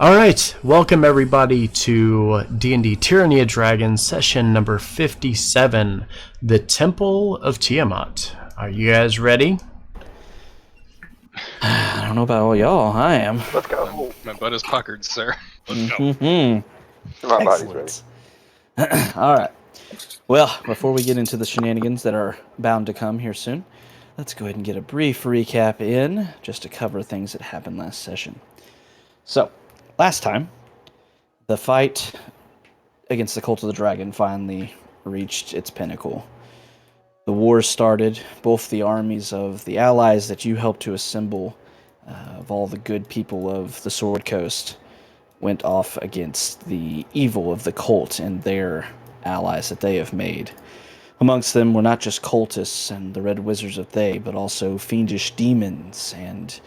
All right, welcome everybody to D&D Tyranny of Dragons session number 57, the Temple of Tiamat. Are you guys ready? I don't know about all y'all. I am. Let's go. My butt is puckered, sir. Let's go. Mm-hmm. My body's ready. Excellent. All right. Well, before we get into the shenanigans that are bound to come here soon, let's go ahead and get a brief recap in just to cover things that happened last session. So, last time, the fight against the Cult of the Dragon finally reached its pinnacle. The war started. Both the armies of the allies that you helped to assemble, of all the good people of the Sword Coast, went off against the evil of the cult and their allies that they have made. Amongst them were not just cultists and the Red Wizards of Thay, but also fiendish demons and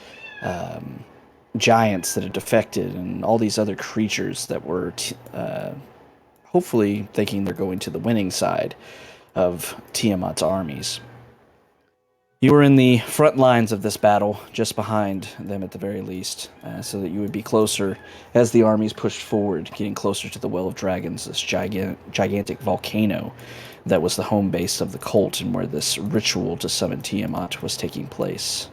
giants that had defected and all these other creatures that were hopefully thinking they're going to the winning side of Tiamat's armies. You were in the front lines of this battle, just behind them at the very least, so that you would be closer as the armies pushed forward, getting closer to the Well of Dragons, this gigantic volcano that was the home base of the cult and where this ritual to summon Tiamat was taking place.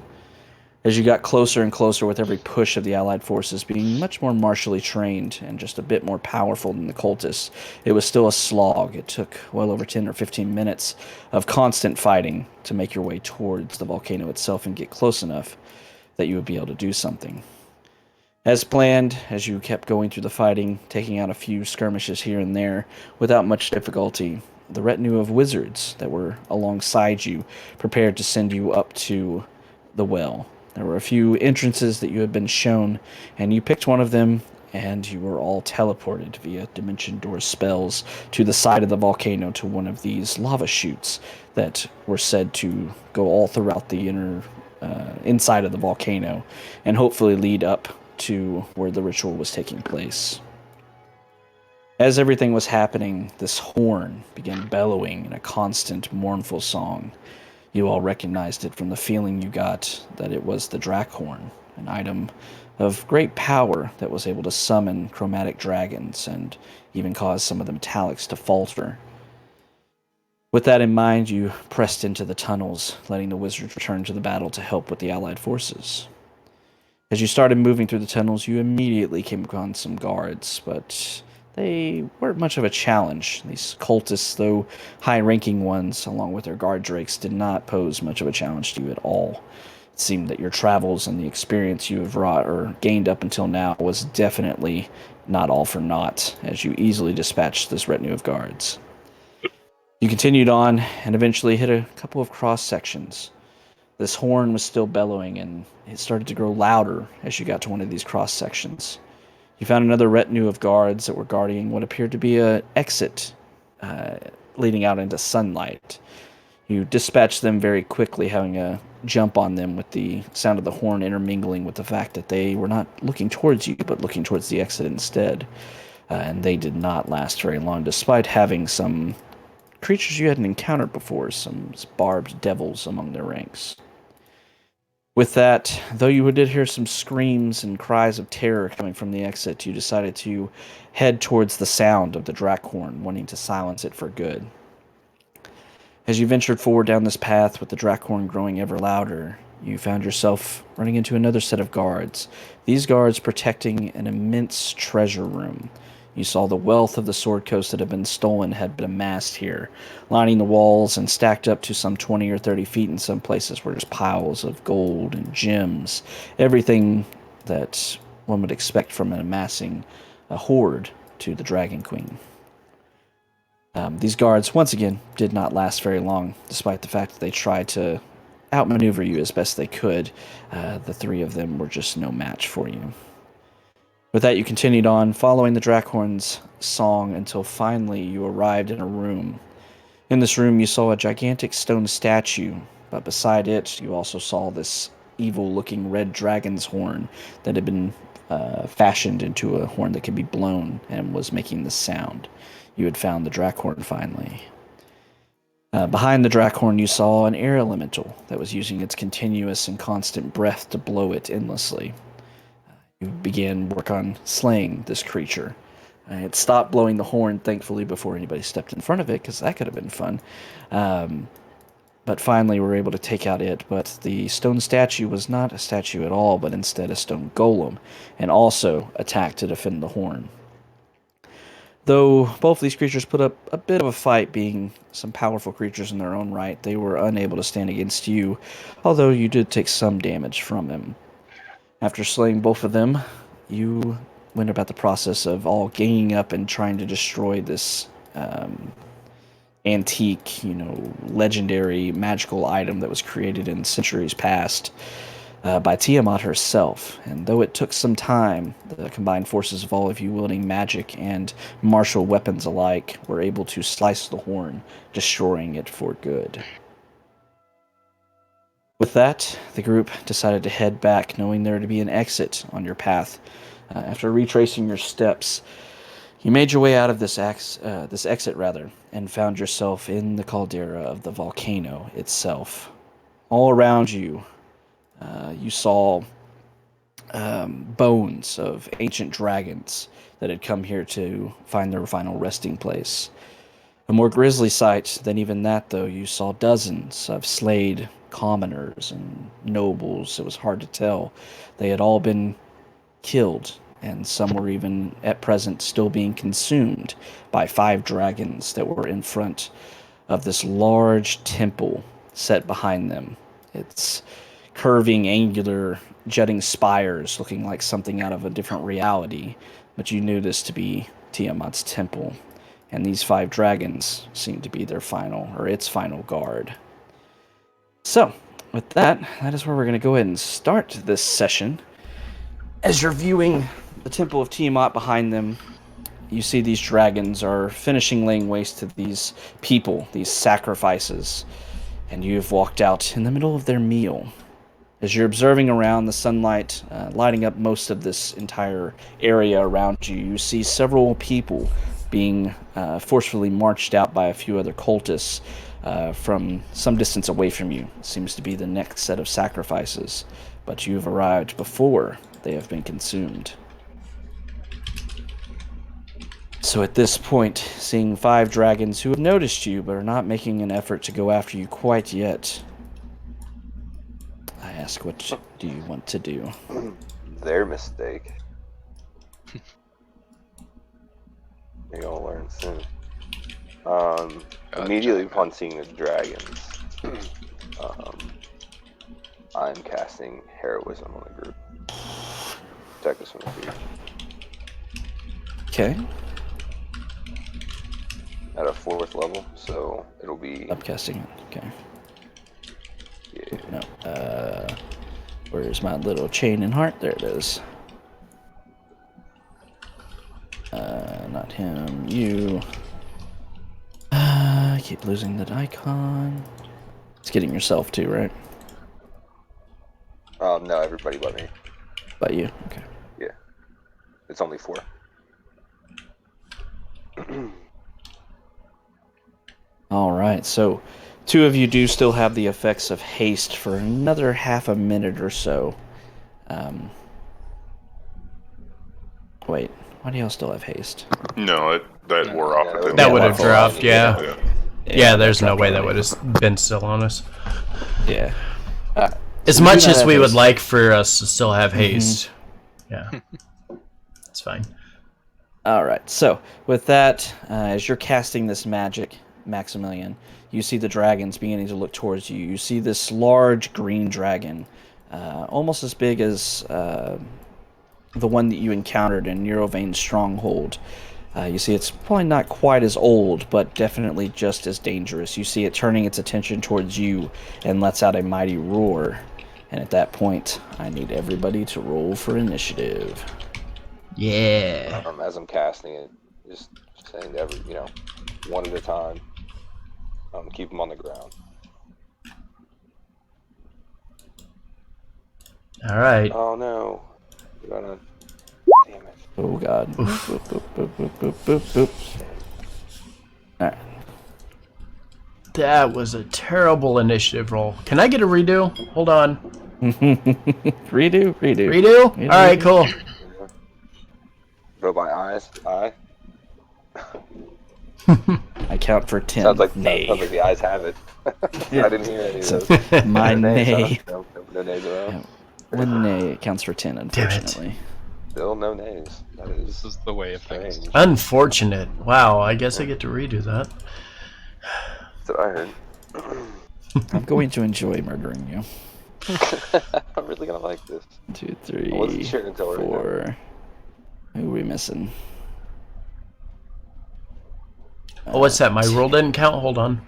As you got closer and closer with every push of the allied forces being much more martially trained and just a bit more powerful than the cultists, it was still a slog. It took well over 10 or 15 minutes of constant fighting to make your way towards the volcano itself and get close enough that you would be able to do something. As planned, as you kept going through the fighting, taking out a few skirmishes here and there without much difficulty, the retinue of wizards that were alongside you prepared to send you up to the well. There were a few entrances that you had been shown, and you picked one of them, and you were all teleported via Dimension Door spells to the side of the volcano to one of these lava chutes that were said to go all throughout the inside of the volcano, and hopefully lead up to where the ritual was taking place. As everything was happening, this horn began bellowing in a constant, mournful song. You all recognized it from the feeling you got that it was the Draakhorn, an item of great power that was able to summon chromatic dragons and even cause some of the metallics to falter. With that in mind, you pressed into the tunnels, letting the wizards return to the battle to help with the allied forces. As you started moving through the tunnels, you immediately came upon some guards, but they weren't much of a challenge. These cultists, though high-ranking ones, along with their guard drakes, did not pose much of a challenge to you at all. It seemed that your travels and the experience you have wrought or gained up until now was definitely not all for naught, as you easily dispatched this retinue of guards. You continued on and eventually hit a couple of cross-sections. This horn was still bellowing, and it started to grow louder as you got to one of these cross-sections. You found another retinue of guards that were guarding what appeared to be an exit leading out into sunlight. You dispatched them very quickly, having a jump on them with the sound of the horn intermingling with the fact that they were not looking towards you, but looking towards the exit instead. And they did not last very long, despite having some creatures you hadn't encountered before, some barbed devils among their ranks. With that, though you did hear some screams and cries of terror coming from the exit, you decided to head towards the sound of the Draakhorn, wanting to silence it for good. As you ventured forward down this path with the Draakhorn growing ever louder, you found yourself running into another set of guards. These guards protecting an immense treasure room. You saw the wealth of the Sword Coast that had been stolen had been amassed here, lining the walls and stacked up to some 20 or 30 feet in some places were just piles of gold and gems, everything that one would expect from amassing a hoard to the Dragon Queen. These guards, once again, did not last very long, despite the fact that they tried to outmaneuver you as best they could. The three of them were just no match for you. With that, you continued on, following the Draakhorn's song until finally you arrived in a room. In this room, you saw a gigantic stone statue, but beside it, you also saw this evil-looking red dragon's horn that had been fashioned into a horn that could be blown and was making this sound. You had found the Draakhorn finally. Behind the Draakhorn, you saw an air elemental that was using its continuous and constant breath to blow it endlessly. you began work on slaying this creature. It stopped blowing the horn, thankfully, before anybody stepped in front of it, because that could have been fun. But finally, we were able to take out it. But the stone statue was not a statue at all, but instead a stone golem, and also attacked to defend the horn. Though both of these creatures put up a bit of a fight, being some powerful creatures in their own right, they were unable to stand against you, although you did take some damage from them. After slaying both of them, you went about the process of all ganging up and trying to destroy this antique, legendary magical item that was created in centuries past by Tiamat herself. And though it took some time, the combined forces of all of you wielding magic and martial weapons alike were able to slice the horn, destroying it for good. With that, the group decided to head back, knowing there to be an exit on your path. After retracing your steps, you made your way out of this exit, and found yourself in the caldera of the volcano itself. All around you, you saw bones of ancient dragons that had come here to find their final resting place. A more grisly sight than even that, though, you saw dozens of slayed commoners and nobles. It was hard to tell. They had all been killed, and some were even at present still being consumed by 5 dragons that were in front of this large temple set behind them. Its curving, angular, jutting spires looking like something out of a different reality, but you knew this to be Tiamat's temple, and these 5 dragons seemed to be its final guard. So, with that is where we're going to go ahead and start this session. As you're viewing the Temple of Tiamat behind them, you see these dragons are finishing laying waste to these people, these sacrifices, and you have walked out in the middle of their meal. As you're observing around, the sunlight lighting up most of this entire area around you, you see several people being forcefully marched out by a few other cultists from some distance away from you. It seems to be the next set of sacrifices, but you've arrived before they have been consumed. So at this point, seeing 5 dragons who have noticed you but are not making an effort to go after you quite yet, I ask, what do you want to do? Their mistake. They all learn soon. Immediately upon seeing the dragons, I'm casting heroism on the group. Protect us from the fear. Okay. At a 4th level, so it'll be... Upcasting. Okay. Yeah. No. Where's my little chain and heart? There it is. Not him. You. I keep losing that icon. It's getting yourself too, right? No, everybody but me. But you? Okay. Yeah. It's only 4. Alright, so 2 of you do still have the effects of haste for another half a minute or so. Wait, why do y'all still have haste? No, that wore off. At That would have dropped, yeah. yeah. Yeah, there's no way that would have been still on us. Yeah. As much as we would like for us to still have haste. Yeah. It's fine. Alright, so with that, as you're casting this magic, Maximilian, you see the dragons beginning to look towards you. You see this large green dragon, almost as big as the one that you encountered in Neurovane's stronghold. You see it's probably not quite as old, but definitely just as dangerous. You see it turning its attention towards you and lets out a mighty roar. And at that point, I need everybody to roll for initiative. Yeah. As I'm casting it, just saying to one at a time. Keep them on the ground. All right. Oh no. We're gonna... Damn it. Oh god. Boop, boop, boop, boop, boop, boop, boop. Alright. That was a terrible initiative roll. Can I get a redo? Hold on. Redo? Redo? All right, cool. eye. I count for 10. Sounds like Nay. the eyes have it. Yeah. I didn't hear any of So, those. my No nays, huh? nay. No nays around. One nay counts for 10, unfortunately. Still no nays. This is the way of things. strange. Unfortunate. Wow, I guess I get to redo that. That's what I heard. I'm going to enjoy murdering you. I'm really gonna like this. 2, I wasn't 3, sure until right now. 4. Who are we missing? Oh, what's that? My roll didn't count? Hold on.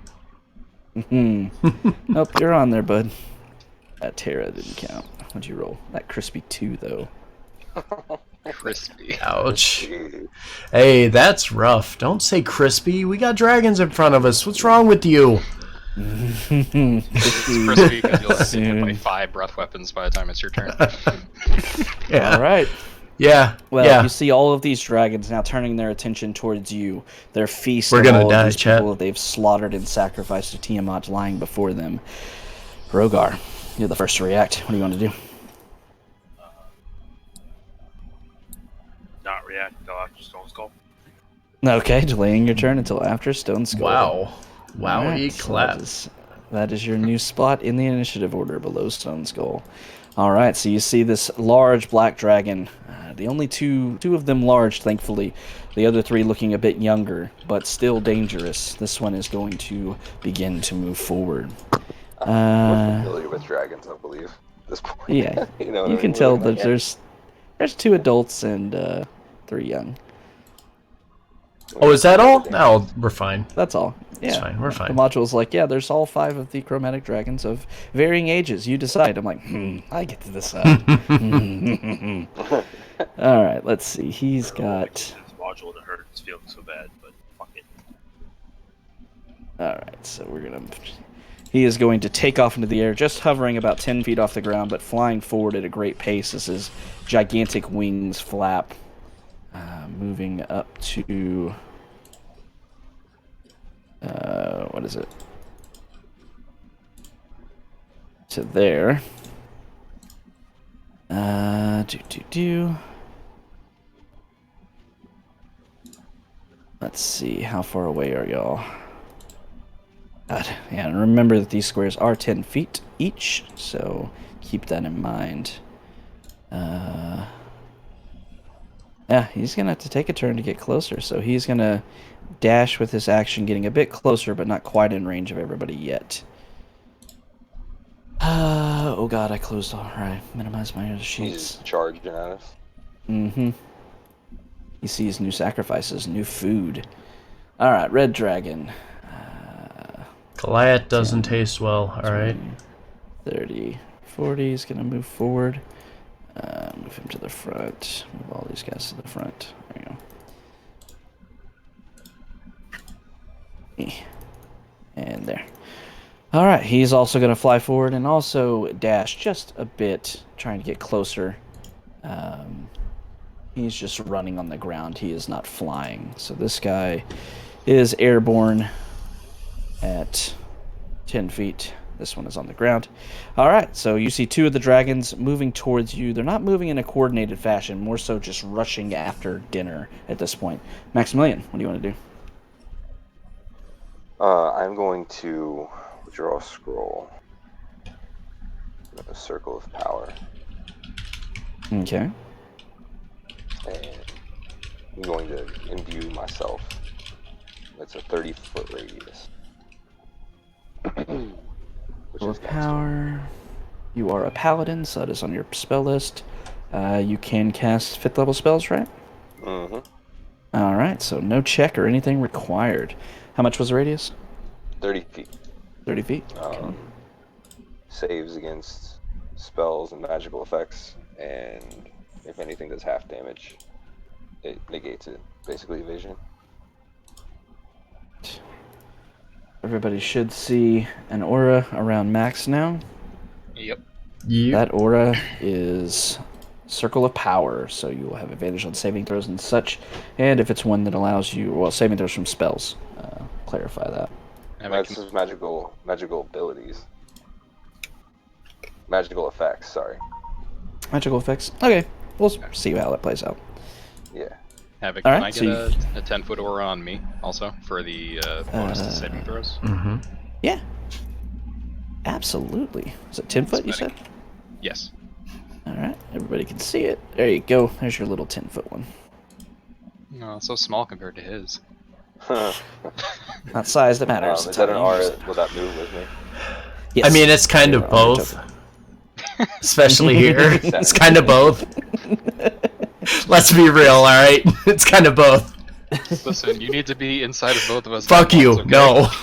Nope, you're on there, bud. That Terra didn't count. What'd you roll? That crispy 2, though. Crispy. Ouch. Hey, that's rough. Don't say crispy. We got dragons in front of us. What's wrong with you? It's crispy because you'll have been hit by Soon. 5 breath weapons by the time it's your turn. Yeah. All right. Yeah. Well, yeah. you see all of these dragons now turning their attention towards you. Their feast We're of gonna all die, of these chat. people they've slaughtered and sacrificed to Tiamat lying before them. Rogar, you're the first to react. What do you want to do? Not react until after Stone Skull. Okay, delaying your turn until after Stone Skull. Wow. Wow, Alright, he so claps. that is your new spot in the initiative order below Stone Skull. All right, so you see this large black dragon. The only two of them large, thankfully. The other 3 looking a bit younger, but still dangerous. This one is going to begin to move forward. We're familiar with dragons, I believe, at this point. Yeah, You know what you I can mean? tell We're that like, there's 2 adults and 3 young. Oh, is that all? No, we're fine. That's all. It's Yeah, fine. We're the fine. module's like, yeah, there's all 5 of the chromatic dragons of varying ages. You decide. I'm like, I get to decide. All right, let's see. He's got. This module that hurt his feelings so bad, but fuck it. All right, so we're gonna. He is going to take off into the air, just hovering about 10 feet off the ground, but flying forward at a great pace as his gigantic wings flap, moving up to. What is it? To there. Let's see, how far away are y'all? God, yeah, and remember that these squares are 10 feet each, so keep that in mind. Yeah, he's gonna have to take a turn to get closer, so he's gonna dash with his action, getting a bit closer, but not quite in range of everybody yet. Oh god, I closed all right. Minimize my other He's sheets. charging at us. Mm-hmm. He sees new sacrifices, new food. Alright, red dragon. Goliath doesn't taste well. All right. 30, 40 is gonna move forward. Move him to the front. Move all these guys to the front. There you go. And there. Alright, he's also going to fly forward and also dash just a bit, trying to get closer. He's just running on the ground. He is not flying. So this guy is airborne at 10 feet. This one is on the ground. Alright, so you see 2 of the dragons moving towards you. They're not moving in a coordinated fashion, more so just rushing after dinner at this point. Maximilian, what do you want to do? I'm going to draw a scroll. A circle of power. Okay. And I'm going to imbue myself. It's a 30-foot radius. Which Full is of next power. You are a paladin, so that is on your spell list. You can cast 5th level spells, right? Mm-hmm. Alright, so no check or anything required. How much was the radius? 30 feet. 30 feet? Saves against spells and magical effects, and if anything does half damage, it negates it. Basically evasion. Everybody should see an aura around Max now. Yep. You. That aura is Circle of Power, so you will have advantage on saving throws and such. And if it's one that allows you, well, saving throws from spells. Clarify that. That's just magical abilities. Magical effects, sorry. Magical effects. Okay, we'll see how that plays out. Yeah. Havoc, All can right, I so get a 10-foot aura on me also for the bonus to saving throws? Mm-hmm. Yeah. Absolutely. Is it 10 foot, you said? Yes. All right, everybody can see it. There you go. There's your little 10-foot one. No, it's so small compared to his. Not size that matters. Is that an How you use aura? it. Will that move with me? Yes. I mean, it's kind Your of armor both, token. especially here. It's kind of both. Let's be real, all right? It's kind of both. Listen, you need to be inside of both of us. Fuck at you. once,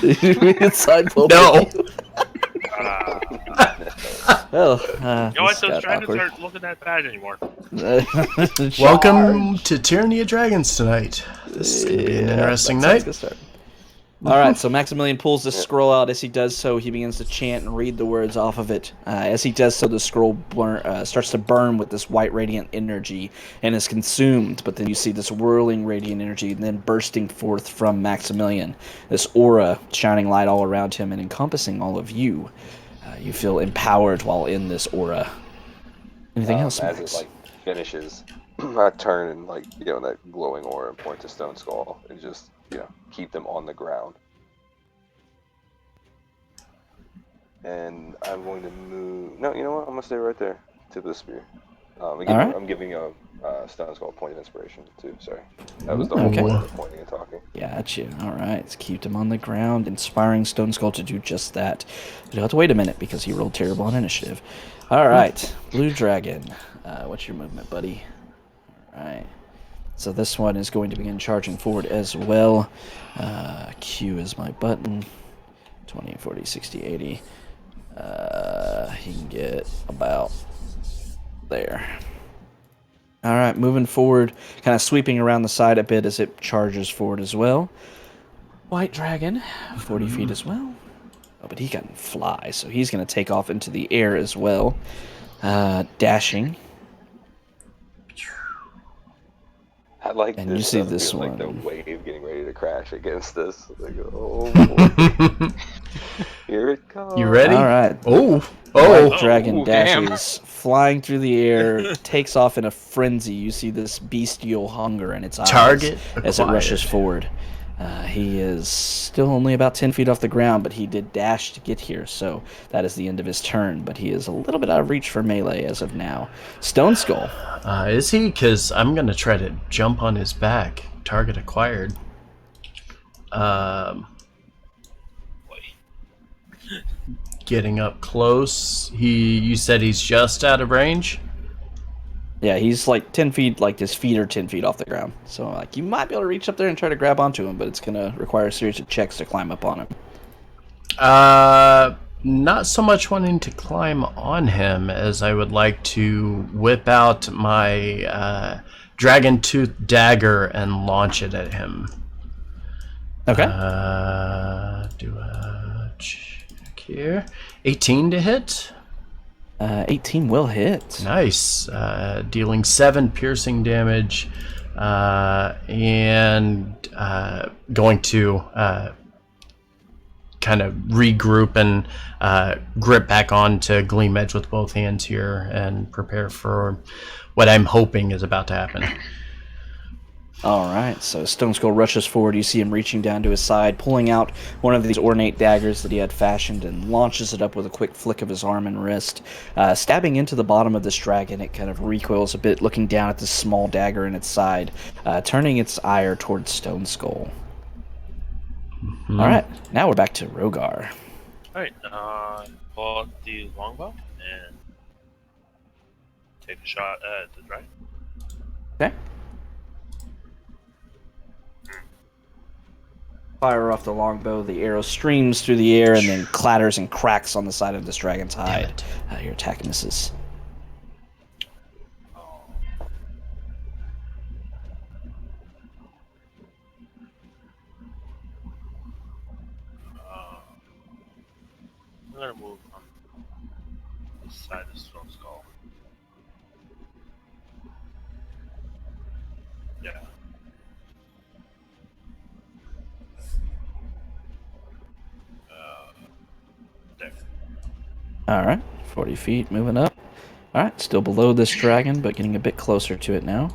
okay? No. Inside both No. of you. Well, You know what? this Those got dragons awkward. aren't looking that bad anymore. Welcome to Tyranny of Dragons tonight. This is going to be an interesting night. All right, so Maximilian pulls the scroll out. As he does so, he begins to chant and read the words off of it. As he does so, the scroll starts to burn with this white radiant energy and is consumed. But then you see this whirling radiant energy and then bursting forth from Maximilian. This aura shining light all around him and encompassing all of you. You feel empowered while in this aura. Anything else, As Max? it like finishes, I turn and that glowing aura and point to Stone Skull and just keep them on the ground. And I'm going to move. No, you know what? I'm gonna stay right there. Tip of the spear. I'm giving a Stone Skull a point of inspiration too. Sorry, that was the whole Okay. point of the pointing and talking. Gotcha. All right. Let's keep him on the ground, inspiring Stone Skull to do just that. But you'll have to wait a minute because he rolled terrible on initiative. All right. Blue Dragon. What's your movement, buddy? All right. So this one is going to begin charging forward as well. Q is my button. 20, 40, 60, 80. He can get about there. All right, moving forward, kind of sweeping around the side a bit as it charges forward as well. White Dragon, 40 feet as well. Oh, but he can fly, so he's going to take off into the air as well. Dashing. I like And this you see stuff this feels like the one. wave getting ready to crash against this. Like, oh boy. Here it comes. You ready? All right. Oh. White Oh. Dragon Ooh, damn. dashes, flying through the air, takes off in a frenzy. You see this bestial hunger in its eyes Target as it acquired. rushes forward. He is still only about 10 feet off the ground, but he did dash to get here, so that is the end of his turn. But he is a little bit out of reach for melee as of now. Stone Skull. Is he? Because I'm going to try to jump on his back. Target acquired. Getting up close. You said he's just out of range? Yeah, he's like 10 feet, like his feet are 10 feet off the ground. So like you might be able to reach up there and try to grab onto him, but it's going to require a series of checks to climb up on him. Not so much wanting to climb on him as I would like to whip out my dragon tooth dagger and launch it at him. Okay. Do a check here. 18 to hit. 18 will hit. Nice. Dealing 7 piercing damage, and going to kind of regroup and grip back onto Gleam Edge with both hands here and prepare for what I'm hoping is about to happen. All right, so Stone Skull rushes forward. You see him reaching down to his side, pulling out one of these ornate daggers that he had fashioned and launches it up with a quick flick of his arm and wrist. Stabbing into the bottom of this dragon, it kind of recoils a bit, looking down at this small dagger in its side, turning its ire towards Stone Skull. Mm-hmm. All right, now we're back to Rogar. Alright, pull out the longbow and take a shot at the dragon. Okay. Fire off the longbow, the arrow streams through the air and then clatters and cracks on the side of this dragon's hide. Your attack misses. I'm gonna move on this side of Stone Skull. Yeah. There. Alright, 40 feet, moving up. Alright, still below this dragon, but getting a bit closer to it now.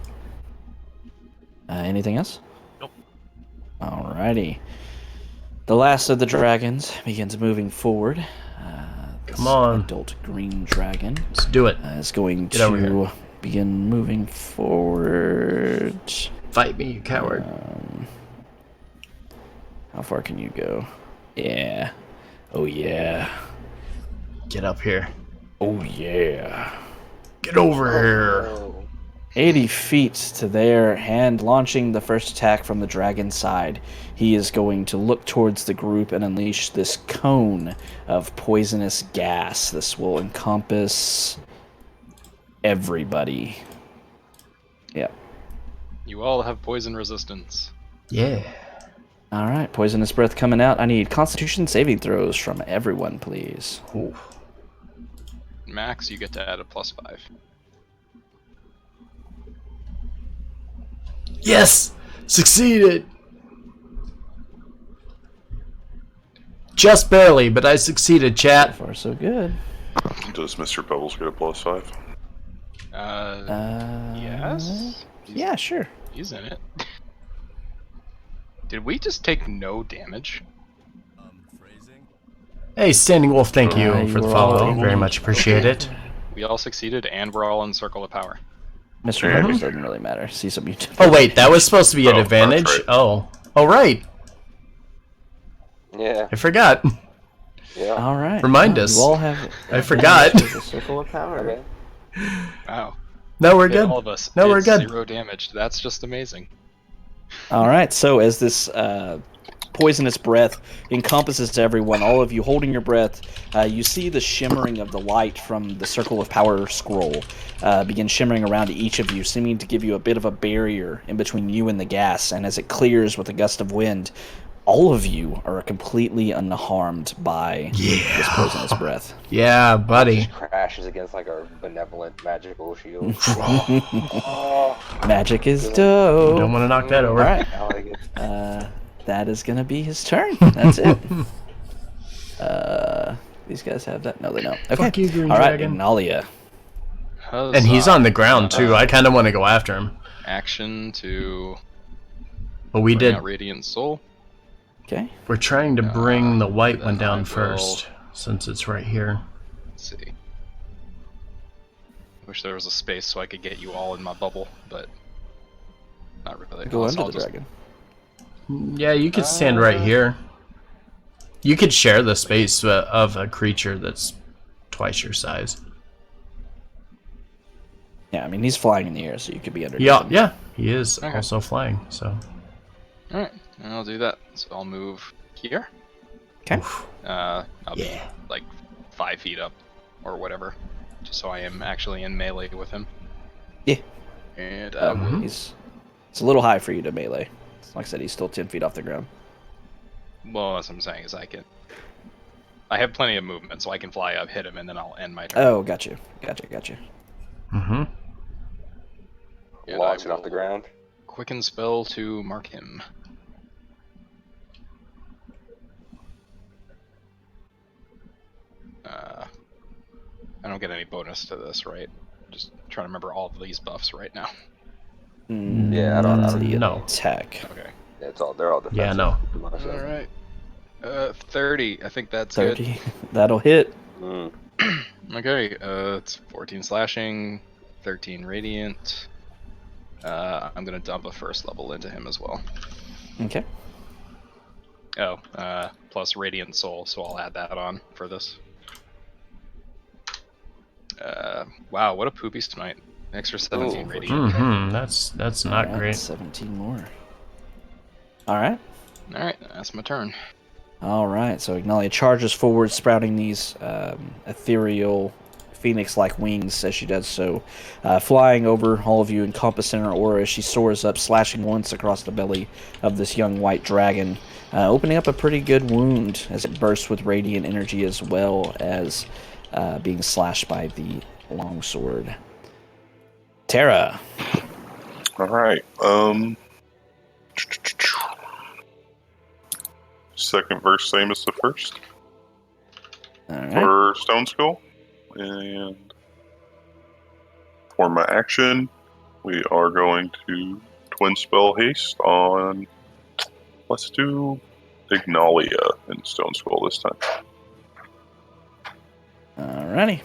Anything else? Nope. Alrighty. The last of the dragons begins moving forward. Come on. Adult green dragon Let's do it. is going Get over to here. begin moving forward. Fight me, you coward. How far can you go? Yeah. Oh, yeah. Get up here. Oh, yeah. Get over here. Oh, 80 feet to there, and launching the first attack from the dragon's side. He is going to look towards the group and unleash this cone of poisonous gas. This will encompass everybody. Yep. You all have poison resistance. Yeah. All right, poisonous breath coming out. I need Constitution saving throws from everyone, please. Ooh. Max, you get to add a +5. Yes! Succeeded! Just barely, but I succeeded, So chat. far, so good. Does Mr. Pebbles get a +5? Yes? Yeah, sure. He's in it. Did we just take no damage? Hey, Standing Wolf, thank you You for the were follow. all- Very much appreciate it. We all succeeded, and we're all in Circle of Power. Mr. Pebbles doesn't really matter. See some YouTube. Oh, wait, that was supposed to be an Oh, that's advantage? right. Oh. Oh, right. yeah, I forgot. yeah. All right. Remind Well, us. You all have. I forgot. The circle of power. Okay. Wow. No, we're Hit good. all of us. No, we're It's good. 0 damage. That's just amazing. All right. So as this poisonous breath encompasses everyone, all of you holding your breath, you see the shimmering of the light from the Circle of Power scroll begin shimmering around each of you, seeming to give you a bit of a barrier in between you and the gas. And as it clears with a gust of wind, all of you are completely unharmed by this poisonous breath. Yeah, buddy. Just crashes against like our benevolent magical shield. Magic is dope. Don't want to knock that over. All right. I like it. That is going to be his turn. That's it. These guys have that? No, they don't. Okay. Fuck you, Green All right, Dragon. Ignalia. And he's on the ground, too. I kind of want to go after him. Action to But we bring did. out Radiant Soul. Okay. We're trying to bring the white then one down I will- first, since it's right here. Let's see. Wish there was a space so I could get you all in my bubble, but not really. Go I'll under the just- dragon. Yeah, you could stand right here. You could share the space of a creature that's twice your size. Yeah, I mean, he's flying in the air, so you could be under. Yeah, yeah, he is Okay. also flying. So Alright, I'll do that. So I'll move here. Okay. I'll be Yeah. like 5 feet up or whatever, just so I am actually in melee with him. Yeah. And It's a little high for you to melee. Like I said, he's still 10 feet off the ground. well, that's what I'm saying is I have plenty of movement, so I can fly up, hit him, and then I'll end my turn. Oh, got you. Mm-hmm. And Launch I it off the will ground. Quicken spell to mark him. I don't get any bonus to this, right? Just trying to remember all of these buffs right now. Yeah, I don't know. The No. attack. Okay. Yeah, they're all defensive. Yeah, no. So- Alright. 30. I think that's 30. That'll hit. Mm. good. Okay, it's 14 slashing, 13 radiant. I'm gonna dump a first level into him as well. Okay. Oh, plus radiant soul, so I'll add that on for this. Wow, what a poopy tonight. Extra 17 Ooh. radiant. Mm-hmm. That's not Alright, great. 17 more. Alright. Alright, that's my turn. Alright, so Ignalia charges forward, sprouting these ethereal phoenix-like wings as she does so. Flying over all of you, encompassing her aura as she soars up, slashing once across the belly of this young white dragon, opening up a pretty good wound as it bursts with radiant energy as well as being slashed by the longsword. Terra. All right. Second verse, same as the first Alright. for Stone Skull. And for my action, we are going to Twin Spell Haste on. Let's do Ignalia in Stone Skull this time. Alrighty.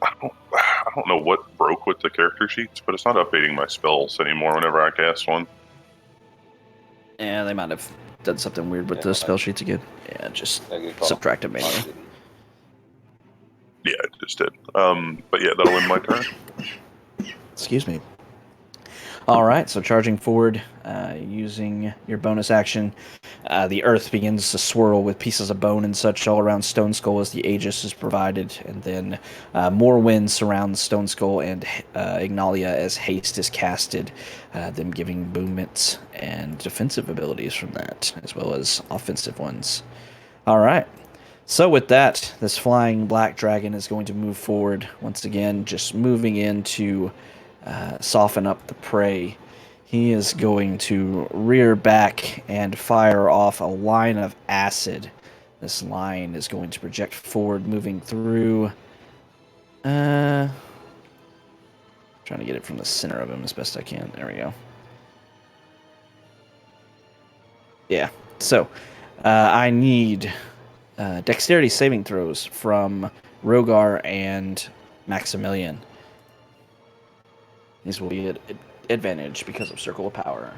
I don't know what broke with the character sheets, but it's not updating my spells anymore whenever I cast one. Yeah, they might have done something weird with the spell sheets again. Yeah, just subtract them manually. Yeah, it just did. But yeah, that'll end my turn. Excuse me. All right, so charging forward, using your bonus action, the earth begins to swirl with pieces of bone and such all around Stone Skull as the Aegis is provided, and then more wind surrounds Stone Skull and Ignalia as haste is casted, them giving movements and defensive abilities from that, as well as offensive ones. All right. So with that, this flying black dragon is going to move forward once again, just moving in to soften up the prey. He is going to rear back and fire off a line of acid. This line is going to project forward, moving through. Trying to get it from the center of him as best I can. There we go. Yeah. So I need dexterity saving throws from Rogar and Maximilian. These will be at advantage because of Circle of Power.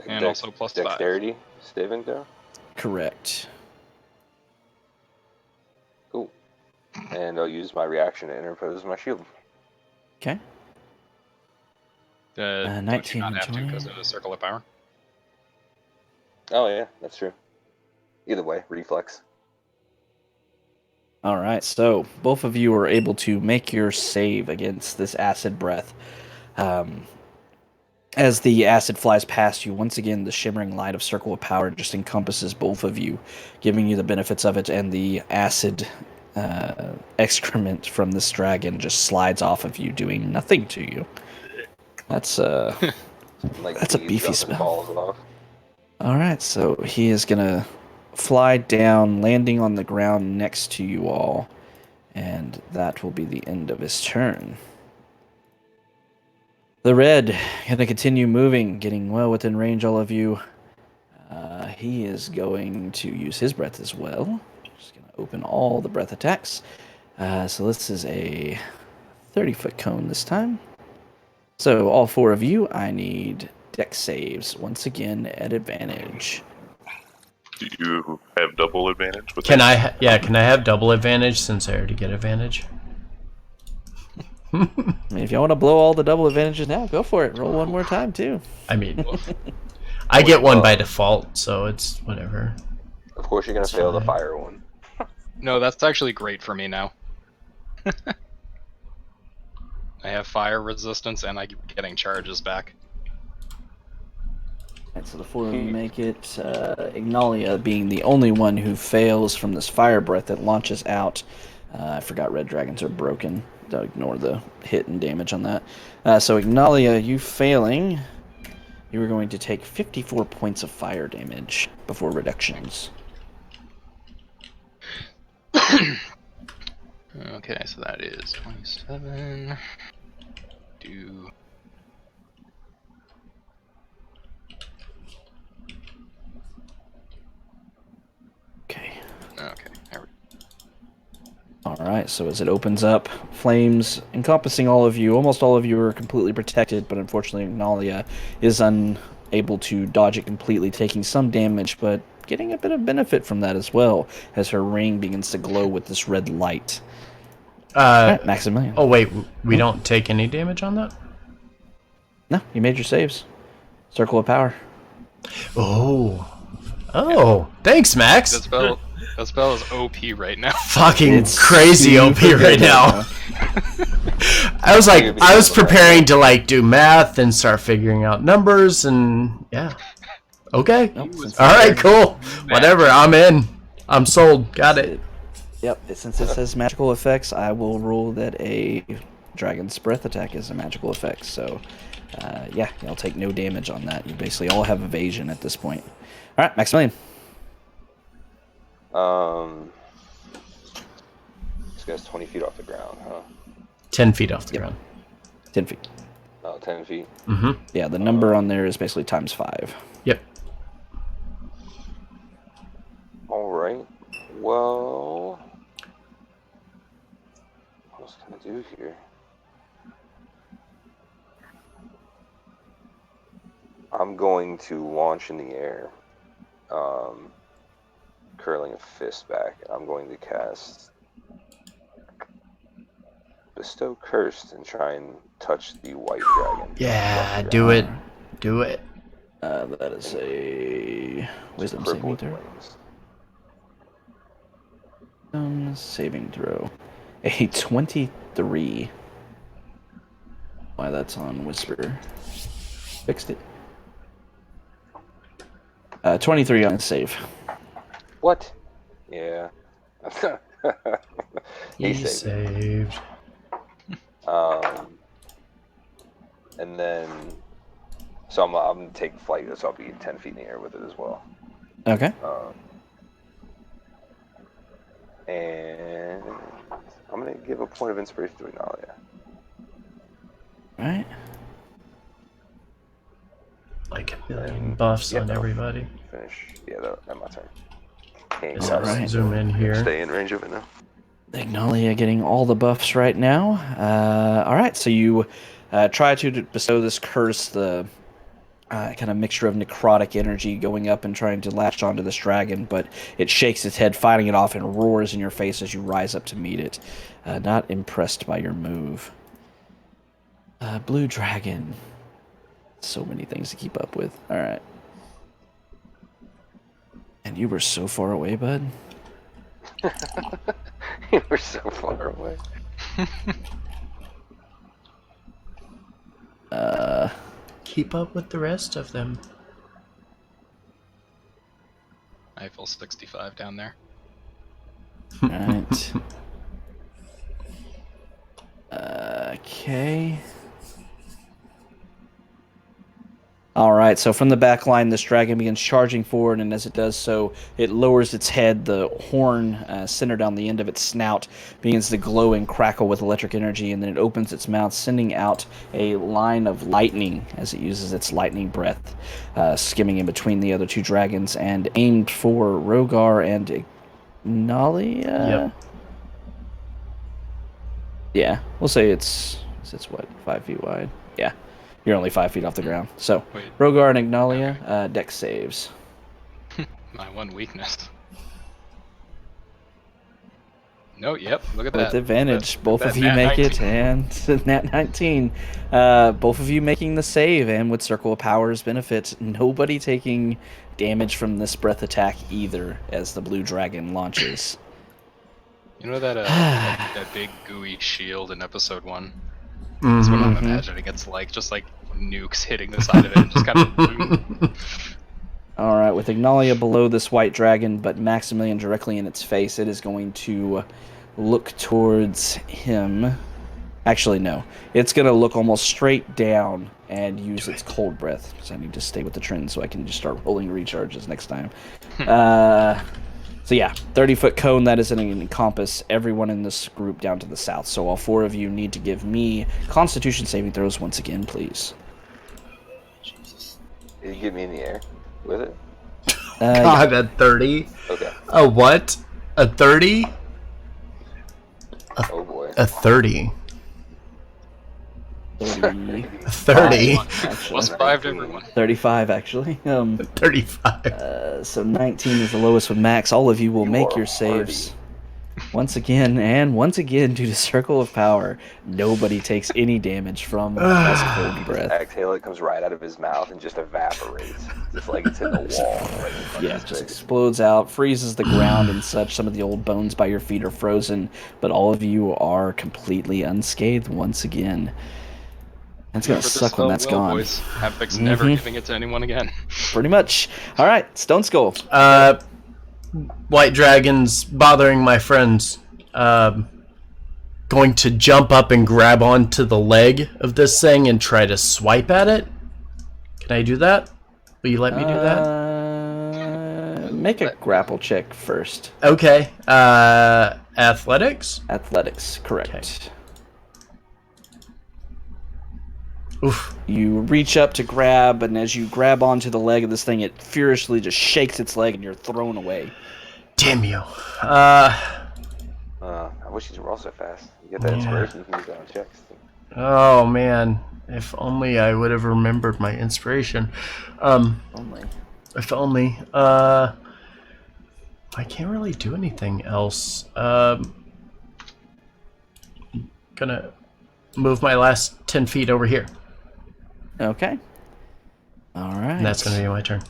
And also plus 5. Dexterity saving throw? Correct. Cool. And I'll use my reaction to interpose my shield. Okay. 19 not and have to 20. because of the Circle of Power. Oh yeah, that's true. Either way, reflex. All right, so both of you are able to make your save against this acid breath. As the acid flies past you, once again, the shimmering light of Circle of Power just encompasses both of you, giving you the benefits of it, and the acid excrement from this dragon just slides off of you, doing nothing to you. That's that's a beefy spell. All right, so he is gonna fly down, landing on the ground next to you all, and that will be the end of his turn. The red gonna continue moving, getting well within range, all of you. He is going to use his breath as well. Just gonna open all the breath attacks. So this is a 30-foot cone this time. So all 4 of you, I need dex saves once again at advantage. Do you have double advantage? With Can I? Can I have double advantage since I already get advantage? I mean, if you want to blow all the double advantages now, go for it. Roll one more time too. I mean, I get one by default, so it's whatever. Of course, you're gonna fail the fire one. No, that's actually great for me now. I have fire resistance and I'm getting charges back. Alright, so the 4 of you make it. Ignalia being the only one who fails from this fire breath that launches out. I forgot red dragons are broken. Don't ignore the hit and damage on that. So Ignalia, you failing, you are going to take 54 points of fire damage before reductions. Okay, so that is 27. Do. Okay. Okay. Alright, so as it opens up, flames encompassing all of you. Almost all of you are completely protected, but unfortunately Ignalia is unable to dodge it completely, taking some damage, but getting a bit of benefit from that as well, as her ring begins to glow with this red light. Right, Maximilian. Oh wait, we don't take any damage on that? No, you made your saves. Circle of Power. Oh, thanks, Max. That spell is OP right now. Fucking crazy OP right now. I was preparing to do math and start figuring out numbers, and yeah. Okay. All right, cool. Whatever. I'm in. I'm sold. Got it. Yep. Since it says magical effects, I will rule that a dragon's breath attack is a magical effect. So, yeah, you'll take no damage on that. You basically all have evasion at this point. All right, Maximilian. This guy's 20 feet off the ground, huh? 10 feet off the ground. 10 feet. 10 feet. Mm-hmm. Yeah, the number on there is basically times 5. Yep. All right. Well, what else can I do here? I'm going to launch in the air, curling a fist back. I'm going to cast Bestow Cursed and try and touch the white dragon. Yeah, do it. Do it. That is a wisdom saving throw. Saving throw. A 23. Why, that's on Whisper. Fixed it. 23 on save. What? Yeah. He saved. And then, so I'm gonna take flight, so I'll be 10 feet in the air with it as well. Okay. And I'm gonna give a point of inspiration to Ignalia. Alright. Like a million buffs on everybody. Finish. Yeah, that's my turn. Okay, Alright. Zoom in here. Stay in range of it now. Ignalia getting all the buffs right now. Alright, so you try to bestow this curse, the kind of mixture of necrotic energy going up and trying to latch onto this dragon, but it shakes its head, fighting it off, and roars in your face as you rise up to meet it. Not impressed by your move. Blue dragon. So many things to keep up with. Alright. And you were so far away, bud. You were so far away. Keep up with the rest of them. Eiffel 65 down there. Alright. Okay. Alright, so from the back line, this dragon begins charging forward, and as it does so, it lowers its head. The horn centered on the end of its snout begins to glow and crackle with electric energy, and then it opens its mouth, sending out a line of lightning as it uses its lightning breath, skimming in between the other two dragons, and aimed for Rogar and Ignalia? Yep. Yeah, we'll say it's what, 5 feet wide? Yeah. You're only 5 feet off the ground. So, Wait. Rogar and Ignalia, dex saves. My one weakness. No, yep, look at With that. advantage, both that of you nat make 19. it, and nat 19. Both of you making the save, and with Circle of Power's benefit, nobody taking damage from this breath attack either, as the blue dragon launches. You know that that big gooey shield in episode 1? That's what I'm imagining. It's like just like nukes hitting the side of it, just kind of. All right, with Ignalia below this white dragon, but Maximilian directly in its face, it is going to look towards him. Actually, no. It's going to look almost straight down and use its cold breath, because I need to stay with the trend so I can just start rolling recharges next time. So yeah, 30-foot cone, that is going to encompass everyone in this group down to the south. So all 4 of you need to give me Constitution saving throws once again, please. Jesus. Did you get me in the air with it? God, a 30? Okay. A what? A 30? Oh boy. A 30. 30. 30. Plus 5 to everyone. 35, actually. 35. So 19 is the lowest with Max. All of you will make are your saves. Once again, due to Circle of Power, nobody takes any damage from this cold breath. Exhale, it comes right out of his mouth and just evaporates. Just like it's in the wall. Right in front Yeah, of it his just face. explodes out, freezes the ground and such. Some of the old bones by your feet are frozen, but all of you are completely unscathed once again. It's gonna Remember this suck when spell that's well, gone. Boys. Havoc's never giving it to anyone again. Pretty much. All right, Stone Skull. White dragons bothering my friends. Going to jump up and grab onto the leg of this thing and try to swipe at it. Can I do that? Will you let me do that? Make a grapple check first. Okay. Athletics? Athletics, correct. Okay. Oof. You reach up to grab, and as you grab onto the leg of this thing, it furiously just shakes its leg, and you're thrown away. Damn you. I wish you were also fast. You get that Yeah. inspiration, you can use that on checks. Oh man, if only I would have remembered my inspiration. Only. If only. I can't really do anything else. Gonna move my last 10 feet over here. Okay. All right. And that's gonna be my turn.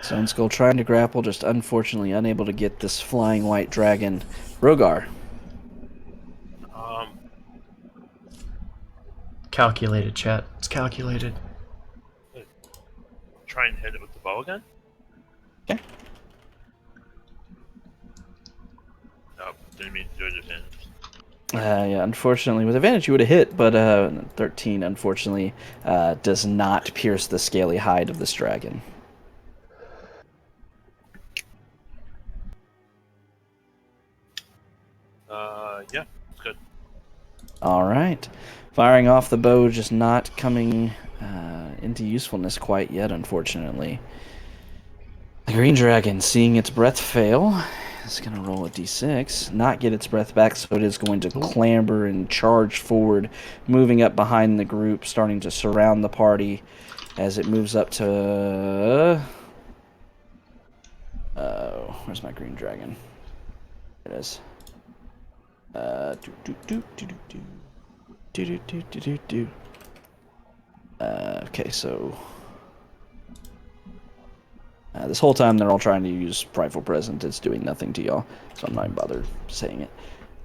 Stone Skull trying to grapple, just unfortunately unable to get this flying white dragon. Rogar. Calculated, chat. It's calculated. Try and hit it with the bow again. Okay. Nope, didn't mean to do it advantage. Yeah, unfortunately, with advantage you would have hit, but 13, unfortunately, does not pierce the scaly hide of this dragon. Yeah, it's good. All right. Firing off the bow, just not coming into usefulness quite yet, unfortunately. The green dragon, seeing its breath fail, is going to roll a d6, not get its breath back, so it is going to clamber and charge forward, moving up behind the group, starting to surround the party as it moves up to... where's my green dragon? There it is. Okay, so... this whole time they're all trying to use Prideful Present. It's doing nothing to y'all, so I'm not even bothered saying it.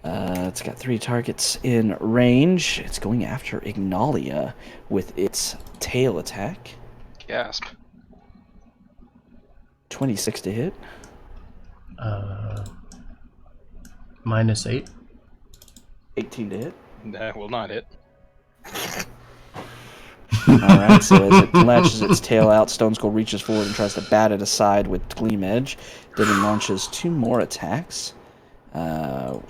It's got 3 targets in range. It's going after Ignalia with its tail attack. Gasp. 26 to hit. -8. 18 to hit. That will not hit. Alright, so as it latches its tail out, Stone Skull reaches forward and tries to bat it aside with Gleam Edge. Then he launches 2 more attacks. 1,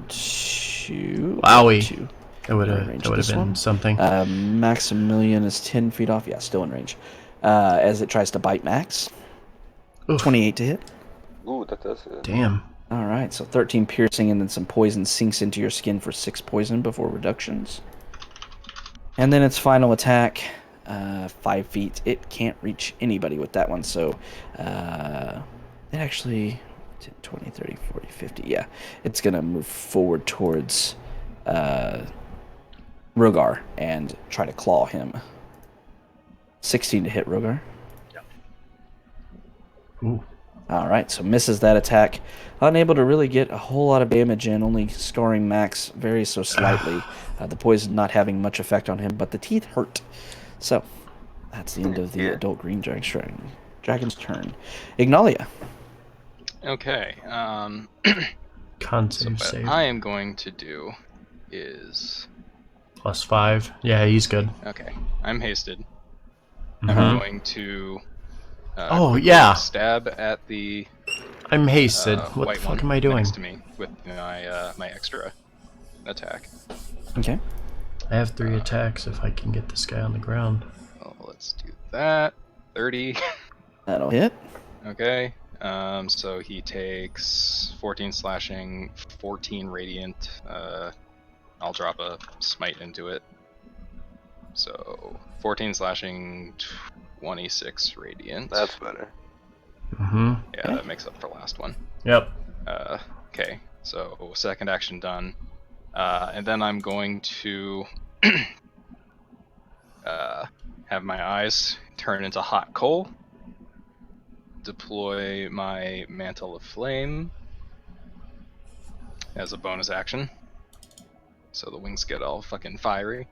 2. Wowie. 2. That would have been one. something. Maximilian is 10 feet off. Yeah, still in range. As it tries to bite Max. Oof. 28 to hit. Ooh, that does it. Damn. Alright, so 13 piercing and then some poison sinks into your skin for 6 poison before reductions. And then its final attack, 5 feet. It can't reach anybody with that one, so it actually... 10, 20, 30, 40, 50, yeah. It's going to move forward towards Rogar and try to claw him. 16 to hit Rogar. Yeah. Ooh. Alright, so misses that attack. Unable to really get a whole lot of damage in, only scoring Max very so slightly. The poison not having much effect on him, but the teeth hurt. So, that's the end of the adult green dragon's turn. Ignalia. Okay. Con So save what save. I am going to do is... +5. Yeah, he's good. Okay. I'm hasted. Mhm. I'm going to... Oh, yeah. Stab at the I'm hasted. What white the fuck one am I doing? next to me with my extra attack. Okay. I have 3 attacks if I can get this guy on the ground. Well, let's do that. 30. That'll hit. Okay. So he takes 14 slashing, 14 radiant. I'll drop a smite into it. So 14 slashing, 26 radiant. That's better. Mm-hmm. Yeah, that makes up for last one. Yep. Okay, so second action done. And then I'm going to have my eyes turn into hot coal. Deploy my Mantle of Flame as a bonus action. So the wings get all fucking fiery.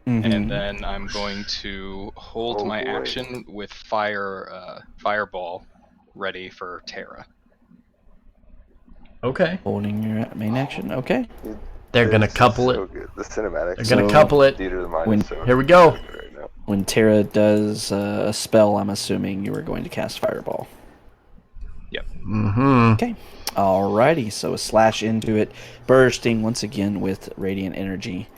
Mm-hmm. And then I'm going to hold my action with fireball ready for Terra. Okay. Holding your main action. Okay. They're gonna It's couple so it. good. The cinematics. They're gonna So- couple it. Theater of the mind When- is so Here we go. good right now. When Terra does a spell, I'm assuming you are going to cast Fireball. Mm-hmm. Okay. Alrighty, so a slash into it, bursting once again with radiant energy.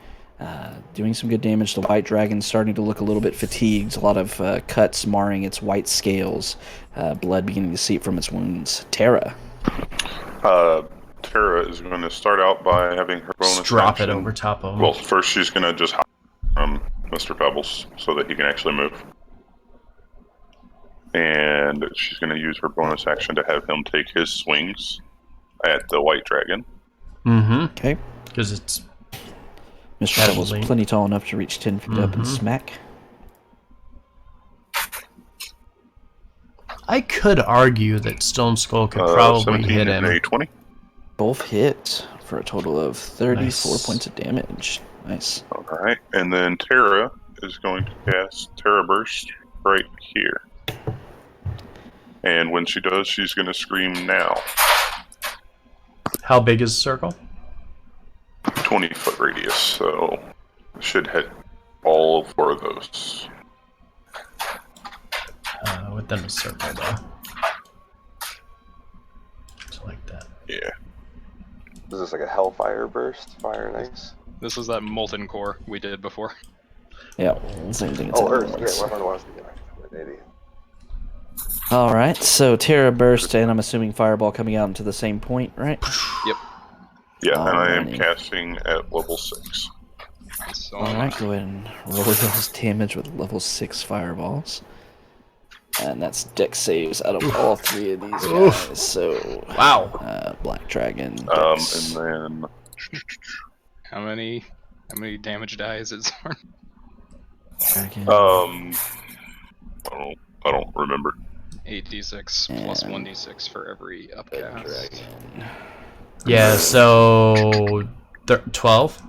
doing some good damage. The white dragon's starting to look a little bit fatigued. A lot of cuts marring its white scales. Blood beginning to seep from its wounds. Tara. Tara is going to start out by having her bonus Just drop action. it over top of him. Well, first she's going to just hide from Mr. Pebbles so that he can actually move. And she's going to use her bonus action to have him take his swings at the white dragon. Mm-hmm. Okay. Because it's... Mr. Pebbles is plenty tall enough to reach 10 feet up and smack. I could argue that Stone Skull could probably hit him. 20. Both hit for a total of 34 Nice. points of damage. Nice. Alright, and then Tara is going to cast Terra Burst right here. And when she does, she's going to scream now. How big is the circle? 20-foot radius, so should hit all 4 of those. Within a circle, though. Just like that. Yeah. Is this like a Hellfire burst? Fire and ice? This is that molten core we did before. Yeah, same thing. Oh, Earth. Great. What am I watching? I'm an idiot. All right, so Terra Burst, and I'm assuming Fireball coming out into the same point, right? Yep. Yeah, and I am Alrighty. casting at level 6. So All right, go ahead and roll those damage with level 6 Fireballs. And that's dex saves out of all 3 of these guys. So, Wow. Black Dragon. And Dex. then how many damage die is it, Zorn? Dragon. I don't remember. 8d6 plus And 1d6 for every Red upcast. Dragon. Yeah, so... 12?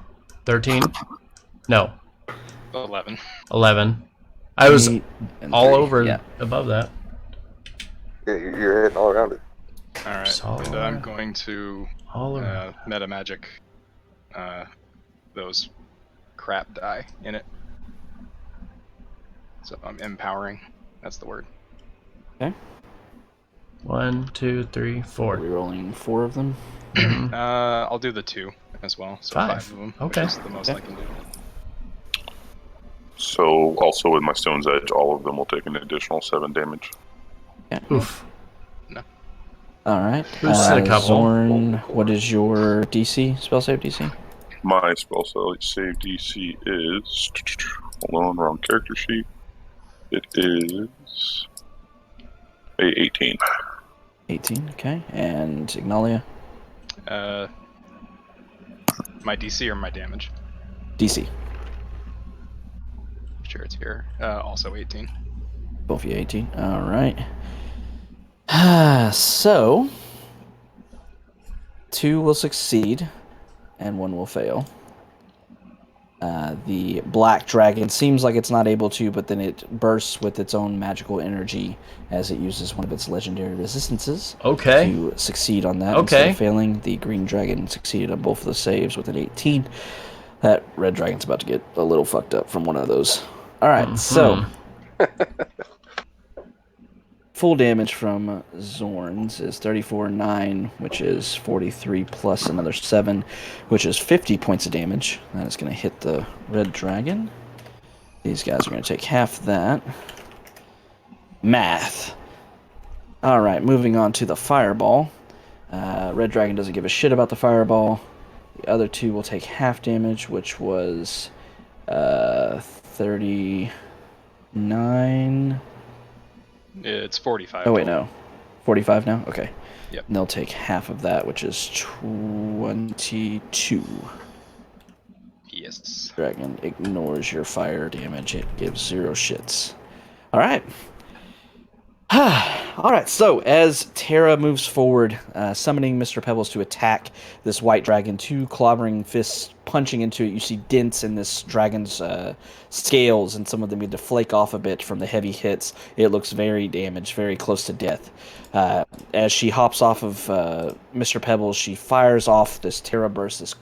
13? No. 11. 11. I was 8 and all 3. over Yeah. above that. Yeah, you're hitting all around it. Alright, Solid. and I'm going to All around. meta magic those crap die in it. So I'm empowering. That's the word. Okay. 1, 2, 3, 4. We're rolling 4 of them. I'll do the 2 as well. So 5 of them. Okay. Which is the most I can do. So, also with my Stone's Edge, all of them will take an additional 7 damage. Yeah. Oof. All right. Who's the couple? Zorn, what is your DC? Spell save DC? My spell save DC is... Hold on, wrong character sheet. It is... a 18. 18. Okay. And Ignalia? My DC or my damage? DC. Sure, it's here. Also 18. Both of you 18. All right. So, 2 will succeed, and 1 will fail. The black dragon seems like it's not able to, but then it bursts with its own magical energy as it uses one of its legendary resistances Okay. to succeed on that. Okay. Instead of failing, the green dragon succeeded on both of the saves with an 18. That red dragon's about to get a little fucked up from one of those. All right, so full damage from Zorn's is 34.9, which is 43 plus another 7, which is 50 points of damage. That is going to hit the red dragon. These guys are going to take half that. Math. All right, moving on to the fireball. Red dragon doesn't give a shit about the fireball. The other 2 will take half damage, which was 39. It's 45. Oh, wait, no. 45 now? Okay. Yep. And they'll take half of that, which is 22. Yes. Dragon ignores your fire damage. It gives 0 shits. All right. All right, so as Tara moves forward, summoning Mr. Pebbles to attack this white dragon, 2 clobbering fists punching into it, you see dents in this dragon's scales, and some of them begin to flake off a bit from the heavy hits. It looks very damaged, very close to death. As she hops off of Mr. Pebbles, she fires off this Terra Burst, this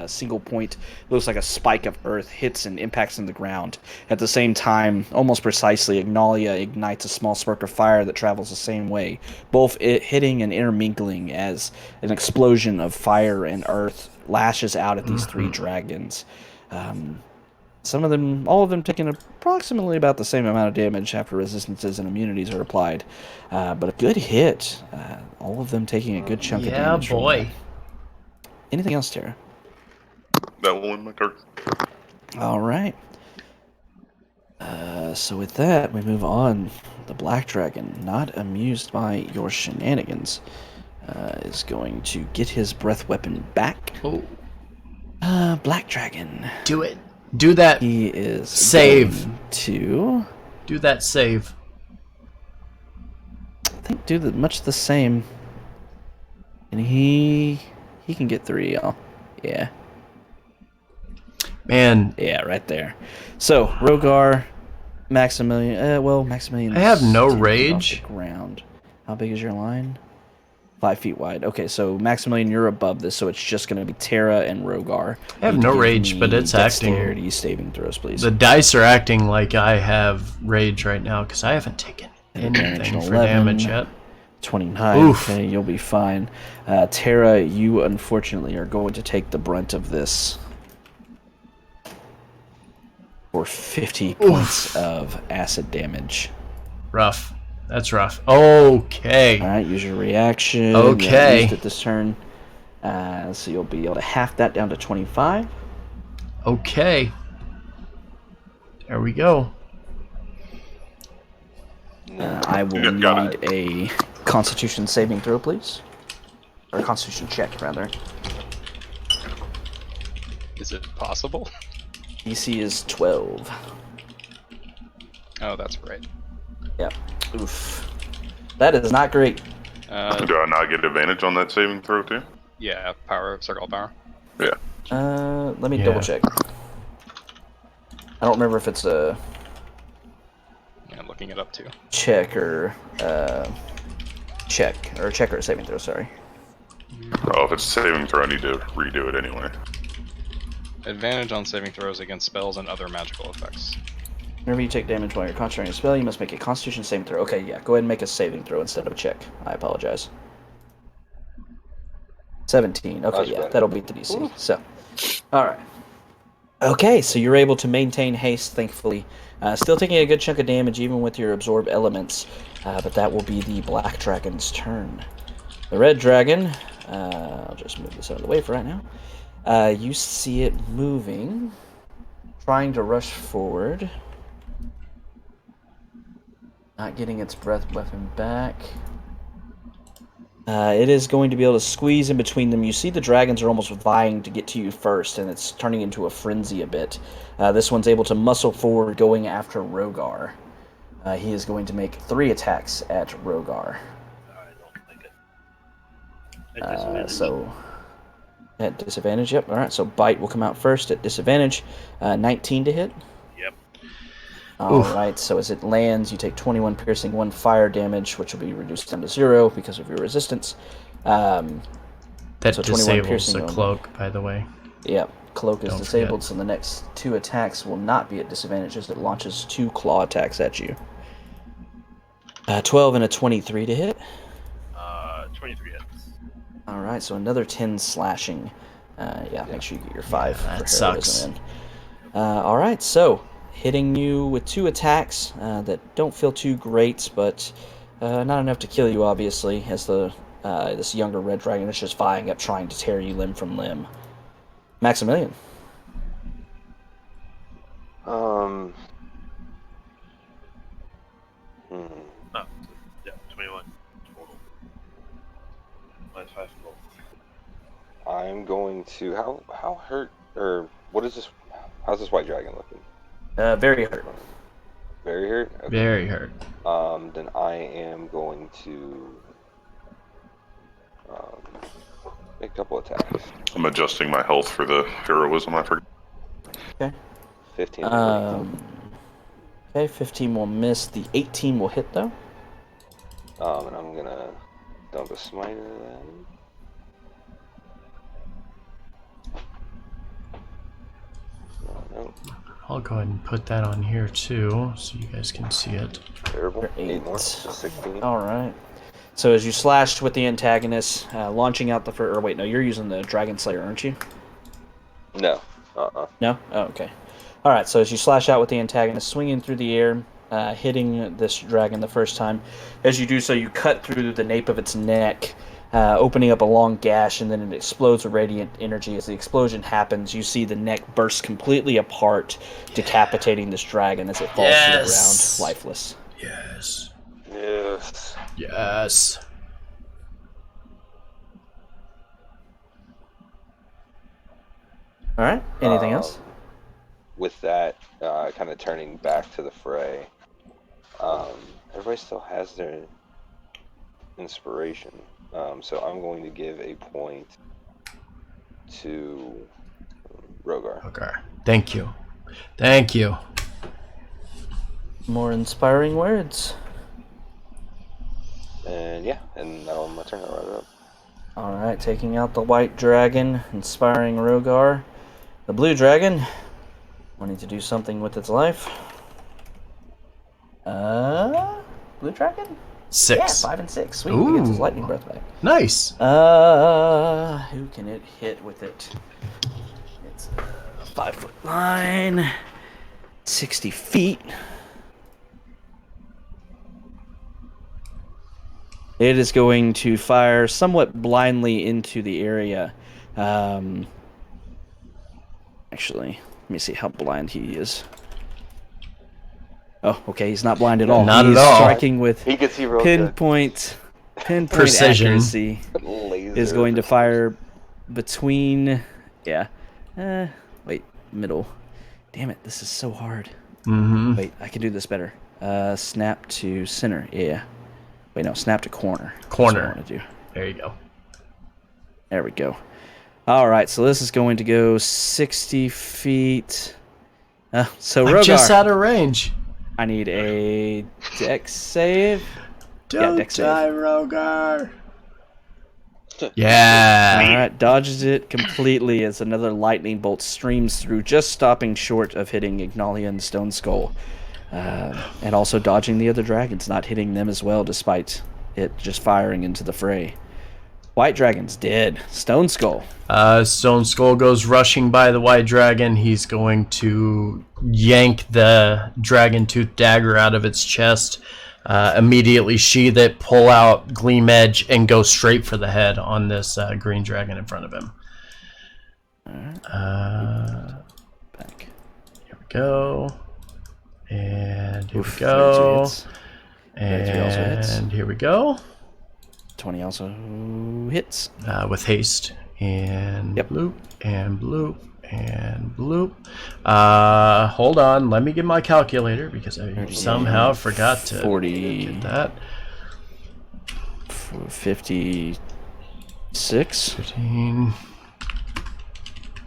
single point, looks like a spike of earth, hits and impacts in the ground. At the same time, almost precisely, Ignalia ignites a small spark of fire that travels the same way, both hitting and intermingling as an explosion of fire and earth lashes out at these 3 dragons. All of them taking approximately about the same amount of damage after resistances and immunities are applied. But a good hit. All of them taking a good chunk of damage. Yeah, boy. From that. Anything else, Tara? That will end my turn. All right. So with that, we move on. The Black Dragon, not amused by your shenanigans, is going to get his breath weapon back. Oh. Black Dragon. Do it. Do that. He is save. going to do that save. I think do much the same. And he can get 3, y'all. Yeah. Man. Yeah, right there. So, Rogar, Maximilian. Maximilian. I have no rage. Ground. How big is your line? 5 feet wide. Okay, so Maximilian, you're above this, so it's just going to be Tara and Rogar. I have no rage, but it's acting. Dexterity saving throws, please. The dice are acting like I have rage right now because I haven't taken anything for damage yet. 29. Oof. Okay, you'll be fine. Tara, you unfortunately are going to take the brunt of this. For 50 points of acid damage. Rough. That's rough. Okay. All right, use your reaction. Okay. You used it this turn. So you'll be able to half that down to 25. Okay. There we go. I will need a Constitution saving throw, please. Or a Constitution check, rather. Is it possible? DC is 12. Oh, that's right. Yep. Oof. That is not great. Do I not get advantage on that saving throw too? Yeah, power, circle power. Yeah. Let me double check. I don't remember if it's a Yeah, I'm looking it up too. check or saving throw, sorry. Oh, if it's a saving throw, I need to redo it anyway. Advantage on saving throws against spells and other magical effects. Whenever you take damage while you're concentrating a spell, you must make a Constitution saving throw. Okay, yeah, go ahead and make a saving throw instead of a check. I apologize. 17. Okay, That's yeah, better. that'll beat the DC. So, all right. Okay, so you're able to maintain haste, thankfully. Still taking a good chunk of damage, even with your absorb elements. But that will be the Black Dragon's turn. The Red Dragon. I'll just move this out of the way for right now. You see it moving, trying to rush forward. Not getting its breath weapon back. It is going to be able to squeeze in between them. You see the dragons are almost vying to get to you first, and it's turning into a frenzy a bit. This one's able to muscle forward, going after Rogar. He is going to make 3 attacks at Rogar. I don't like it. So, at disadvantage, yep. Alright, so Bite will come out first at disadvantage. 19 to hit. Yep. Alright, so as it lands, you take 21 piercing, 1 fire damage, which will be reduced down to 0 because of your resistance. That so 21 disables piercing the only. cloak, by the way. Yep, Cloak is Don't disabled, forget. so the next 2 attacks will not be at disadvantage as it launches 2 claw attacks at you. 12 and a 23 to hit. 23 hits. Alright, so another 10 slashing. Make sure you get your 5 that for sucks. heroism in. Alright, so hitting you with 2 attacks that don't feel too great, but not enough to kill you, obviously, as the this younger red dragon is just vying up, trying to tear you limb from limb. Maximilian. Yeah, 21 total. Minus 5 total. I'm going to how hurt or what is this? How's this white dragon looking? Very hurt. Very hurt. Okay. Very hurt. Then I am going to make a couple attacks. I'm adjusting my health for the heroism. I forget. Okay. 15. Okay, 15 will miss. The 18 will hit, though. And I'm gonna dump a smite into that. No, I'll go ahead and put that on here too, so you guys can see it. terrible. For 8 more. eight. So 16. Alright. So as you slashed with the antagonist, launching out the first... Or wait, no, you're using the Dragon Slayer, aren't you? No. No? Oh, okay. All right, so as you slash out with the antagonist, swinging through the air, hitting this dragon the first time. As you do so, you cut through the nape of its neck, opening up a long gash, and then it explodes with radiant energy. As the explosion happens, you see the neck burst completely apart, decapitating this dragon as it falls to the ground, lifeless. Yes. Yes. Yes. All right, anything else? With that, kind of turning back to the fray, everybody still has their inspiration. So I'm going to give a point to Rogar. Okay. Thank you. Thank you. More inspiring words. And yeah, and that'll my turn. I'll wrap it up. All right, taking out the white dragon, inspiring Rogar. The blue dragon, wanting to do something with its life. Blue dragon? 6. Yeah, 5 and 6. Sweet, he gets his lightning breath back. Nice. Who can it hit with it? It's a 5-foot line, 60 feet. It is going to fire somewhat blindly into the area. Actually, let me see how blind he is. Oh, okay, he's not blind at all. Not he's at all. striking with He gets real pinpoint Precision. accuracy. Laser Is going to precision. fire between, wait, middle. Damn it, this is so hard. Mm-hmm. Wait, I can do this better. Snap to center, yeah. Wait, no, snap to corner. That's Corner. what I want to do. There you go. There we go. All right, so this is going to go 60 feet. So I'm Rogar, just out of range. I need a dex save. Don't dex save. die, Rogar. Yeah. All right, dodges it completely as another lightning bolt streams through, just stopping short of hitting Ignalia and Stone Skull. And also dodging the other dragons, not hitting them as well, despite it just firing into the fray. White dragon's dead. Stone Skull. Stone Skull goes rushing by the white dragon. He's going to yank the dragon tooth dagger out of its chest, immediately sheath it, pull out Gleam Edge, and go straight for the head on this green dragon in front of him. Back. Here we go. And here Oof, we go. 33 also hits. And here we go. 20 also hits. With haste. And Yep. bloop. And bloop. And bloop. Hold on. Let me get my calculator because I somehow forgot to 40. get that. 56. 15.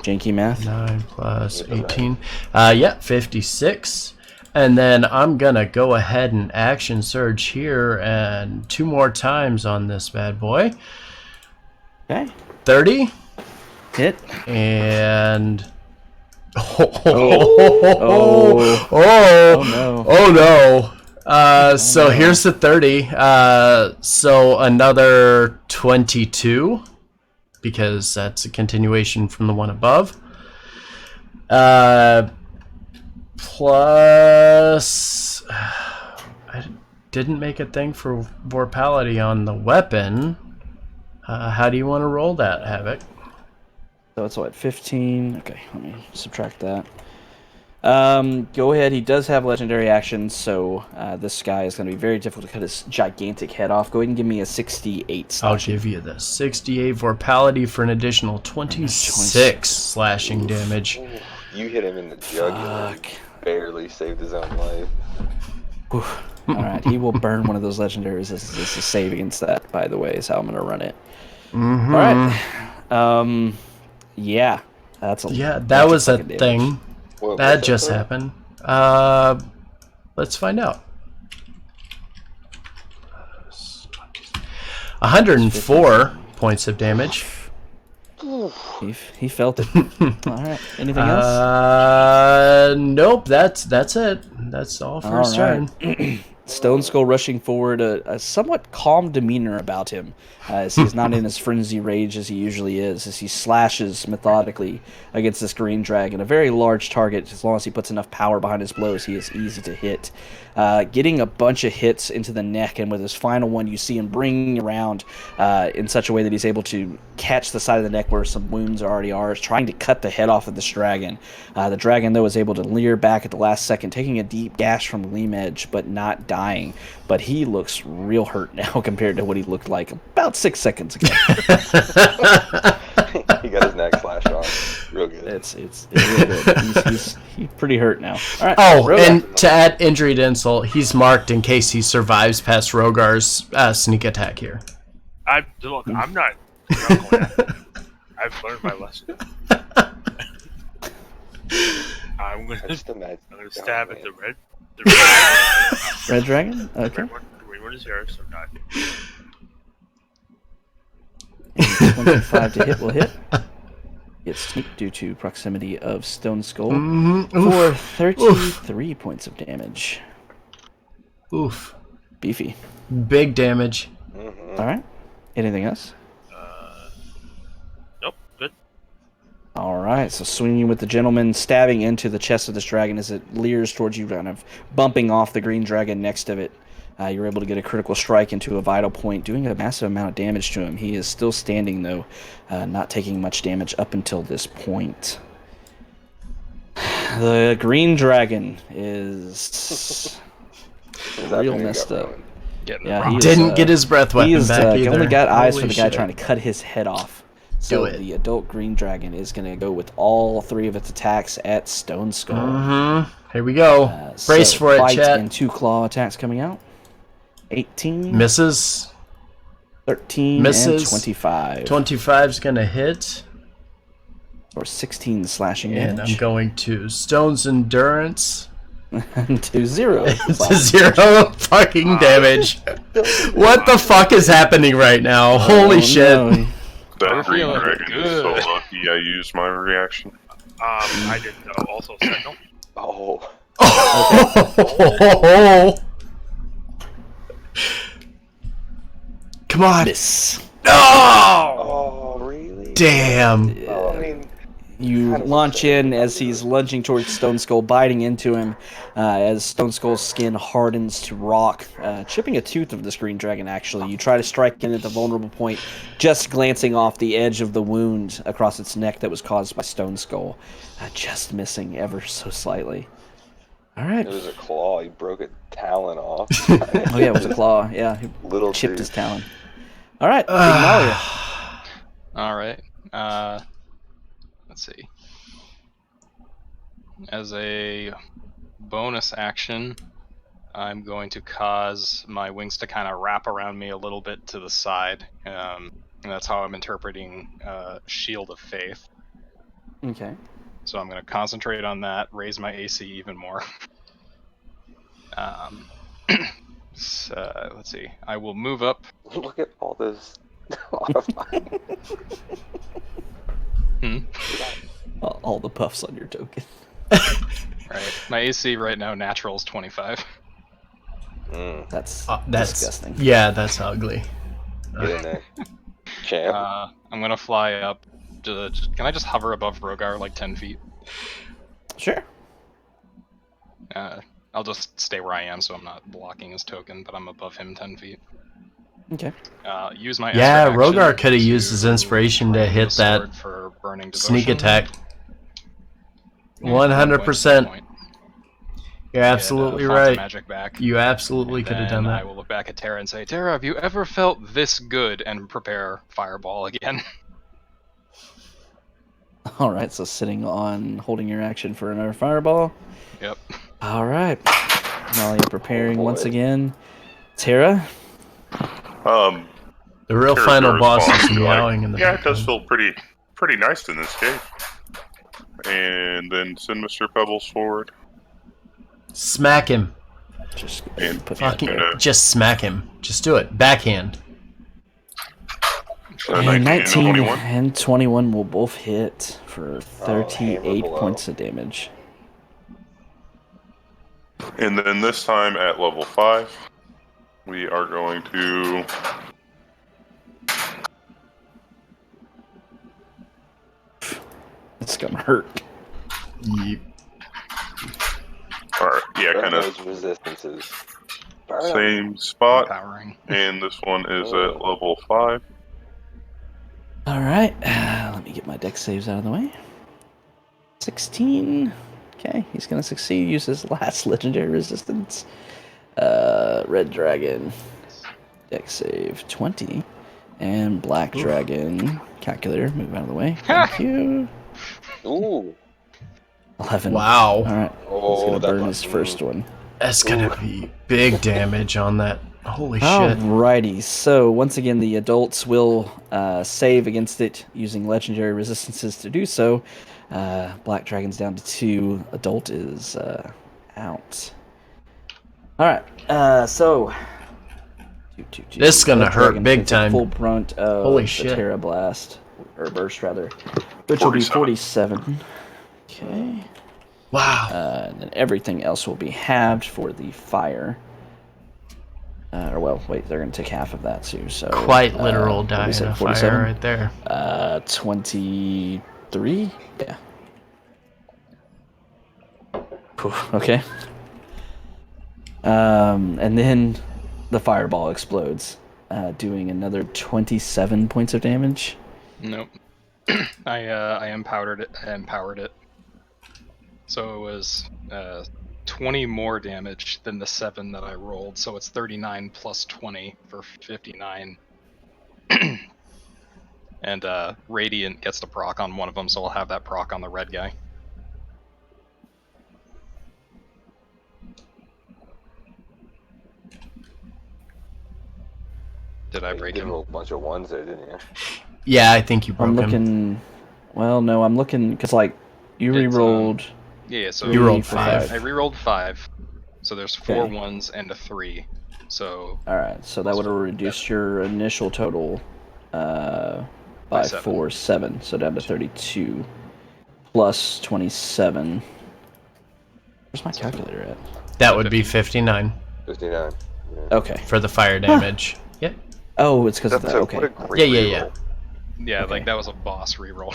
Janky math. 9 plus 18. Yeah, 56. And then I'm going to go ahead and action surge here and 2 more times on this bad boy. Okay. 30. Hit. And... Oh. Oh no. So here's the 30. So another 22. Because that's a continuation from the one above. Plus, I didn't make a thing for Vorpality on the weapon. How do you want to roll that, Havoc? So it's what, 15? Okay, let me subtract that. Go ahead. He does have legendary actions, so this guy is going to be very difficult to cut his gigantic head off. Go ahead and give me a 68 slashing. I'll give you the 68 Vorpality for an additional 26 slashing damage. You hit him in the jugular. Fuck. Barely saved his own life. Alright, he will burn one of those legendaries as a save against that, by the way, is how I'm going to run it. Mm-hmm. Alright. Yeah. That was a fucking thing. damage. That just happened. Let's find out. 104 points of damage. He felt it. Alright. Anything else? Nope. That's it. That's all for his turn. Stone Skull rushing forward, a somewhat calm demeanor about him, as he's not in his frenzy rage as he usually is, as he slashes methodically against this green dragon. A very large target. As long as he puts enough power behind his blows, he is easy to hit. Getting a bunch of hits into the neck, and with his final one, you see him bringing around in such a way that he's able to catch the side of the neck where some wounds already are, trying to cut the head off of this dragon. The dragon, though, is able to leer back at the last second, taking a deep gash from the gleam edge, but not dying. But he looks real hurt now compared to what he looked like about 6 seconds ago. He got his neck slashed off. Real good. It's real good. He's pretty hurt now. All right. Oh, Rogar. and to add injury to insult, he's marked in case he survives past Rogar's sneak attack here. Look, I'm not going after him. I've learned my lesson. I'm gonna stab at the red. Red dragon? Okay. The green one is yours, so not. 25 to hit will hit. Gets sneaked due to proximity of Stone Skull for 33 points of damage. Oof. Beefy. Big damage. All right. Anything else? Nope. Good. All right. So swinging with the gentleman, stabbing into the chest of this dragon as it leers towards you, kind of bumping off the green dragon next to it. You're able to get a critical strike into a vital point, doing a massive amount of damage to him. He is still standing, though, not taking much damage up until this point. The green dragon is real messed up. Yeah, he Didn't get his breath weapon back either. only got eyes Holy for the guy shit. trying to cut his head off. So the adult green dragon is going to go with all 3 of its attacks at Stone Skull. Here we go. Brace for it, bite chat. and 2 claw attacks coming out. 18. Misses. 13 Misses. and 25. 25's gonna hit. Or 16 slashing And damage. I'm going to Stone's Endurance. to 0. To 0 fucking damage. What the fuck is happening right now? Holy shit. No. That green feeling dragon is so good. lucky I used my reaction. I didn't know. Also, Sentinel. Oh. Come on. Miss. No! Oh, really? Damn. Oh, I mean, You Kind of launch upsetting. in as he's lunging towards Stone Skull, biting into him as Stone Skull's skin hardens to rock, chipping a tooth of this green dragon, actually. You try to strike in at the vulnerable point, just glancing off the edge of the wound across its neck that was caused by Stone Skull, just missing ever so slightly. All right. it was a claw. He broke a talon off. Oh, yeah, it was a claw. Yeah, he Little chipped dude. his talon. All right, Big Mario. All right. Let's see. As a bonus action, I'm going to cause my wings to kind of wrap around me a little bit to the side. And that's how I'm interpreting Shield of Faith. Okay. So I'm going to concentrate on that, raise my AC even more. So, let's see. I will move up. Look at all this. All the puffs on your token. Right. My AC right now natural is 25. That's That's disgusting. Yeah, that's ugly. Get in there. Champ. I'm going to fly up. Can I just hover above Rogar like 10 feet? Sure. I'll just stay where I am so I'm not blocking his token, but I'm above him 10 feet. Okay. Use my Yeah, extra Rogar action could have used his inspiration to bring hit the that sword for burning sneak devotion. attack. Use 1 100%. point. You're absolutely Get, Font of right. Magic back. You absolutely could have done Then I that. will look back at Terra and say, Terra, have you ever felt this good? And prepare Fireball again. All right, so sitting on holding your action for another fireball. Yep. All right. While you're preparing Oh, boy. once again, Tara. The real Here's final your boss response. is meowing in the Yeah, it does background. feel pretty nice in this game. And then send Mr. Pebbles forward. Smack him. Just And put Fucking Yeah. just smack him. Just do it. Backhand. and 19 and 21. and 21 will both hit for 38 hammer blow. points of damage. And then this time at level 5, we are going to... It's gonna hurt. Yep. Alright, yeah, Burn kind of those resistances. Burn 'em. same spot. Empowering. And this one is at level 5. All right, let me get my deck saves out of the way. 16. Okay, he's gonna succeed. Use his last legendary resistance. Red dragon, deck save 20, and black dragon calculator. Move out of the way. Thank you. Ooh. 11. Wow. All right. He's gonna burn his first one. That's gonna be big damage on that. Holy shit. Alrighty, so once again, the adults will save against it using legendary resistances to do so. Black Dragon's down to 2. Adult is out. Alright, so... This is gonna Red hurt Dragon big takes the time. full brunt of Holy the shit. Terra Blast, or Burst rather, which will be 47. Okay. Wow. And then everything else will be halved for the fire. Or well, wait, they're going to take half of that too. So Quite literal what did we die say, in a 47? fire right there. 23? Yeah. Whew, okay. And then the fireball explodes, doing another 27 points of damage. Nope. I empowered it. So it was 20 more damage than the 7 that I rolled, so it's 39 plus 20 for 59. And Radiant gets to proc on one of them, so I'll have that proc on the red guy. Did I break him? You did a bunch of ones there, didn't you? Yeah, I think you broke I'm him. looking. Well, no, I'm looking because like you re-rolled. Yeah, so You rolled 5. five. I re-rolled 5, so there's 4 Okay. ones and a 3. So All right, so that would have reduced your initial total by 7. 7, so down to 32 plus 27. Where's my calculator at? That would be 59 59. Yeah. Okay. for the fire damage. Yep. Oh, it's because of That's that. a, Okay. what a great Yeah. reroll. yeah, Okay. like that was a boss reroll.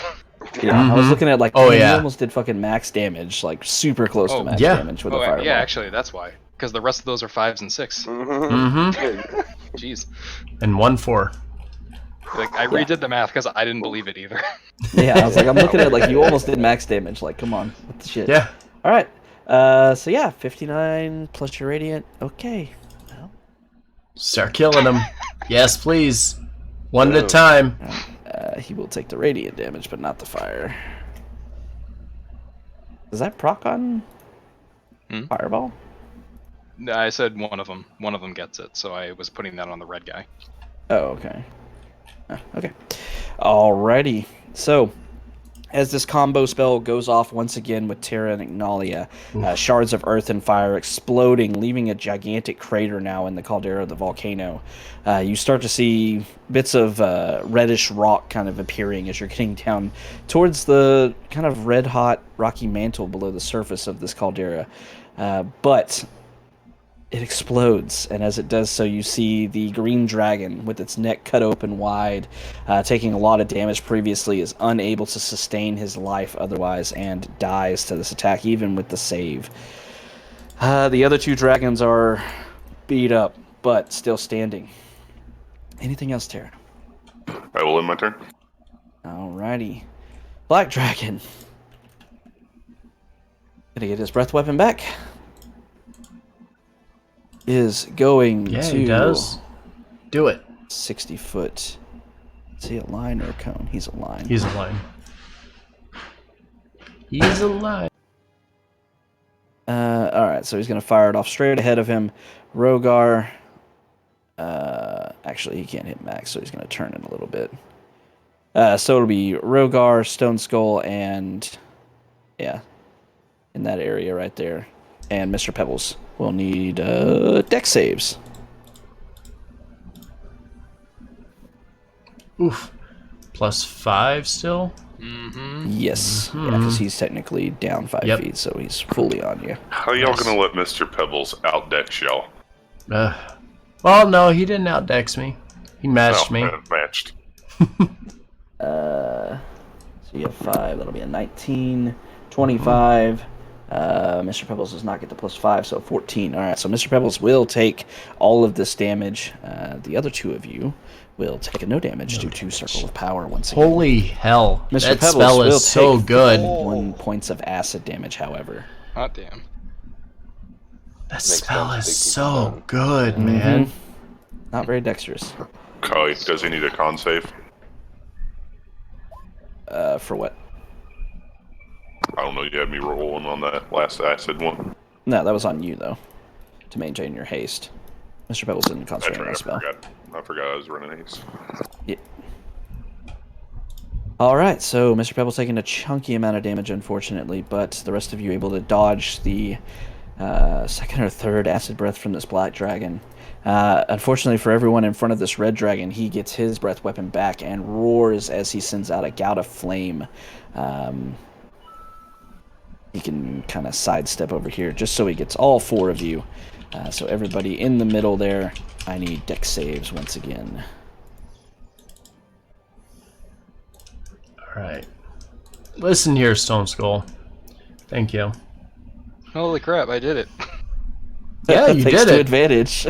Yeah, I was Mhm. looking at like, Oh, man, yeah. you almost did fucking max damage, like super close to Oh, max yeah. damage with a fireball. Yeah, actually, that's why. Because the rest of those are 5s and 6. Mm-hmm. Jeez. And 1-4. Like I redid the math because I didn't believe it either. Yeah, I was like, I'm looking at like you almost did max damage. Like, come on, what the shit? Yeah. All right. So yeah, 59 plus your radiant. Okay. Well, Start killing him. Yes, please. One at a Boom. time. he will take the radiant damage, but not the fire. Does that proc on fireball? No, I said one of them. One of them gets it, so I was putting that on the red guy. Oh, okay. Okay. Alrighty. So, as this combo spell goes off once again with Terra and Ignalia, shards of earth and fire exploding, leaving a gigantic crater now in the caldera of the volcano. You start to see bits of reddish rock kind of appearing as you're getting down towards the kind of red-hot rocky mantle below the surface of this caldera. But it explodes, and as it does so, you see the green dragon with its neck cut open wide, taking a lot of damage previously, is unable to sustain his life otherwise, and dies to this attack, even with the save. The other 2 dragons are beat up, but still standing. Anything else, Tara? I will end my turn. Alrighty. Black Dragon. Gonna get his breath weapon back. Is going Yeah, to... he does. Do it. 60 foot. Is he a line or a cone? He's a line. He's alive. He's alive. Alright, so he's going to fire it off straight ahead of him. Rogar. Actually, he can't hit max, so he's going to turn it a little bit. So it'll be Rogar, Stone Skull, and... yeah. In that area right there. And Mr. Pebbles will need deck saves. Oof. +5 still? Mm-hmm. Yes. Yeah, because he's technically down 5 feet, so he's fully on you. How y'all gonna let Mr. Pebbles outdex y'all? Well, no, he didn't outdex me. He matched me. Matched. So you have 5. That'll be a 19, 25. Mr. Pebbles does not get the +5, so 14. All right, so Mr. Pebbles will take all of this damage. The other 2 of you will take no damage due to Circle of Power once again. Holy hell. Mr. That Pebbles spell will is so take good. 1 points of acid damage, however. Hot damn. That spell is so good, Mm-hmm. man. Not very dexterous. Kai, does he need a con save? For what? I don't know, you had me rolling on that last acid one. No, that was on you, though, to maintain your haste. Mr. Pebbles didn't That's concentrate on right, the spell. I forgot I was running haste. Yeah. All right, so Mr. Pebbles taking a chunky amount of damage, unfortunately, but the rest of you able to dodge the second or third acid breath from this black dragon. Unfortunately for everyone in front of this red dragon, he gets his breath weapon back and roars as he sends out a gout of flame. He can kind of sidestep over here just so he gets all 4 of you. So everybody in the middle there, I need dex saves once again. Alright. Listen here, Stone Skull. Thank you. Holy crap, I did it. Yeah, you Thanks did to it. advantage.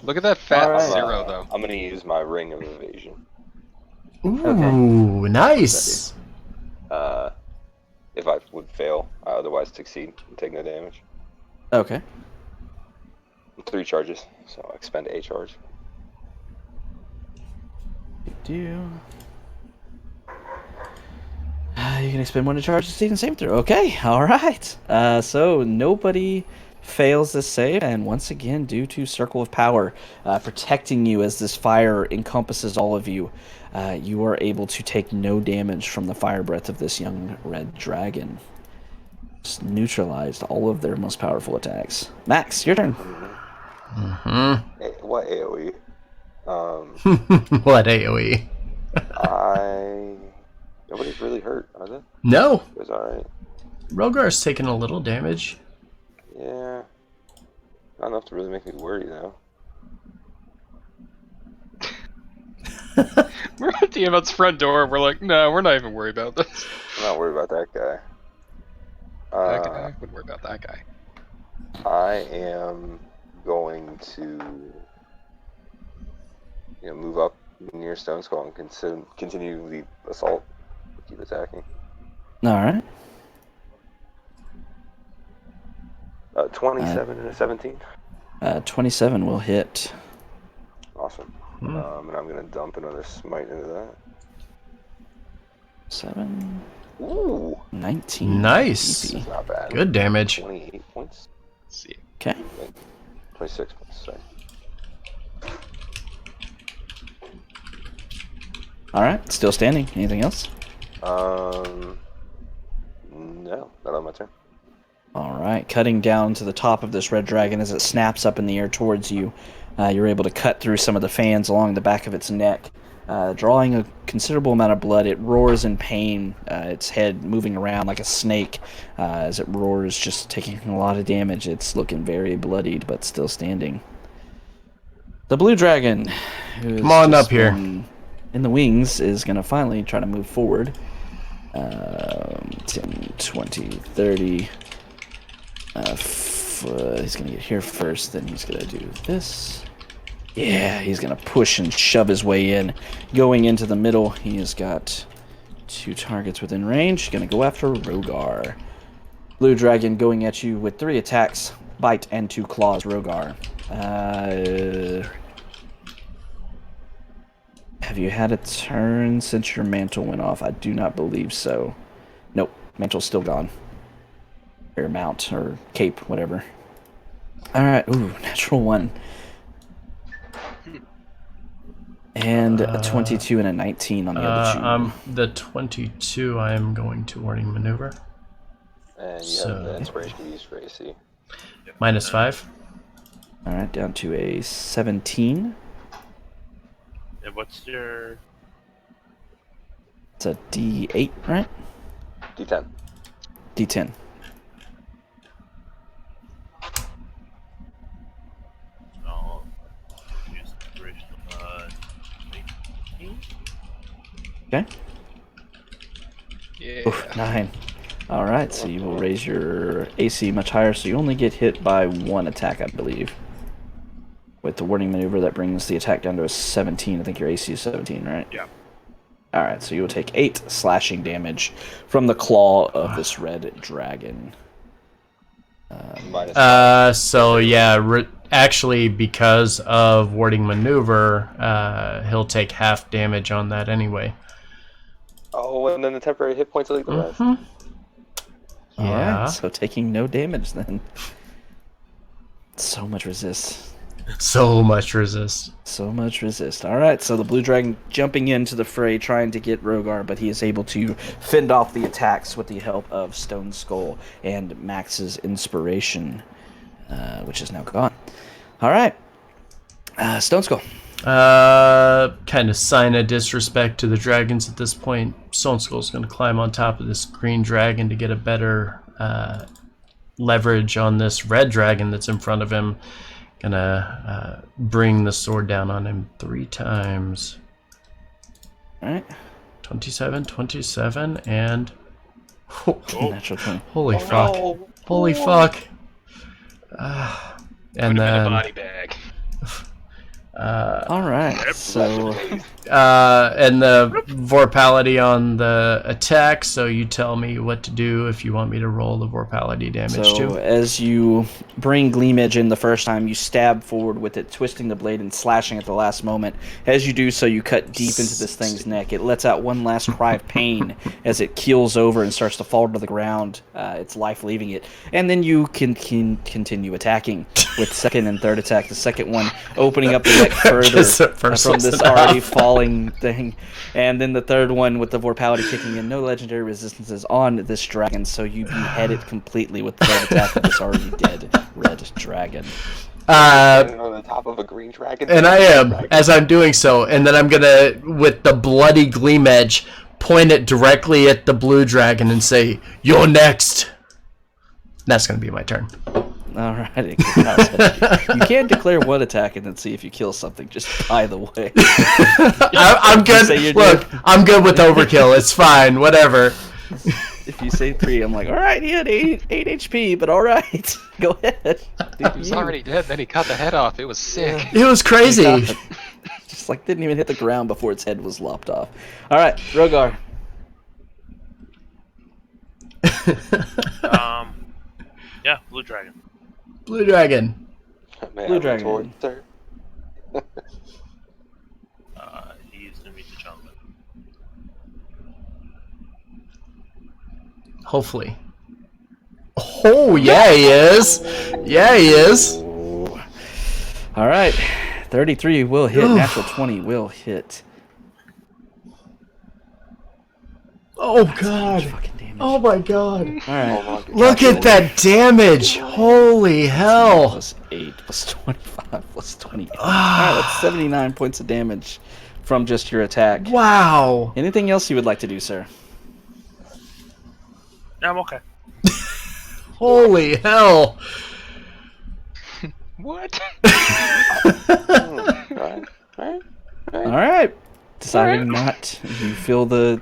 Look at that fat I'm, 0, though. I'm gonna use my ring of evasion. Ooh, nice. If I would fail, I otherwise succeed and take no damage. Okay. 3 charges, so I expend a charge. You can expend 1 to charge to succeed and save through. Okay, alright. So nobody fails this save, and once again, due to Circle of Power protecting you as this fire encompasses all of you, you are able to take no damage from the fire breath of this young red dragon. Just neutralized all of their most powerful attacks. Max, your turn. What AoE? What AoE? Nobody's really hurt, are they? No. It was alright. Rogar's taking a little damage. Yeah. Not enough to really make me worry, though. We're at Tiamat's front door. We're like, no, we're not even worried about this. I'm not worried about that guy. That guy would worry about that guy. I am going to, move up near Stone Skull and continue the assault. Keep attacking. Alright. 27 and a 17. 27 will hit. Awesome. And I'm going to dump another smite into that. 7. Ooh. 19. Nice. That's not bad. Good damage. 28 points. Let's see. Okay. 26 points, sorry. Alright, still standing. Anything else? No, not on my turn. Alright, cutting down to the top of this red dragon as it snaps up in the air towards you. You're able to cut through some of the fans along the back of its neck, drawing a considerable amount of blood. It roars in pain, its head moving around like a snake as it roars, just taking a lot of damage. It's looking very bloodied, but still standing. The blue dragon, who Come on up here. in the wings, is going to finally try to move forward. 10, 20, 30. He's going to get here first, then he's going to do this. Yeah, he's going to push and shove his way in. Going into the middle, he has got 2 targets within range. Going to go after Rogar. Blue dragon going at you with 3 attacks, bite and 2 claws. Rogar. Have you had a turn since your mantle went off? I do not believe so. Nope, mantle's still gone. Or mount, or cape, whatever. Alright, ooh, natural 1. And a 22 and a 19 on the other 2. The 22 I am going to warning maneuver. And you have the inspiration used for AC. -5. Alright, down to a 17. And what's your... That's a D8, right? D10. D10. No. Use inspiration. 18? Okay. Yeah. Oof, 9. All right, so you will raise your AC much higher, so you only get hit by 1 attack, I believe. With the warding maneuver, that brings the attack down to a 17. I think your AC is 17, right? Yeah. All right, so you will take 8 slashing damage from the claw of this red dragon. So yeah, actually, because of warding maneuver, he'll take half damage on that anyway. Oh, and then the temporary hit points will take the rest. All Yeah. right, so taking no damage then. So much resist. So much resist. So much resist. All right, so the blue dragon jumping into the fray, trying to get Rogar, but he is able to fend off the attacks with the help of Stone Skull and Max's inspiration, which is now gone. All right, Stone Skull. Kind of sign of disrespect to the dragons at this point. Stone Skull's going to climb on top of this green dragon to get a better leverage on this red dragon that's in front of him. Gonna bring the sword down on him 3 times. All right. 27, and... Natural 20. Holy fuck. No. Holy fuck. And Put him in a then... body bag. All right, so and the vorpality on the attack, so you tell me what to do if you want me to roll the vorpality damage too. As you bring Gleam Edge in the first time, you stab forward with it, twisting the blade and slashing at the last moment. As you do so, you cut deep into this thing's neck. It lets out one last cry of pain as it keels over and starts to fall to the ground, its life leaving it. And then you can continue attacking with second and third attack. The second one opening up the neck further from this already falling thing. And then the third one with the vorpality kicking in. No legendary resistances on this dragon, so you behead it completely with the third attack of this already dead red dragon. Standing on the top of a green dragon. And I am, as I'm doing so, and then I'm gonna, with the bloody gleam edge, point it directly at the blue dragon and say, "You're next." That's gonna be my turn. Alrighty. You can declare one attack and then see if you kill something, just by the way. I'm good. Look, I'm good with overkill. It's fine. Whatever. If you say 3, I'm like, alright, he had 8 HP, but alright. Go ahead. He was already dead, then he cut the head off. It was sick. It was crazy. Just like didn't even hit the ground before its head was lopped off. Alright, Rogar. Yeah, blue dragon. Blue dragon. Blue dragon. He's gonna meet the gentleman. Hopefully. Oh, yeah, he is. Yeah, he is. Alright, 33 will hit. Natural 20 will hit. Oh, God. Fucking damage. Oh, my God. Alright. Look at that damage. Holy hell. Plus 8, plus 25, plus 20. Alright, that's 79 points of damage from just your attack. Wow. Anything else you would like to do, sir? Yeah, I'm okay. Holy hell. What? Alright. Deciding not. You feel the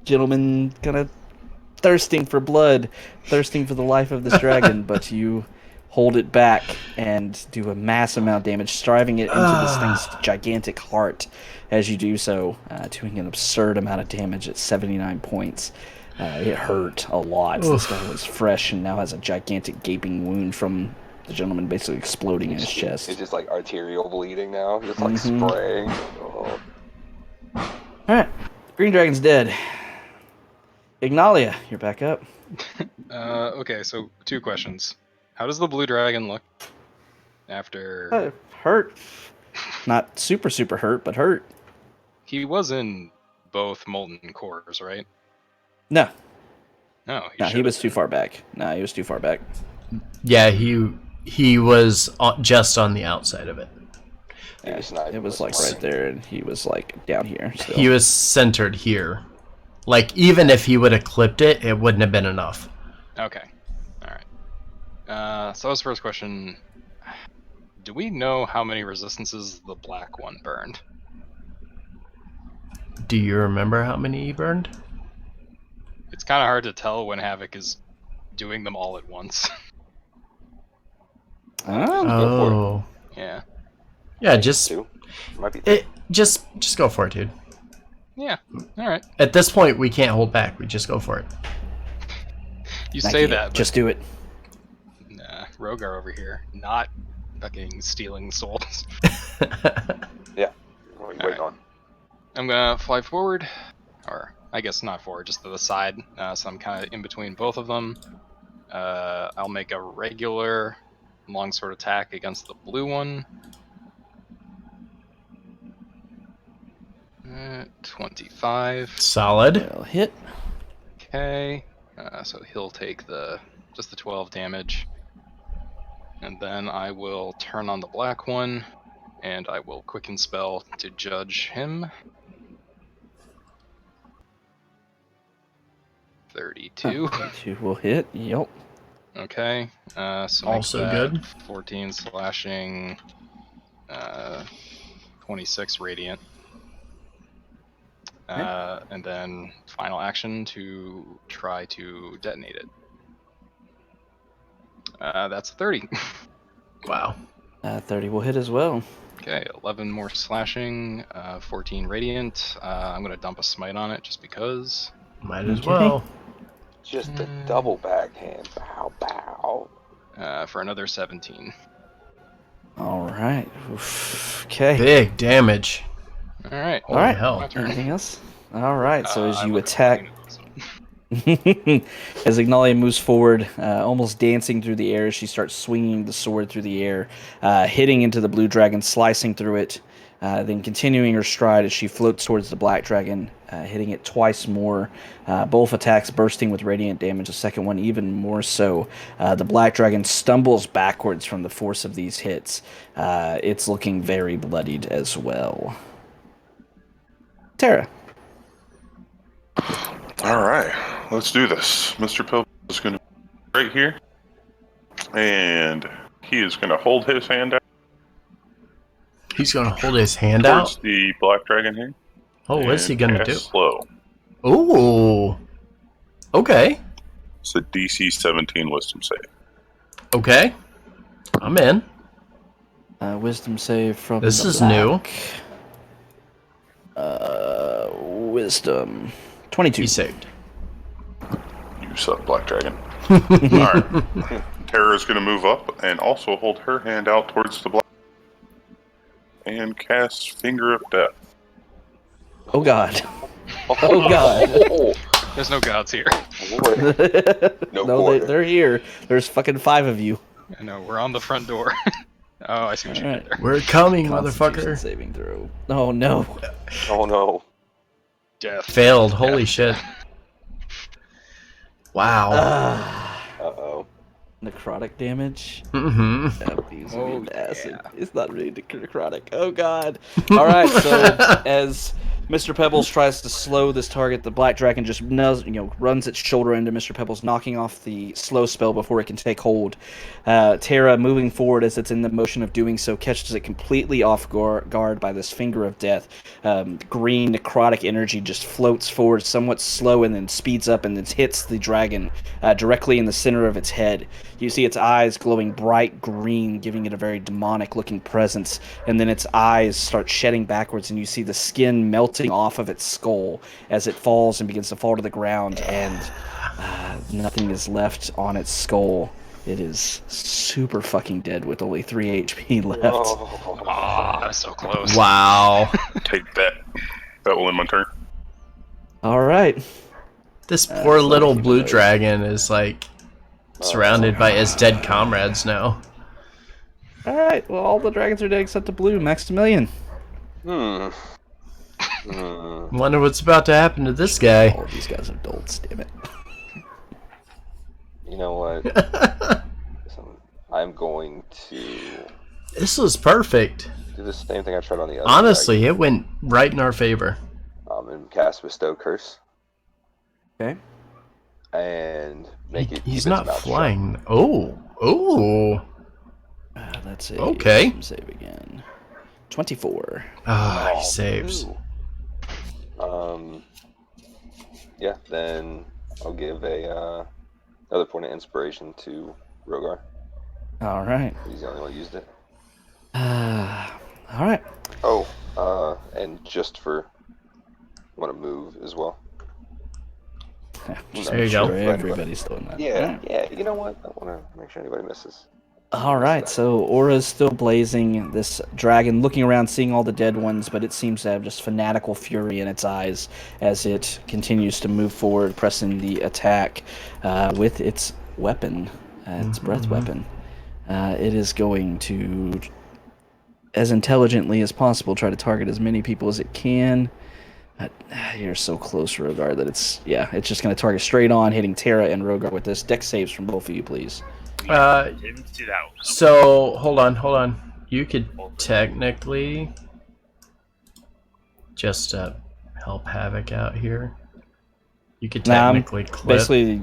gentleman kind of thirsting for blood, thirsting for the life of this dragon, but you hold it back and do a mass amount of damage, striving it into this thing's gigantic heart as you do so, doing an absurd amount of damage at 79 points. It hurt a lot. This guy was fresh and now has a gigantic gaping wound from the gentleman basically exploding in his chest. It's just like arterial bleeding now. Just like spraying. Oh. Alright, Green Dragon's dead. Ignalia, you're back up. Okay, so 2 questions. How does the blue dragon look after... Hurt. Not super hurt, but hurt. He was in both molten cores, right? No. No, He was too far back. Yeah, he was just on the outside of it. Yeah, it was like right there, and he was like down here. Still. He was centered here. Like, even if he would have clipped it, it wouldn't have been enough. Okay. Alright. So that was the first question. Do we know how many resistances the black one burned? Do you remember how many he burned? It's kind of hard to tell when Havoc is doing them all at once. Oh. Yeah. Yeah, just... Two? Might be three. Just go for it, dude. Yeah. Alright. At this point, we can't hold back. We just go for it. You Thank say you. that, but Just do it. nah, Rogar over here, not fucking stealing souls. Yeah. What are you waiting on? I'm gonna fly forward, or I guess not forward, just to the side, so I'm kind of in between both of them. I'll make a regular longsword attack against the blue one. 25. Solid. Well, hit. Okay, so he'll take just the 12 damage. And then I will turn on the black one, and I will quicken spell to judge him. 32. 32 will hit. Yep. Okay, so Also make that good. 14 slashing, 26 radiant. And then final action to try to detonate it. That's 30. Wow. 30 will hit as well. Okay, 11 more slashing, 14 radiant. I'm gonna dump a smite on it just because. Might as Okay. well. Just a double backhand. Bow, bow. For another 17. All right. Oof. Okay. Big damage. All right. All right. hell. My turn. Anything else? All right. So as I you look at attack, as Ignalia moves forward, almost dancing through the air, she starts swinging the sword through the air, hitting into the blue dragon, slicing through it, then continuing her stride as she floats towards the black dragon, hitting it twice more. Both attacks bursting with radiant damage, the second one even more so. The black dragon stumbles backwards from the force of these hits. It's looking very bloodied as well. Tara. All right, let's do this. Mr. Pill is going to be right here, and he is going to hold his hand out He's gonna hold his hand towards out. the black dragon here. Oh, what's he gonna do? cast Slow. Ooh. Okay. It's a DC 17 Wisdom save. Okay. I'm in. Wisdom save from This the is new. black. Wisdom 22. He saved. You suck, black dragon. All right. Tara is going to move up and also hold her hand out towards the black and cast Finger of Death. Oh god. Oh god. There's no gods here. No, they're here. There's fucking 5 of you. I know, we're on the front door. Oh, I see what you did there. We're coming, Constitution motherfucker. saving throw. Oh no. Oh no. Death. Failed. Holy shit. Wow. Uh-oh. Necrotic damage. Mm-hmm. He's Oh, acid. yeah. It's not really necrotic. Oh god. Alright, so as Mr. Pebbles tries to slow this target, the black dragon just runs its shoulder into Mr. Pebbles, knocking off the slow spell before it can take hold. Tara, moving forward as it's in the motion of doing so, catches it completely off guard by this Finger of Death. Green necrotic energy just floats forward somewhat slow and then speeds up and then hits the dragon directly in the center of its head. You see its eyes glowing bright green, giving it a very demonic-looking presence, and then its eyes start shedding backwards, and you see the skin melting off of its skull as it falls and begins to fall to the ground, and nothing is left on its skull. It is super fucking dead with only 3 HP left. Oh. Ah, so close. Wow. Take that. That will end my turn. All right. This poor so little he blue knows. dragon is like surrounded by his dead comrades now. All right. Well, all the dragons are dead except the blue. Maximilian. Hmm. Wonder what's about to happen to this guy. All of these guys are adults. Damn it. You know what? I'm going to This was perfect. do the same thing I tried on the other. Honestly, it went right in our favor. And cast Bestow Curse Okay. And make it. He's keep its not mouth flying. Oh. Let's see. Okay. Save again. 24. Ah, he shut. saves. Ooh. Yeah. Then I'll give another point of inspiration to Rogar. All right. He's the only one who used it. All right. Oh, and just for want to move as well. Just There you make go. sure everybody's doing that. Yeah, yeah. You know what? I want to make sure anybody misses. All right, so aura's still blazing. This dragon looking around, seeing all the dead ones, but it seems to have just fanatical fury in its eyes as it continues to move forward, pressing the attack with its weapon, its breath weapon. It is going to, as intelligently as possible, try to target as many people as it can. You're so close, Rogar, that it's just going to target straight on, hitting Terra and Rogar with this. Dex saves from both of you, please. Didn't see that one. So hold on. You could technically just help Havoc out here. You could technically clip. Basically,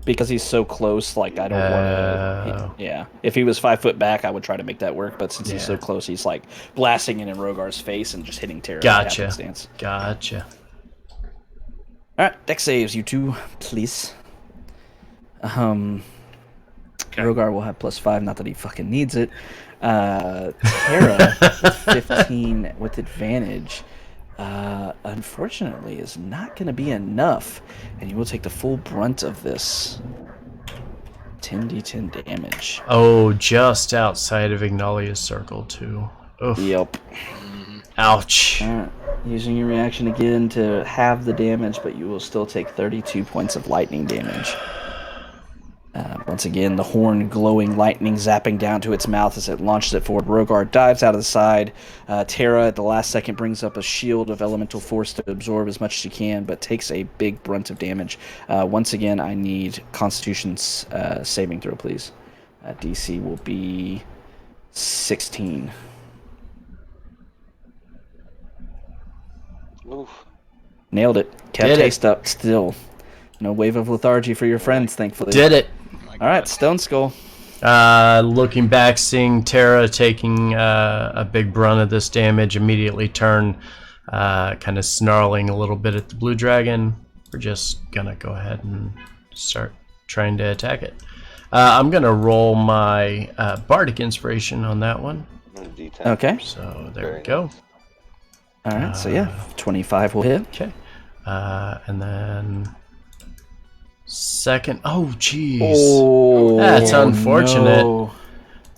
because he's so close, like I don't want to. Yeah, if he was 5 foot back, I would try to make that work. But since he's so close, he's like blasting it in Rogar's face and just hitting Terra. Gotcha. All right, dex saves, you two, please. Rogar will have +5, not that he fucking needs it. Terra, 15 with advantage, unfortunately is not going to be enough, and you will take the full brunt of this. 10d10 damage. Oh, just outside of Ignalia's circle, too. Oof. Yep. Ouch. Using your reaction again to halve the damage, but you will still take 32 points of lightning damage. Once again, the horn glowing lightning zapping down to its mouth as it launches it forward. Rogar dives out of the side. Terra, at the last second, brings up a shield of elemental force to absorb as much as she can, but takes a big brunt of damage. Once again, I need Constitution's saving throw, please. DC will be 16. Oof. Nailed it. Kept haste up still. No wave of lethargy for your friends, thankfully. Did it. All right, Stone Skull. Looking back, seeing Terra taking a big brunt of this damage, immediately turn, kind of snarling a little bit at the blue dragon. We're just gonna go ahead and start trying to attack it. I'm gonna roll my bardic inspiration on that one. D10. Okay. So there we go. All right, so yeah, 25 will hit. Okay. And then second. Oh, jeez. Oh, that's unfortunate. No. All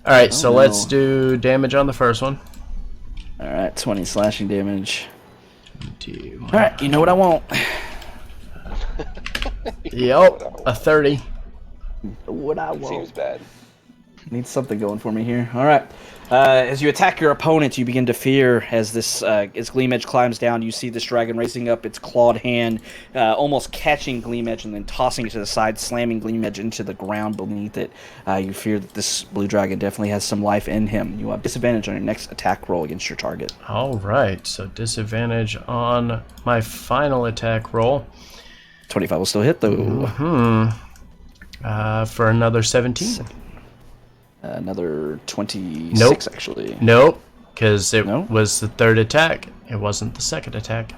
right, so let's do damage on the first one. All right, 20 slashing damage. 20. All right, you know what I want. Yep, a 30. What I want. Seems bad. Need something going for me here. All right. As you attack your opponent, you begin to fear as this as Gleam Edge climbs down. You see this dragon raising up its clawed hand, almost catching Gleam Edge and then tossing it to the side, slamming Gleam Edge into the ground beneath it. You fear that this blue dragon definitely has some life in him. You have disadvantage on your next attack roll against your target. All right, so disadvantage on my final attack roll. 25 will still hit, though. For another 17. Another 26, Nope. actually. Nope, because it was the third attack. It wasn't the second attack.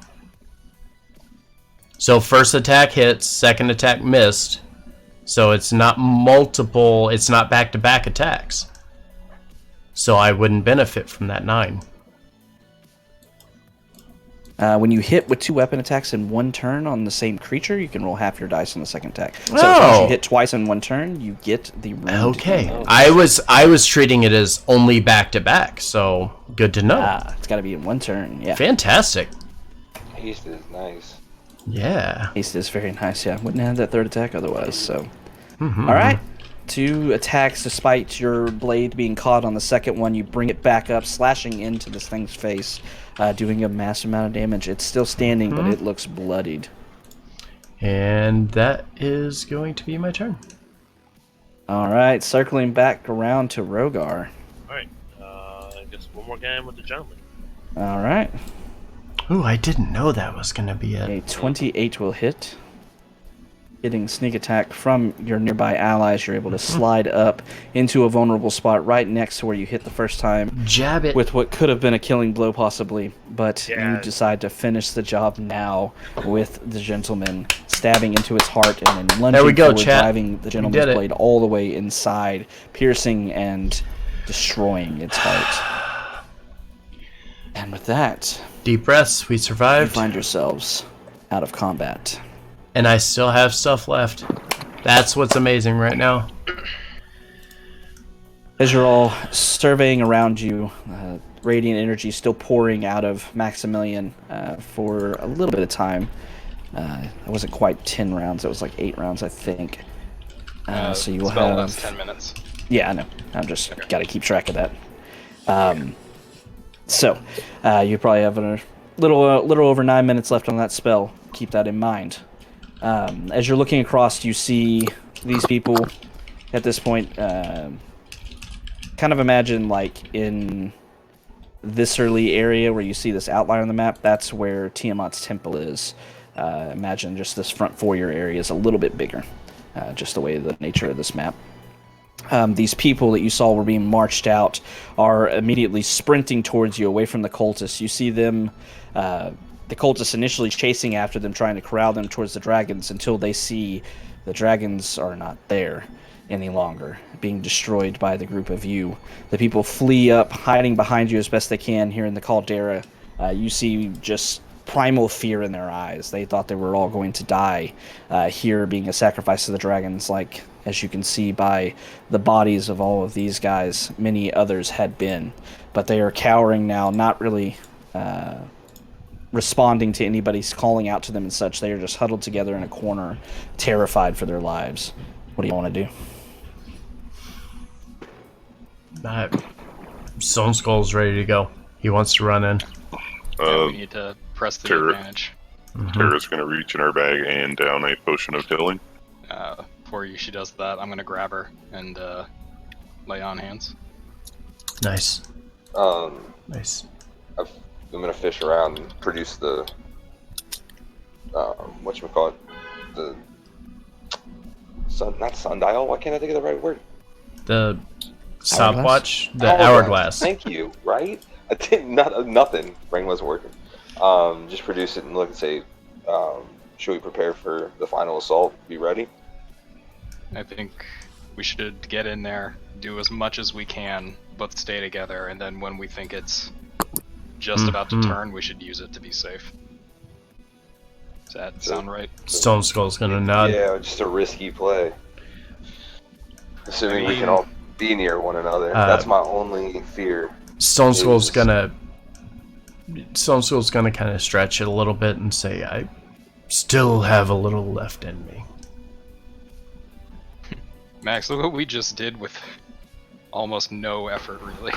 So first attack hits, second attack missed. So it's not multiple, it's not back-to-back attacks. So I wouldn't benefit from that 9. When you hit with 2 weapon attacks in one turn on the same creature, you can roll half your dice on the second attack. So as long as you hit twice in one turn, you get the wound. Okay. I was treating it as only back to back, so good to know. It's got to be in one turn. Yeah. Fantastic. Haste is nice. Yeah. Haste is very nice. Yeah. Wouldn't have that third attack otherwise. So. All right. 2 attacks, despite your blade being caught on the second one, you bring it back up, slashing into this thing's face, doing a massive amount of damage. It's still standing, but it looks bloodied. And that is going to be my turn. All right, circling back around to Rogar. Alright, I guess one more game with the gentleman. All right. Ooh, I didn't know that was going to be A 28 will hit. getting sneak attack from your nearby allies, you're able to slide up into a vulnerable spot right next to where you hit the first time. Jab it. With what could have been a killing blow, possibly, but Yeah. you decide to finish the job now with the gentleman stabbing into his heart and then lunging There we go, forward, chat. driving the did gentleman's it. blade all the way inside, piercing and destroying its heart. And with that, Deep breaths. We you survived. find yourselves out of combat. And I still have stuff left. That's what's amazing right now. As you're all surveying around you, radiant energy still pouring out of Maximilian for a little bit of time. It wasn't quite 10 rounds, it was like 8 rounds, I think. So you will spell have... lasts 10 minutes. Yeah, I know. I'm just got to keep track of that. So, you probably have a little over 9 minutes left on that spell. Keep that in mind. As you're looking across, you see these people at this point. Kind of imagine like in this early area where you see this outline on the map. That's where Tiamat's temple is. Imagine just this front foyer area is a little bit bigger, just the way the nature of this map. These people that you saw were being marched out are immediately sprinting towards you away from the cultists. You see them, the cultists initially chasing after them, trying to corral them towards the dragons until they see the dragons are not there any longer, being destroyed by the group of you. The people flee up, hiding behind you as best they can here in the caldera. You see just primal fear in their eyes. They thought they were all going to die here, being a sacrifice to the dragons, like as you can see by the bodies of all of these guys, many others had been. But they are cowering now, not really responding to anybody's calling out to them and such. They are just huddled together in a corner, terrified for their lives. What do you want to do? Stone Skull's ready to go. He wants to run in. We need to press the Terra. advantage. Tara's going to reach in her bag and down a potion of healing. Before she does that, I'm going to grab her and lay on hands. Nice. Nice. I'm gonna fish around and produce the whatchamacallit, the not sundial. Why can't I think of the right word? The stopwatch, the Hourglass. hourglass. Thank you. Right? I did nothing. Brain wasn't working. Just produce it and look and say, should we prepare for the final assault? Be ready. I think we should get in there, do as much as we can, but stay together, and then when we think it's just about to turn, we should use it to be safe. Does that sound right? Stone Skull's gonna nod. Yeah, just a risky play. Assuming we can all be near one another. That's my only fear. Stone Skull's gonna kind of stretch it a little bit and say, I still have a little left in me. Max, look what we just did with almost no effort, really.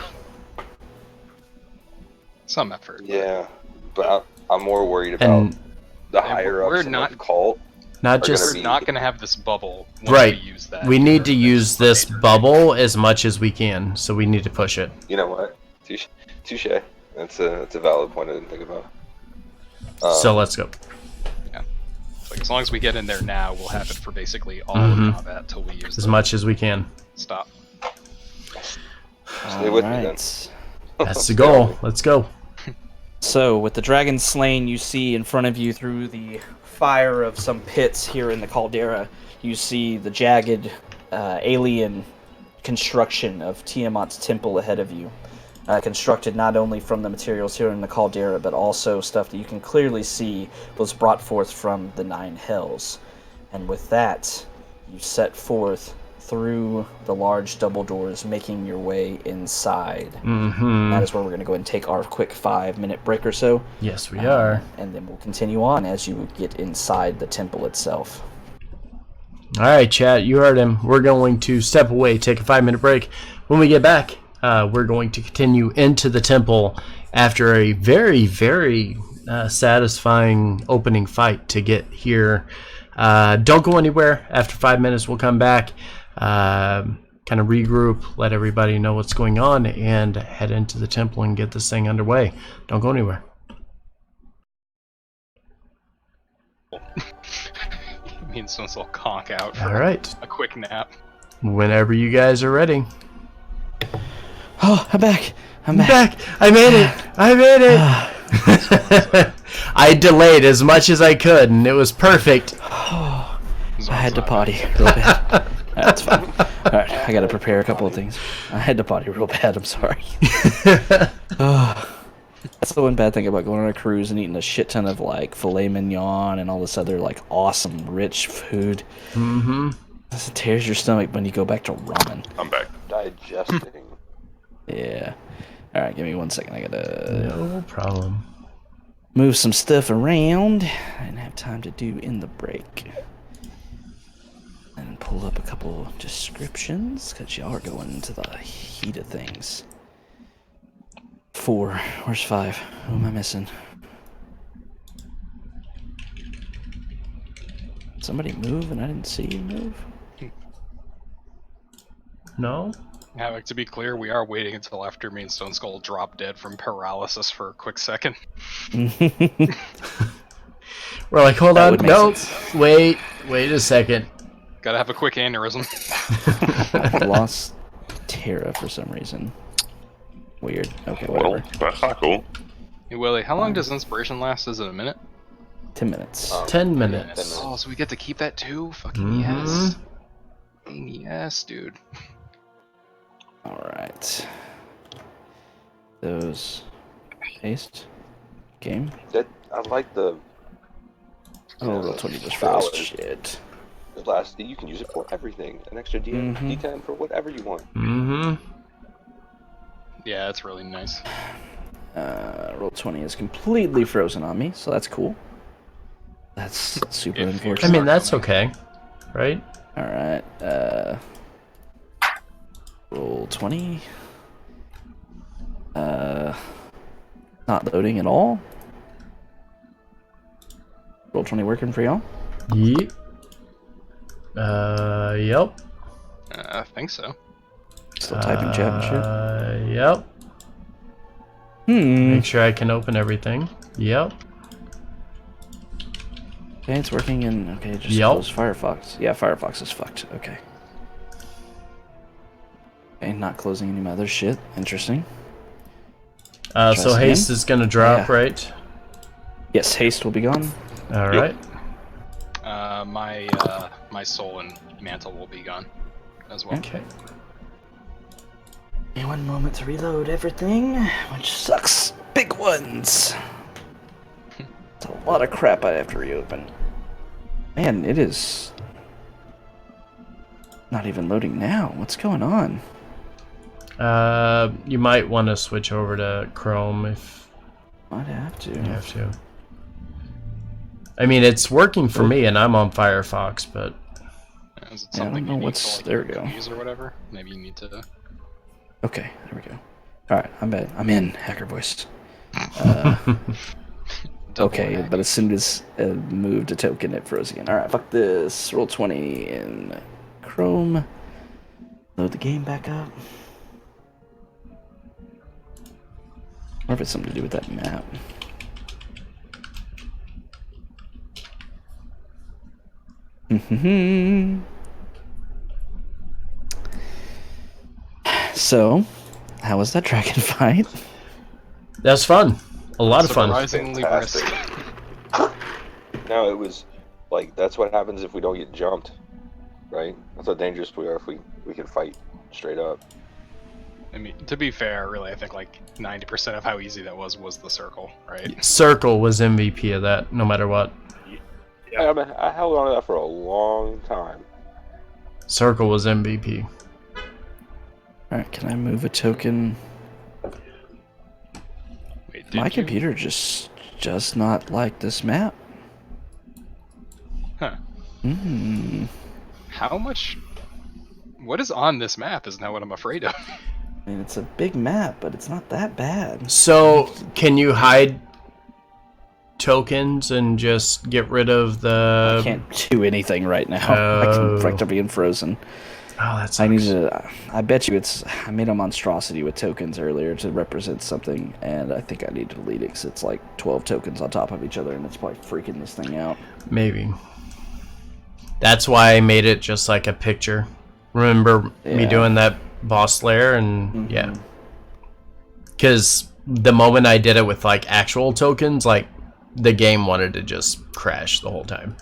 Some effort. Yeah, but I'm more worried about And the higher ups in the cult. not just We're not going to have this bubble once right. we use that. We need to use this bubble as much as we can, so we need to push it. You know what? Touche. That's a valid point I didn't think about. So let's go. Yeah. Like, as long as we get in there now, we'll have it for basically all of combat till we use As much as we can. Stop. Stay with me then. That's the goal. Let's go. So, with the dragon slain, you see in front of you through the fire of some pits here in the caldera, you see the jagged alien construction of Tiamat's temple ahead of you. Constructed not only from the materials here in the caldera, but also stuff that you can clearly see was brought forth from the Nine Hells. And with that, you set forth through the large double doors, making your way inside. That is where we're going to go ahead and take our quick 5-minute break or so. Yes, we are. And then we'll continue on as you get inside the temple itself. Alright, chat, you heard him. We're going to step away, take a 5-minute break. When we get back, we're going to continue into the temple after a very, very satisfying opening fight to get here. Don't go anywhere. After 5 minutes, we'll come back, kind of regroup, let everybody know what's going on, and head into the temple and get this thing underway. Don't go anywhere. Me and Swinsel will conk out for All right. a quick nap. Whenever you guys are ready. Oh, I'm back. I'm back. I made it. I made it. I delayed as much as I could, and it was perfect. I had to potty real bad. That's fine. All right, I got to prepare a couple of things. I had to potty real bad. I'm sorry. That's the one bad thing about going on a cruise and eating a shit ton of like filet mignon and all this other like awesome rich food. Mm-hmm. It tears your stomach when you go back to ramen. I'm back. Digesting. Yeah. All right, give me 1 second. I gotta No problem. move some stuff around. I didn't have time to do in the break. And pull up a couple descriptions, because y'all are going into the heat of things. 4. Where's 5? Who am I missing? Somebody move and I didn't see you move? No? Havoc, to be clear, we are waiting until after me and Stone Skull drop dead from paralysis for a quick second. We're like, hold That on. would make No. sense. Wait a second. Gotta have a quick aneurysm. I lost Terra for some reason. Weird. Okay, Well, whatever. that's not cool. Hey, Willie, how long does inspiration last? Is it a minute? 10 minutes. 10 minutes. Oh, so we get to keep that too? Fucking Mhm. yes. Fucking yes, dude. Alright. Those. Haste. Game. That I like the. Oh, roll 20 just Valid. for shit. The last you can use it for everything. An extra D10 for whatever you want. Mm-hmm. Yeah, it's really nice. Roll 20 is completely frozen on me, so that's cool. That's super If you're- I unfortunate. mean, that's okay. Right? Alright, roll 20. Not loading at all. Roll 20 working for y'all? Yep. Yep. I think so. Still typing chat and shit? Yep. Make sure I can open everything. Yep. Okay, it's working in. Okay, just Yep. close Firefox. Yeah, Firefox is fucked. Okay. Okay, not closing any other shit. Interesting. So this haste again? is gonna drop, Yeah. right? Yes, haste will be gone. All right. My soul and mantle will be gone as well. Okay. Give me 1 moment to reload everything, which sucks. Big ones. It's a lot of crap I have to reopen. Man, it is not even loading now. What's going on? You might want to switch over to Chrome if Might have to. you have to. I mean, it's working for me, and I'm on Firefox, but Is it Yeah, I don't something know you need what's- to, like, there your we go. cookies or whatever? Maybe you need to. Okay, there we go. Alright, I'm in. Hacker voice. Okay, hack. but as soon as moved a token, it froze again. Alright, fuck this. Roll 20 in Chrome. Load the game back up. Or if it's something to do with that map. So, how was that dragon fight? that's fun. A lot of fun. Surprisingly brisk. Fantastic. No, it was like that's what happens if we don't get jumped, right? That's how dangerous we are if we can fight straight up. I mean, to be fair, really, I think like 90% of how easy that was the circle, right? Circle was MVP of that, no matter what. I held on to that for a long time. Circle was MVP. Alright, can I move a token? Wait, did My you? computer just does not like this map. Huh. Hmm. How much? What is on this map is now what I'm afraid of. I mean, it's a big map, but it's not that bad. So, can you hide tokens and just get rid of the... I can't do anything right now. Oh. I'm practically being frozen. Oh, that's I need to. I bet you it's. I made a monstrosity with tokens earlier to represent something, and I think I need to delete it because it's like 12 tokens on top of each other, and it's probably freaking this thing out. Maybe. That's why I made it just like a picture. Remember me doing that boss lair and yeah. Because the moment I did it with like actual tokens, like the game wanted to just crash the whole time.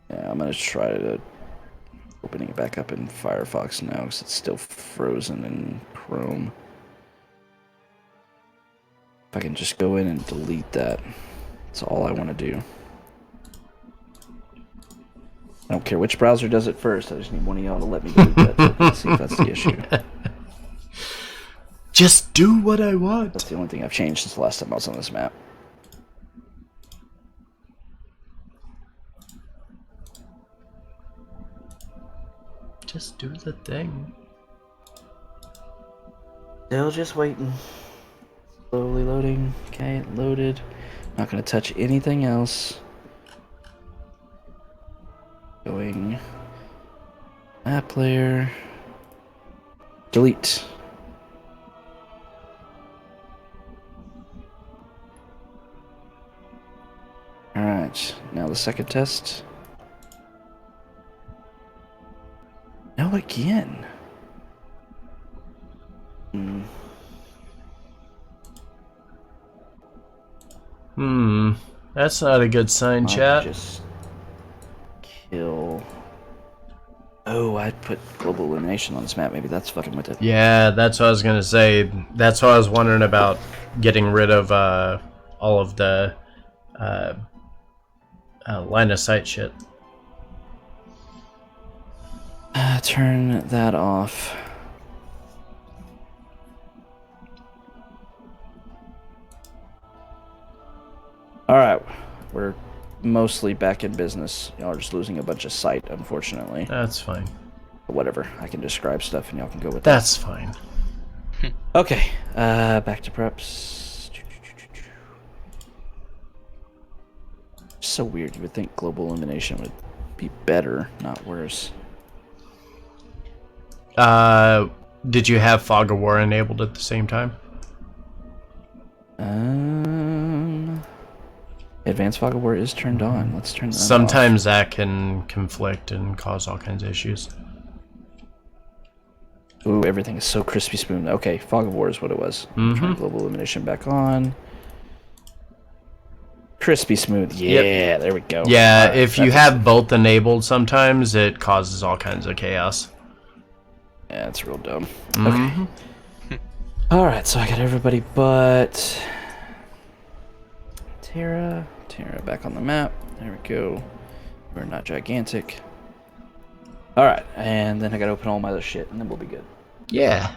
Yeah, I'm gonna try to opening it back up in Firefox now because it's still frozen in Chrome. If I can just go in and delete that, that's all I want to do. I don't care which browser does it first. I just need one of y'all to let me delete that token. See if that's the issue. Just do what I want. That's the only thing I've changed since the last time I was on this map. Just do the thing. Still just waiting. Slowly loading. Okay, loaded. Not gonna touch anything else. Going. Map player. Delete. Alright, now the second test. No, again. That's not a good sign, chat. Just kill. Oh, I put global illumination on this map. Maybe that's fucking with it. Yeah, that's what I was gonna say. That's what I was wondering about, getting rid of all of the line of sight shit. Turn that off. Alright, we're mostly back in business. Y'all are just losing a bunch of sight, unfortunately. That's fine. But whatever, I can describe stuff and y'all can go with That's fine. that. Okay, back to preps. So weird, you would think global illumination would be better, not worse. Did you have Fog of War enabled at the same time? Advanced Fog of War is turned on. Let's turn that Sometimes off. that can conflict and cause all kinds of issues. Ooh, everything is so crispy smooth. Okay, Fog of War is what it was. Turn global illumination back on. Crispy smooth. Yeah, there we go. Yeah, Right, if you have both enabled, sometimes it causes all kinds of chaos. Yeah, that's real dumb. Okay. Alright, so I got everybody but Terra. Terra back on the map. There we go. We're not gigantic. Alright, and then I gotta open all my other shit, and then we'll be good. Yeah.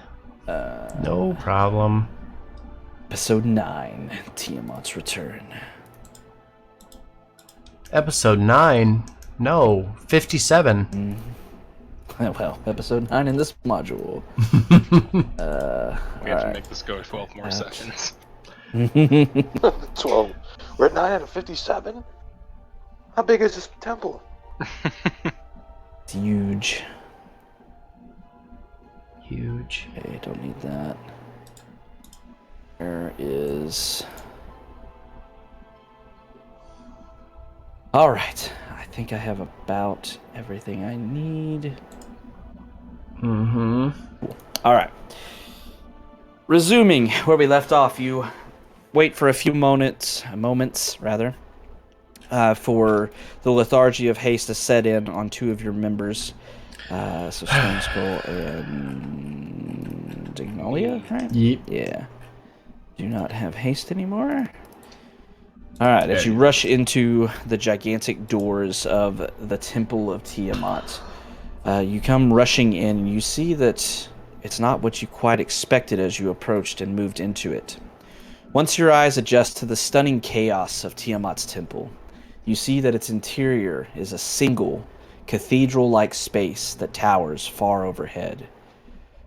No problem. Episode 9, Tiamat's Return. Episode 9? No, 57. Well, episode 9 in this module. We have to make this go 12 more sessions. 12. We're at 9 out of 57? How big is this temple? It's huge. Huge. Okay, don't need that. There is... Alright, I think I have about everything I need. Alright. Resuming where we left off, you wait for a few moments, for the lethargy of haste to set in on two of your members. So Stone Skull and Dignalia, right? Yep. Yeah. Do not have haste anymore. Alright, as you rush into the gigantic doors of the Temple of Tiamat, you come rushing in and you see that it's not what you quite expected as you approached and moved into it. Once your eyes adjust to the stunning chaos of Tiamat's temple, you see that its interior is a single, cathedral-like space that towers far overhead.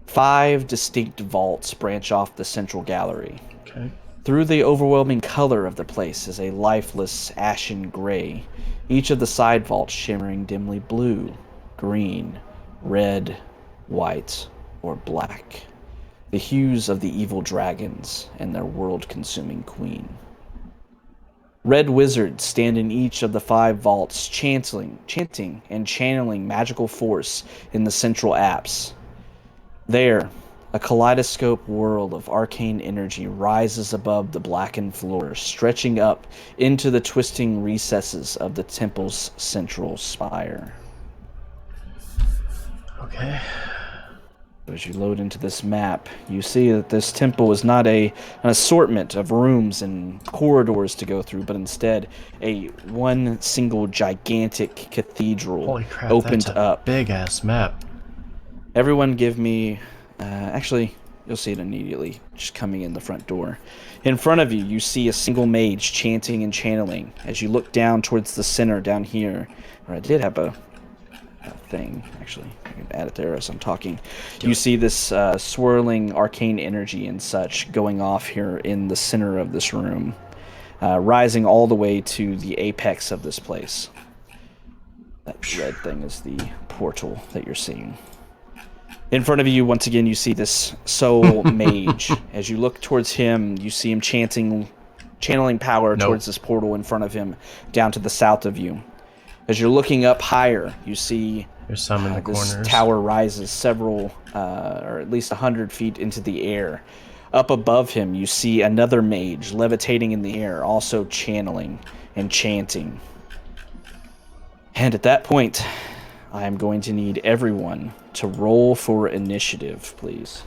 5 distinct vaults branch off the central gallery. Okay. Through the overwhelming color of the place is a lifeless, ashen gray, each of the side vaults shimmering dimly blue, green, red, white, or black. The hues of the evil dragons and their world-consuming queen. Red wizards stand in each of the 5 vaults, chanting and channeling magical force in the central apse. There, a kaleidoscope world of arcane energy rises above the blackened floor, stretching up into the twisting recesses of the temple's central spire. Okay. As you load into this map, you see that this temple is not an assortment of rooms and corridors to go through, but instead one single gigantic cathedral. Holy crap, opened that's a up. big-ass map. Everyone give me... actually, you'll see it immediately, just coming in the front door. In front of you, you see a single mage chanting and channeling. As you look down towards the center down here, or I did have a thing, actually. I can add it there as I'm talking. You see this swirling arcane energy and such going off here in the center of this room, rising all the way to the apex of this place. That red thing is the portal that you're seeing. In front of you, once again, you see this soul mage. As you look towards him, you see him channeling power towards this portal in front of him, down to the south of you. As you're looking up higher, you see there's some in the this corners. tower rises several, or at least 100 feet into the air. Up above him, you see another mage levitating in the air, also channeling and chanting. And at that point, I am going to need everyone to roll for initiative, please.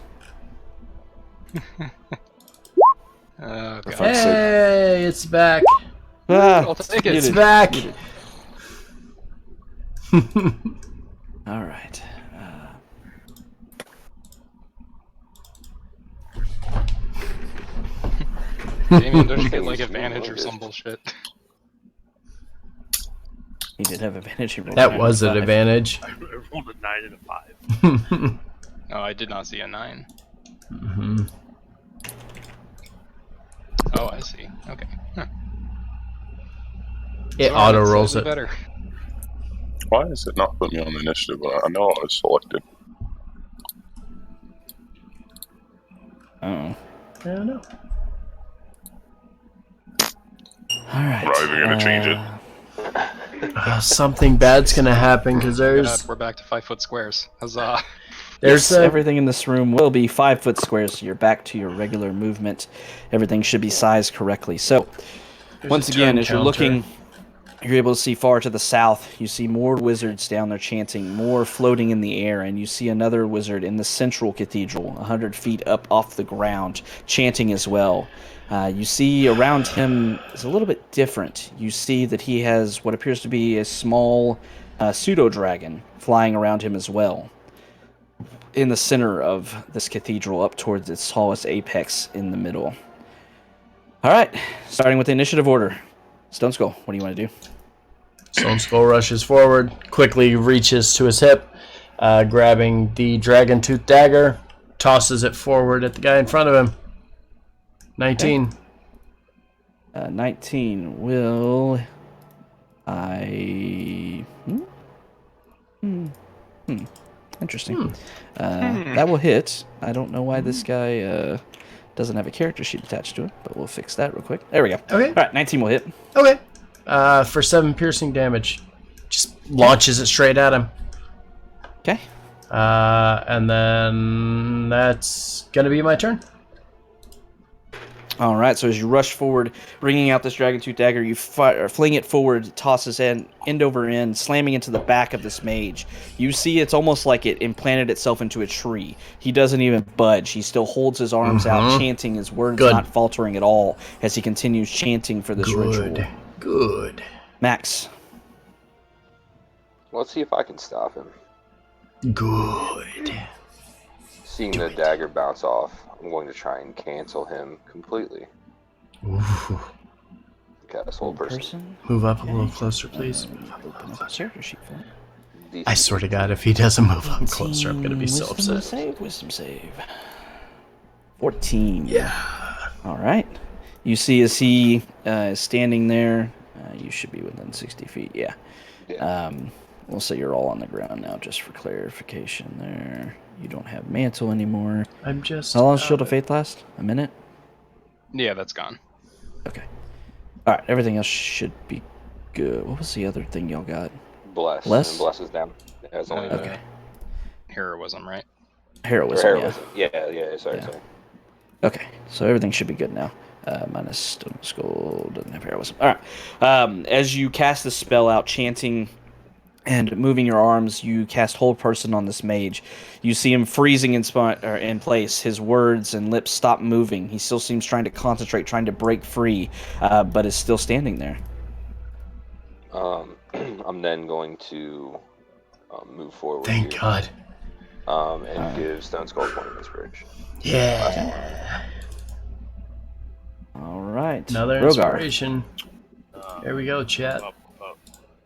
Hey, it's back. I'll take it. It's back. All right. Damien, don't you get like advantage or some bullshit? He did have advantage. He rolled That was an advantage. I rolled a 9 and a 5. Oh, I did not see a 9. Mm-hmm. Oh, I see. Okay. Huh. It So auto that's rolls slightly it. better. Why is it not putting me on the initiative? I know I was selected. Oh. I don't know. All right. We're not even going to change it. Something bad's gonna happen because there's We're back to 5-foot squares. Huzzah! there's Everything in this room will be 5-foot squares, so you're back to your regular movement. Everything should be sized correctly. So, once a again, turn as you're counter. looking, you're able to see far to the south. You see more wizards down there chanting, more floating in the air, and you see another wizard in the central cathedral, 100 feet up off the ground, chanting as well. You see around him is a little bit different. You see that he has what appears to be a small pseudo-dragon flying around him as well. In the center of this cathedral, up towards its tallest apex in the middle. All right, starting with the initiative order. Stone Skull, what do you want to do? Stone Skull rushes forward, quickly reaches to his hip, grabbing the dragon tooth dagger, tosses it forward at the guy in front of him. 19. 19 will... Interesting. That will hit. I don't know why this guy doesn't have a character sheet attached to it, but we'll fix that real quick. There we go. Okay. All right, 19 will hit. Okay. For 7 piercing damage. Just launches it straight at him. Okay. And then that's gonna be my turn. All right, so as you rush forward, bringing out this Dragon Tooth Dagger, you fling it forward, tosses end over end, slamming into the back of this mage. You see it's almost like it implanted itself into a tree. He doesn't even budge. He still holds his arms out, chanting his words, not faltering at all, as he continues chanting for this ritual. Good. Max. Let's see if I can stop him. Good. Seeing the dagger bounce off, I'm going to try and cancel him completely. Ooh. Cast whole person. Move up a little closer, please. Open up a character sheet for it. I swear to God, if he doesn't move up closer, I'm gonna be so upset. Wisdom save. 14. Yeah. All right. You see as he is standing there, you should be within 60 feet. Yeah. We'll say you're all on the ground now, just for clarification there. You don't have mantle anymore. I'm just... How long does Shield of Faith last? A minute? Yeah, that's gone. Okay. Alright, everything else should be good. What was the other thing y'all got? Bless. Bless? And bless is down. Yeah, it's only Okay. Heroism, right? Heroism, heroism. Yeah, sorry. Okay, so everything should be good now. Minus Stone Skull, doesn't have heroism. Alright. As you cast the spell out, chanting and moving your arms, you cast Hold Person on this mage. You see him freezing in place. His words and lips stop moving. He still seems trying to concentrate, trying to break free, but is still standing there. I'm then going to move forward Thank here. God. And give Stone Skull a point of inspiration. Yeah. All right. Another Rogar. inspiration. Here we go, chat. Up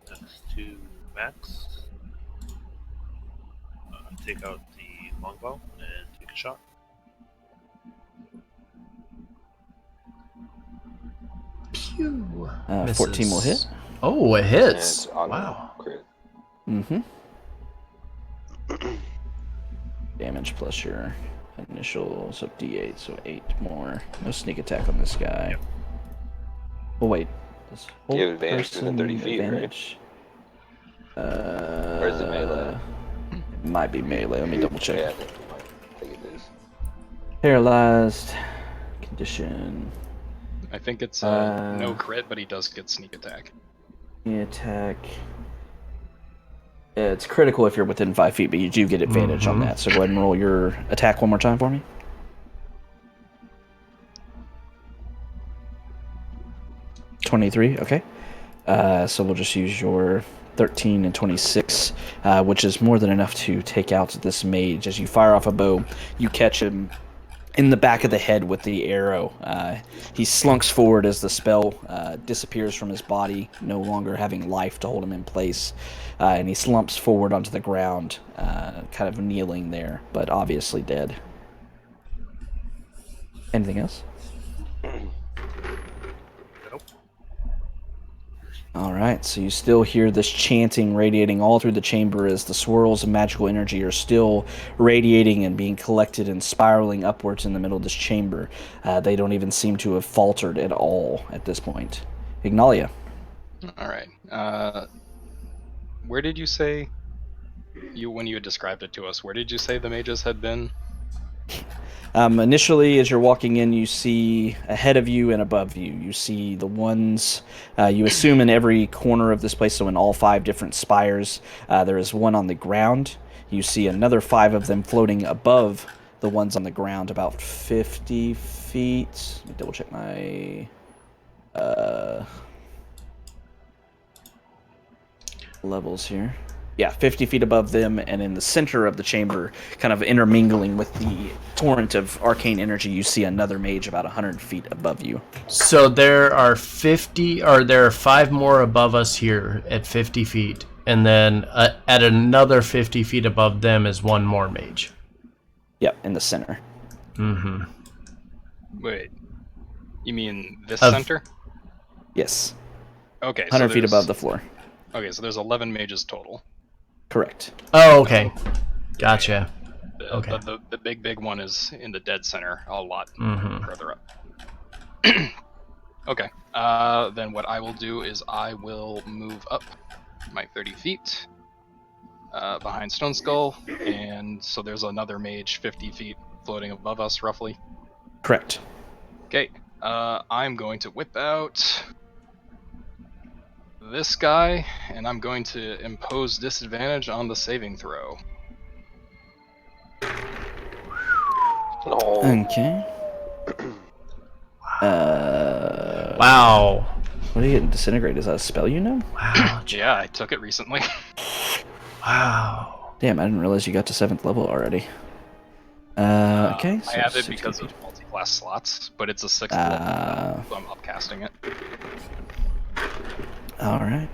next to Max. Take out the longbow and take a shot. Pew. 14 will hit. Oh, it hits. And on Wow. crit. Mm-hmm. Damage plus your initial, so D8, so 8 more. No sneak attack on this guy. Oh wait, does You have advantage within 30 feet, advantage? Right? Or is it melee? It might be melee. Let me double check. Yeah, I think it is. Paralyzed condition. I think it's no crit, but he does get sneak attack. Attack. It's critical if you're within 5 feet, but you do get advantage on that. So go ahead and roll your attack one more time for me. $23, okay. So we'll just use your 13 and 26, which is more than enough to take out this mage. As you fire off a bow, you catch him in the back of the head with the arrow. He slunks forward as the spell disappears from his body, no longer having life to hold him in place. And he slumps forward onto the ground, kind of kneeling there, but obviously dead. Anything else? Nope. Alright, so you still hear this chanting radiating all through the chamber as the swirls of magical energy are still radiating and being collected and spiraling upwards in the middle of this chamber. They don't even seem to have faltered at all at this point. Ignalia. Alright. Where did you say, when you had described it to us, where did you say the mages had been? Initially, as you're walking in, you see ahead of you and above you. You see the ones, you assume in every corner of this place, so in all 5 different spires, there is one on the ground. You see another 5 of them floating above the ones on the ground, about 50 feet. Let me double check my levels here. Yeah, 50 feet above them, and in the center of the chamber, kind of intermingling with the torrent of arcane energy, you see another mage about 100 feet above you. So there are 5 more above us here at 50 feet, and then at another 50 feet above them is one more mage. Yep, in the center. Mm-hmm. Wait, you mean this center? Yes. Okay, 100 feet above the floor. Okay, so there's 11 mages total. Correct. Oh, okay. Gotcha. Okay. The big one is in the dead center, a lot further up. Okay. Then what I will do is I will move up my 30 feet behind Stone Skull, and so there's another mage 50 feet floating above us, roughly. Correct. Okay. I'm going to whip out this guy, and I'm going to impose disadvantage on the saving throw. Oh. Okay. Wow. What are you getting disintegrated? Is that a spell you know? Wow. Yeah, I took it recently. Wow. Damn, I didn't realize you got to 7th level already. Okay. So I have it 60 because feet. of multi-class slots, but it's a 6th level, so I'm upcasting it. Alright.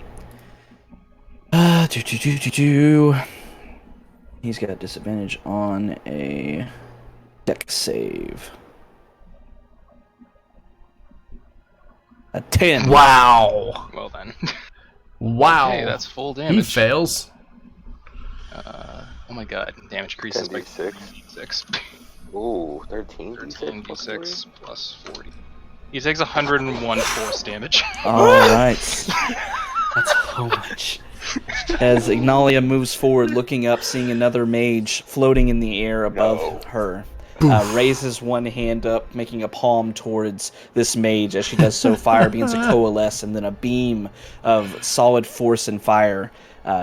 He's got disadvantage on a dex save. A 10. Wow. Well then. Wow. Okay, that's full He damage. fails. Oh my god, damage increases by 10d6. 6. Ooh, 13 13d6 plus 40. He takes 101 force damage. Alright. That's so much. As Ignalia moves forward, looking up, seeing another mage floating in the air above her, raises one hand up, making a palm towards this mage. As she does so, fire begins to coalesce, and then a beam of solid force and fire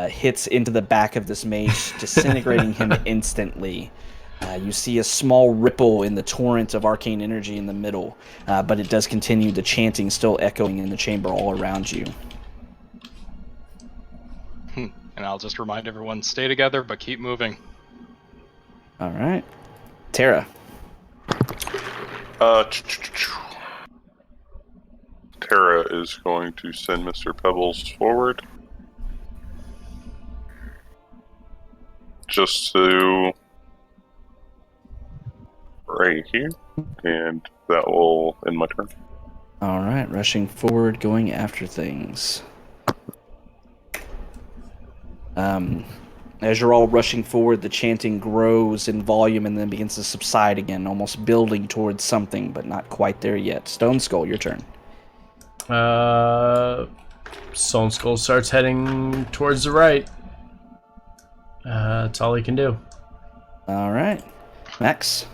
hits into the back of this mage, disintegrating him instantly. You see a small ripple in the torrent of arcane energy in the middle, but it does continue, the chanting still echoing in the chamber all around you. And I'll just remind everyone, stay together, but keep moving. All right. Tara. Tara is going to send Mr. Pebbles forward. Just to right here, and that will end my turn. All right, rushing forward, going after things. As you're all rushing forward, the chanting grows in volume and then begins to subside again, almost building towards something, but not quite there yet. Stone Skull, your turn. Stone Skull starts heading towards the right. That's all he can do. All right. Max.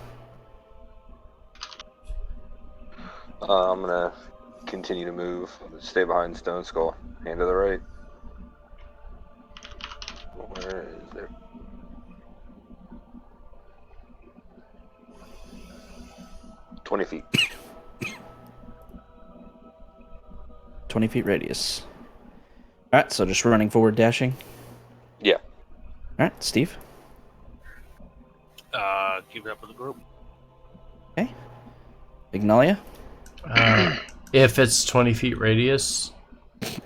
I'm gonna continue to move. Stay behind Stone Skull. Hand to the right. Where is there? "20 feet. 20 feet radius. All right, so just running forward, dashing. Yeah. All right, Steve. Keep it up with the group. Okay. Ignalia. If it's 20 feet radius,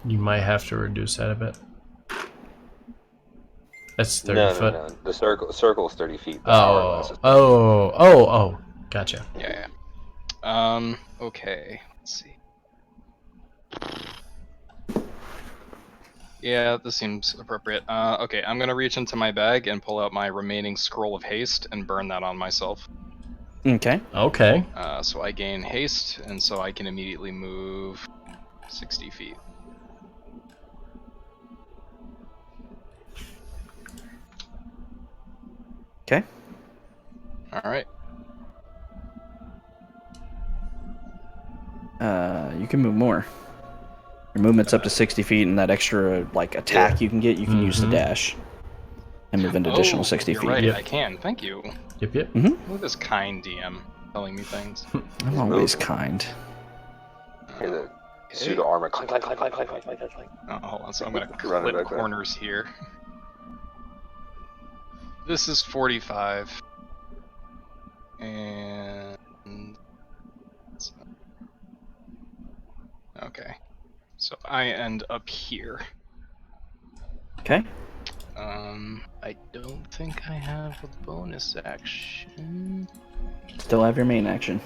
you might have to reduce that a bit. That's 30 foot. No. The circle is 30 feet. The Oh, hourglass is 30 oh, gotcha. Yeah. Okay. Let's see. Yeah, this seems appropriate. Okay, I'm gonna reach into my bag and pull out my remaining scroll of haste and burn that on myself. Okay. Okay. So I gain haste, and so I can immediately move 60 feet. Okay. Alright. You can move more. Your movement's up to 60 feet, and that extra attack you can get, you can use the dash and move an additional 60 you're feet. right, Yep. I can. Thank you. Yep. Look at this kind DM telling me things. I'm always kind. Hear the pseudo armor clank. Oh, hold on, so I'm gonna Run it clip back there. corners here. This is 45. And... Okay. So I end up here. Okay. I don't think I have a bonus action. Still have your main action.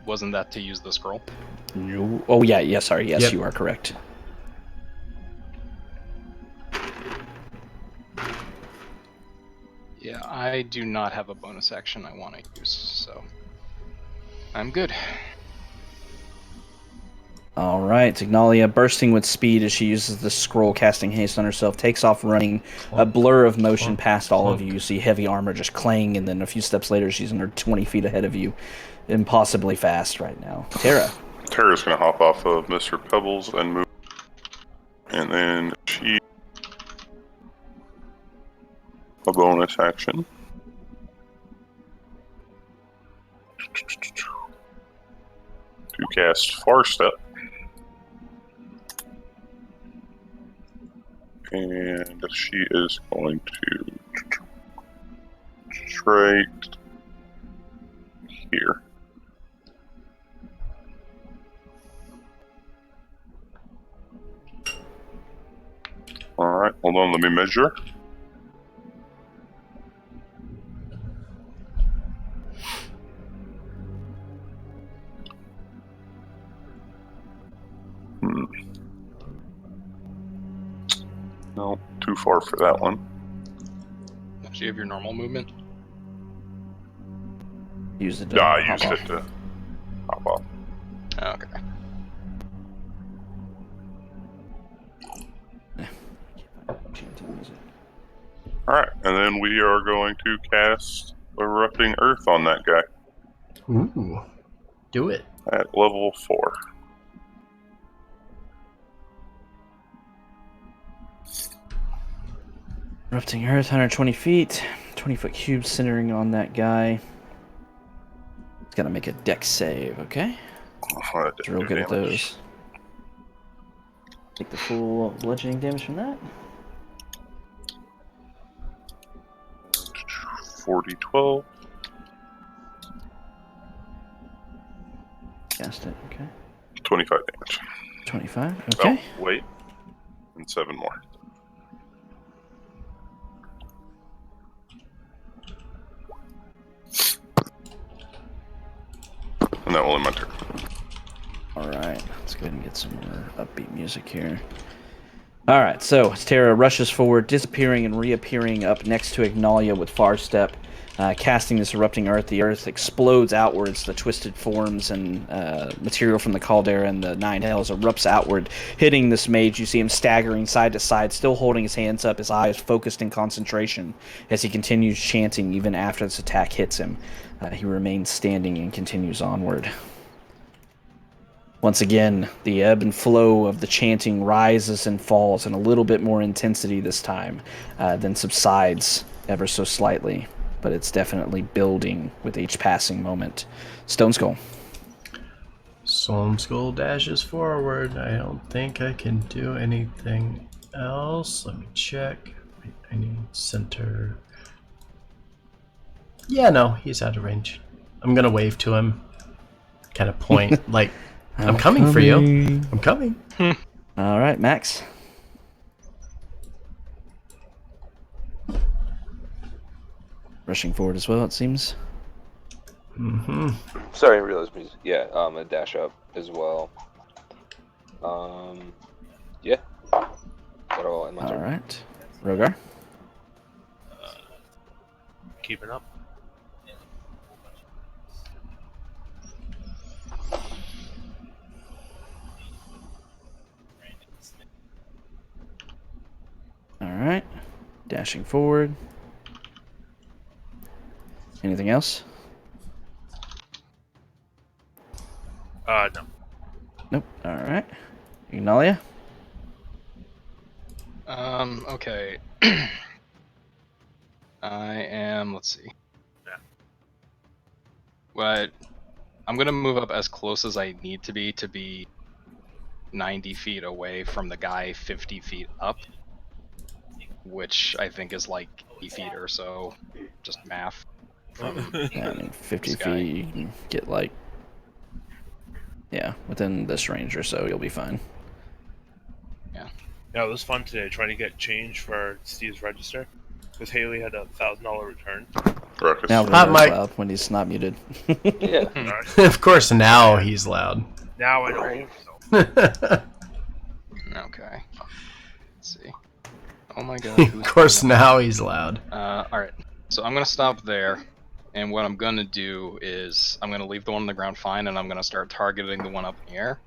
Wasn't that to use the scroll? No. Oh, yeah, sorry. Yes, Yep. you are correct. Yeah, I do not have a bonus action I want to use, so I'm good. All right, Ignalia, bursting with speed as she uses the scroll, casting haste on herself, takes off running, a blur of motion past all of you. You see heavy armor just clang, and then a few steps later, she's under 20 feet ahead of you. Impossibly fast right now. Tara. Tara's going to hop off of Mr. Pebbles and move. And then she... a bonus action. To cast Far Step. And she is going to right here. Alright, hold on, let me measure. No, too far for that one. Do you have your normal movement? Use it to Nah, I hop used off. it to hop off. Okay. Chanting music. Alright, and then we are going to cast Erupting Earth on that guy Ooh. Do it. at level 4. Erupting Earth, 120 feet, 20-foot cube centering on that guy. It's got to make a dex save, okay? It's real good at those. Take the full bludgeoning damage from that. 40, 12. Cast it, okay. 25 damage. 25, okay. Oh, wait. And 7 more. And that will end my turn. Alright, let's go ahead and get some more upbeat music here. Alright, so Terra rushes forward, disappearing and reappearing up next to Ignalia with Far Step. Casting this Erupting Earth, the earth explodes outwards. The twisted forms and material from the caldera and the Nine Hells erupts outward, hitting this mage. You see him staggering side to side, still holding his hands up, his eyes focused in concentration as he continues chanting even after this attack hits him. He remains standing and continues onward. Once again, the ebb and flow of the chanting rises and falls in a little bit more intensity this time, then subsides ever so slightly. But it's definitely building with each passing moment. Stone Skull. Stone Skull dashes forward. I don't think I can do anything else. Let me check. I need center. Yeah, no, he's out of range. I'm gonna wave to him. Kind of point, like, I'm coming for you. I'm coming. All right, Max. Rushing forward as well, it seems. Mm-hmm. Sorry, I realized music. Yeah, a dash up as well. Yeah. That'll end my turn. All right. Rogar. Keeping up. All right. Dashing forward. Anything else? No. Nope. All right. Ignalia. Okay. I am, let's see. Yeah. But I'm gonna move up as close as I need to be 90 feet away from the guy 50 feet up, which I think is like 80 feet or so, just math. From Yeah, I mean, 50 this guy. feet, you can get like, yeah, within this range or so, you'll be fine. Yeah, it was fun today trying to get change for Steve's register because Haley had a $1,000 return. Ruckus. Now Hot Rogar's mic. loud when he's not muted. Yeah. Alright, Of course, now he's loud. now I know. Right. So. Okay. Let's see. Oh my god. Of course, now he's loud. Alright. So I'm gonna stop there. And what I'm gonna do is I'm gonna leave the one on the ground fine, and I'm gonna start targeting the one up in the air.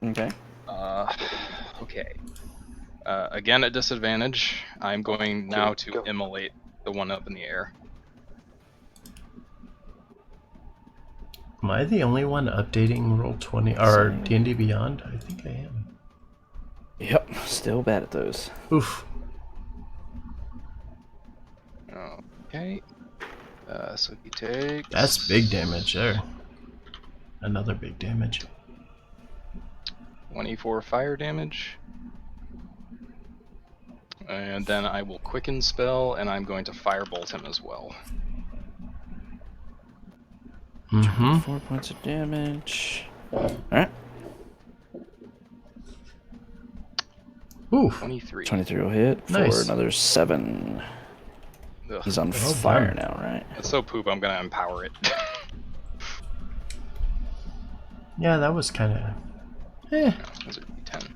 Okay. Okay. Again at disadvantage, I'm going now to Go. immolate the one up in the air. Am I the only one updating Roll20 or D&D Beyond? I think I am. Yep. Still bad at those. Oof. Okay. So he takes... That's big damage there. Another big damage. 24 fire damage. And then I will quicken spell, and I'm going to firebolt him as well. Mm-hmm. 4 points of damage. Alright. Ooh. 23. 23 will hit for Nice. another 7. Ugh, He's on Well fire done. now, right? that's so poop, I'm gonna empower it. Yeah, that was kind of... Eh. That's a D10.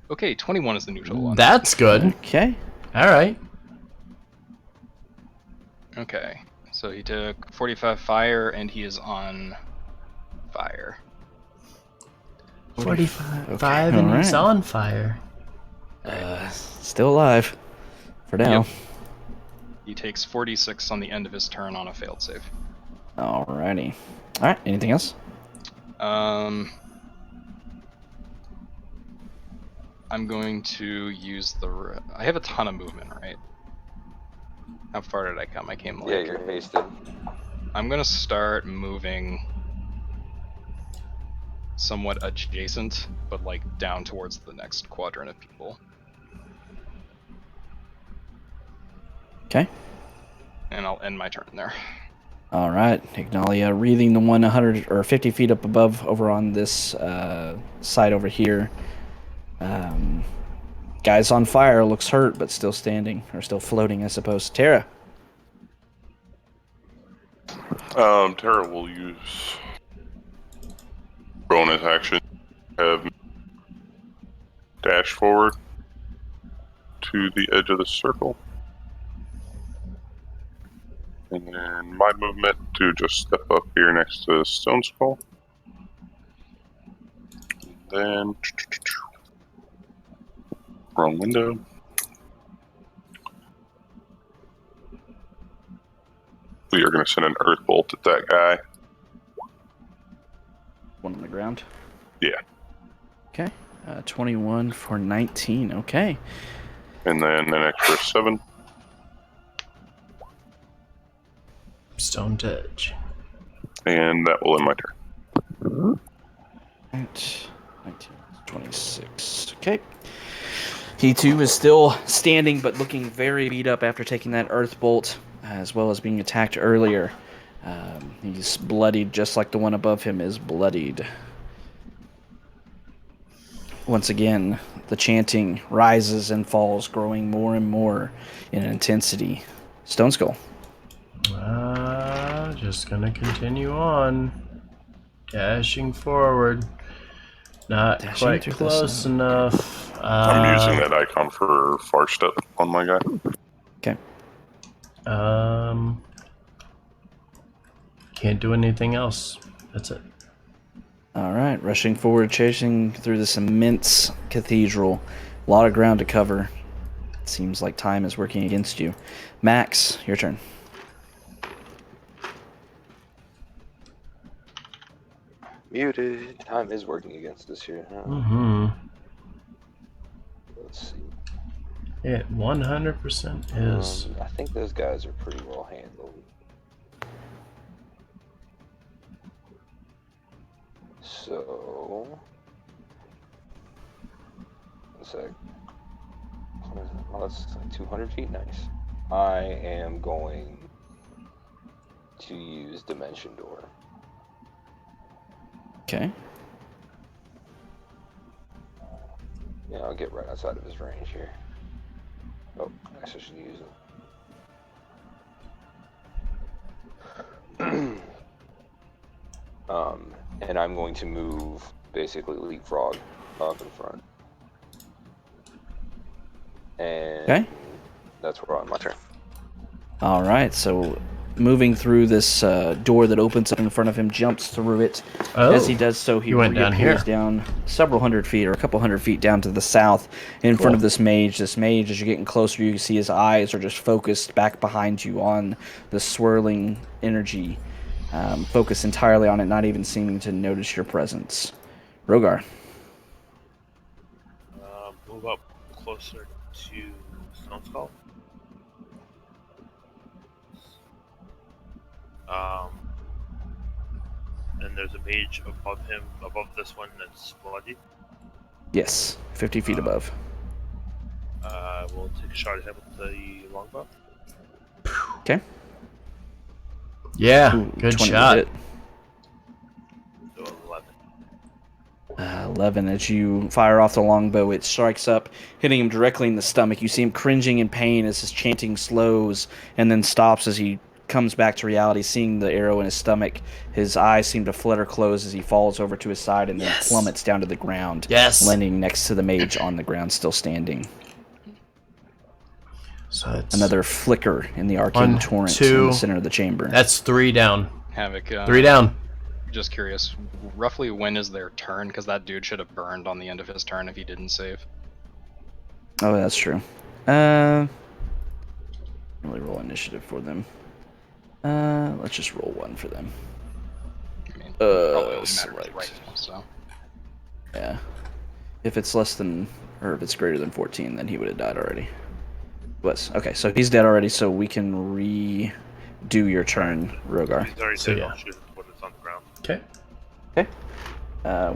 Okay, 21 is the neutral one. That's good. Okay. All right. Okay, so he took 45 fire, and he is on fire. 45 Okay, and all he's right. on fire. Still alive for now. Yep. He takes 46 on the end of his turn on a failed save. Alrighty. All right. Anything else? I'm going to use the... I have a ton of movement, right? How far did I come? I came like... Yeah, you're hasted. I'm going to start moving somewhat adjacent, but like down towards the next quadrant of people. Okay. And I'll end my turn there. All right. Ignalia reading the 100 or 50 feet up above over on this side over here. Guy's on fire, looks hurt, but still standing, or still floating, I suppose. Tara. Tara will use bonus action. Have dash forward to the edge of the circle. And then my movement to just step up here next to Stone Skull. Then wrong window. We are going to send an earth bolt at that guy. One on the ground. Yeah. Okay. 21 for 19. Okay. And then an extra 7. Stone to edge. And that will end my turn. Right. 19, 26. Okay. He too is still standing, but looking very beat up after taking that earth bolt, as well as being attacked earlier. He's bloodied, just like the one above him is bloodied. Once again, the chanting rises and falls, growing more and more in intensity. Stone Skull. Just gonna continue on. Dashing forward. Not Dashing quite through the close snow. enough. I'm using that icon for far step on my guy. Okay. Can't do anything else. That's it. All right, rushing forward, chasing through this immense cathedral. A lot of ground to cover. It seems like time is working against you. Max, your turn. Muted. Time is working against us here. Huh? Mm-hmm. Let's see. It 100% is. I think those guys are pretty well handled. So, let's say, well, that's like 200 feet. Nice. I am going to use Dimension Door. Okay. Yeah, I'll get right outside of his range here. Oh, actually, I should use it. And I'm going to move, basically leapfrog up in front. And Okay. that's where I'm my turn. All right, so moving through this door that opens up in front of him, jumps through it. Oh, As he does so, he went down reappears here. down several hundred feet, or a couple hundred feet down to the south, in front of this mage. This mage, as you're getting closer, you can see his eyes are just focused back behind you on the swirling energy, focused entirely on it, not even seeming to notice your presence. Rogar. Move up closer to Stone Skull. And there's a mage above him, above this one that's bloody. Yes, 50 feet above. We'll take a shot at him with the longbow. Okay. Yeah, Ooh, good 20 shot. hit. So 11. 11. As you fire off the longbow, it strikes up, hitting him directly in the stomach. You see him cringing in pain as his chanting slows and then stops as he comes back to reality, seeing the arrow in his stomach. His eyes seem to flutter close as he falls over to his side and then plummets down to the ground, landing next to the mage on the ground, still standing. So it's Another flicker in the arcane torrent in the center of the chamber. That's 3 down. Havoc. 3 down. just curious, roughly when is their turn? Because that dude should have burned on the end of his turn if he didn't save. Oh, that's true. Really roll initiative for them. Let's just roll 1 for them. I mean, probably only matters select. right now, so. Yeah. If it's less than, or if it's greater than 14, then he would have died already. Was okay, so he's dead already. So we can redo your turn, Rogar. He's already So, dead. yeah. I'll shoot him when it's on the ground. Okay. Okay.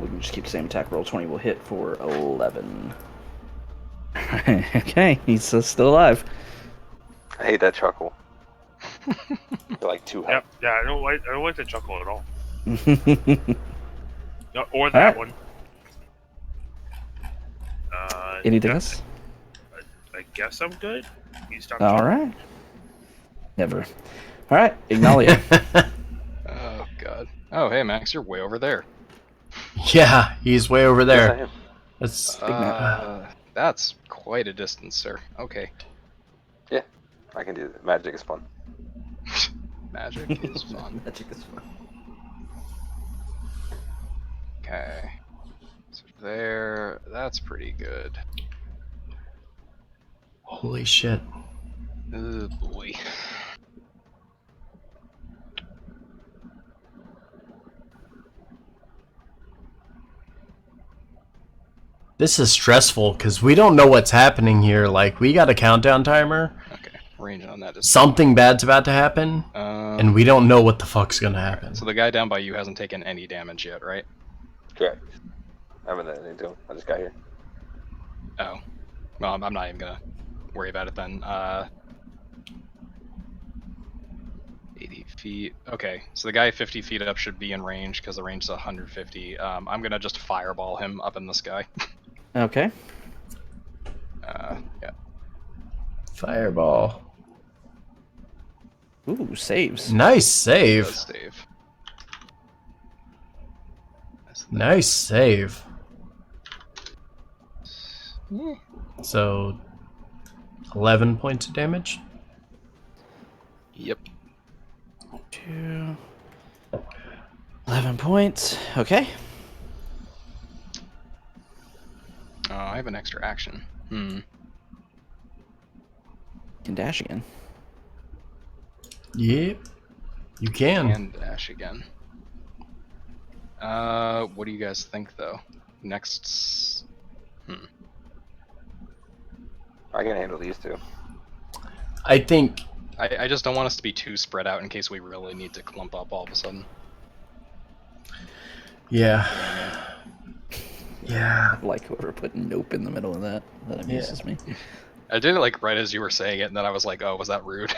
We can just keep the same attack. Roll 20 will hit for 11. Okay, he's still alive. I hate that chuckle. They're like too high. Yeah, I don't like the chuckle at all. No, or that Alright. one. Anything that's- else? I guess I'm good. You stop. All right. Never. All right, Ignalia. Oh, God. Oh, hey, Max, you're way over there. Yeah, he's way over Yes, I there. am. That's That's quite a distance, sir. Okay. Yeah, I can do that. Magic is fun. Magic is fun. Magic is fun. Okay. So there, that's pretty good. holy shit. Oh, boy. This is stressful because we don't know what's happening here. Like, we got a countdown timer. Okay, range on that is... Something bad's about to happen, and we don't know what the fuck's gonna happen. So the guy down by you hasn't taken any damage yet, right? Correct. I haven't done anything to him. I just got here. Oh. Well, I'm not even gonna worry about it then. 80 feet. Okay, so the guy 50 feet up should be in range because the range is 150. I'm gonna just fireball him up in the sky. Okay. Yeah. Fireball. Ooh, saves. Nice Does save. save. Nice save. Yeah. So, 11 points of damage. Yep. 11 points. Okay. I have an extra action. Can dash again. Yep. You can. And dash again. What do you guys think, though? Next... I can handle these two. I think. I just don't want us to be too spread out in case we really need to clump up all of a sudden. Yeah. Yeah. I like whoever put nope in the middle of that. That amuses me. I did it like right as you were saying it, and then I was like, oh, was that rude?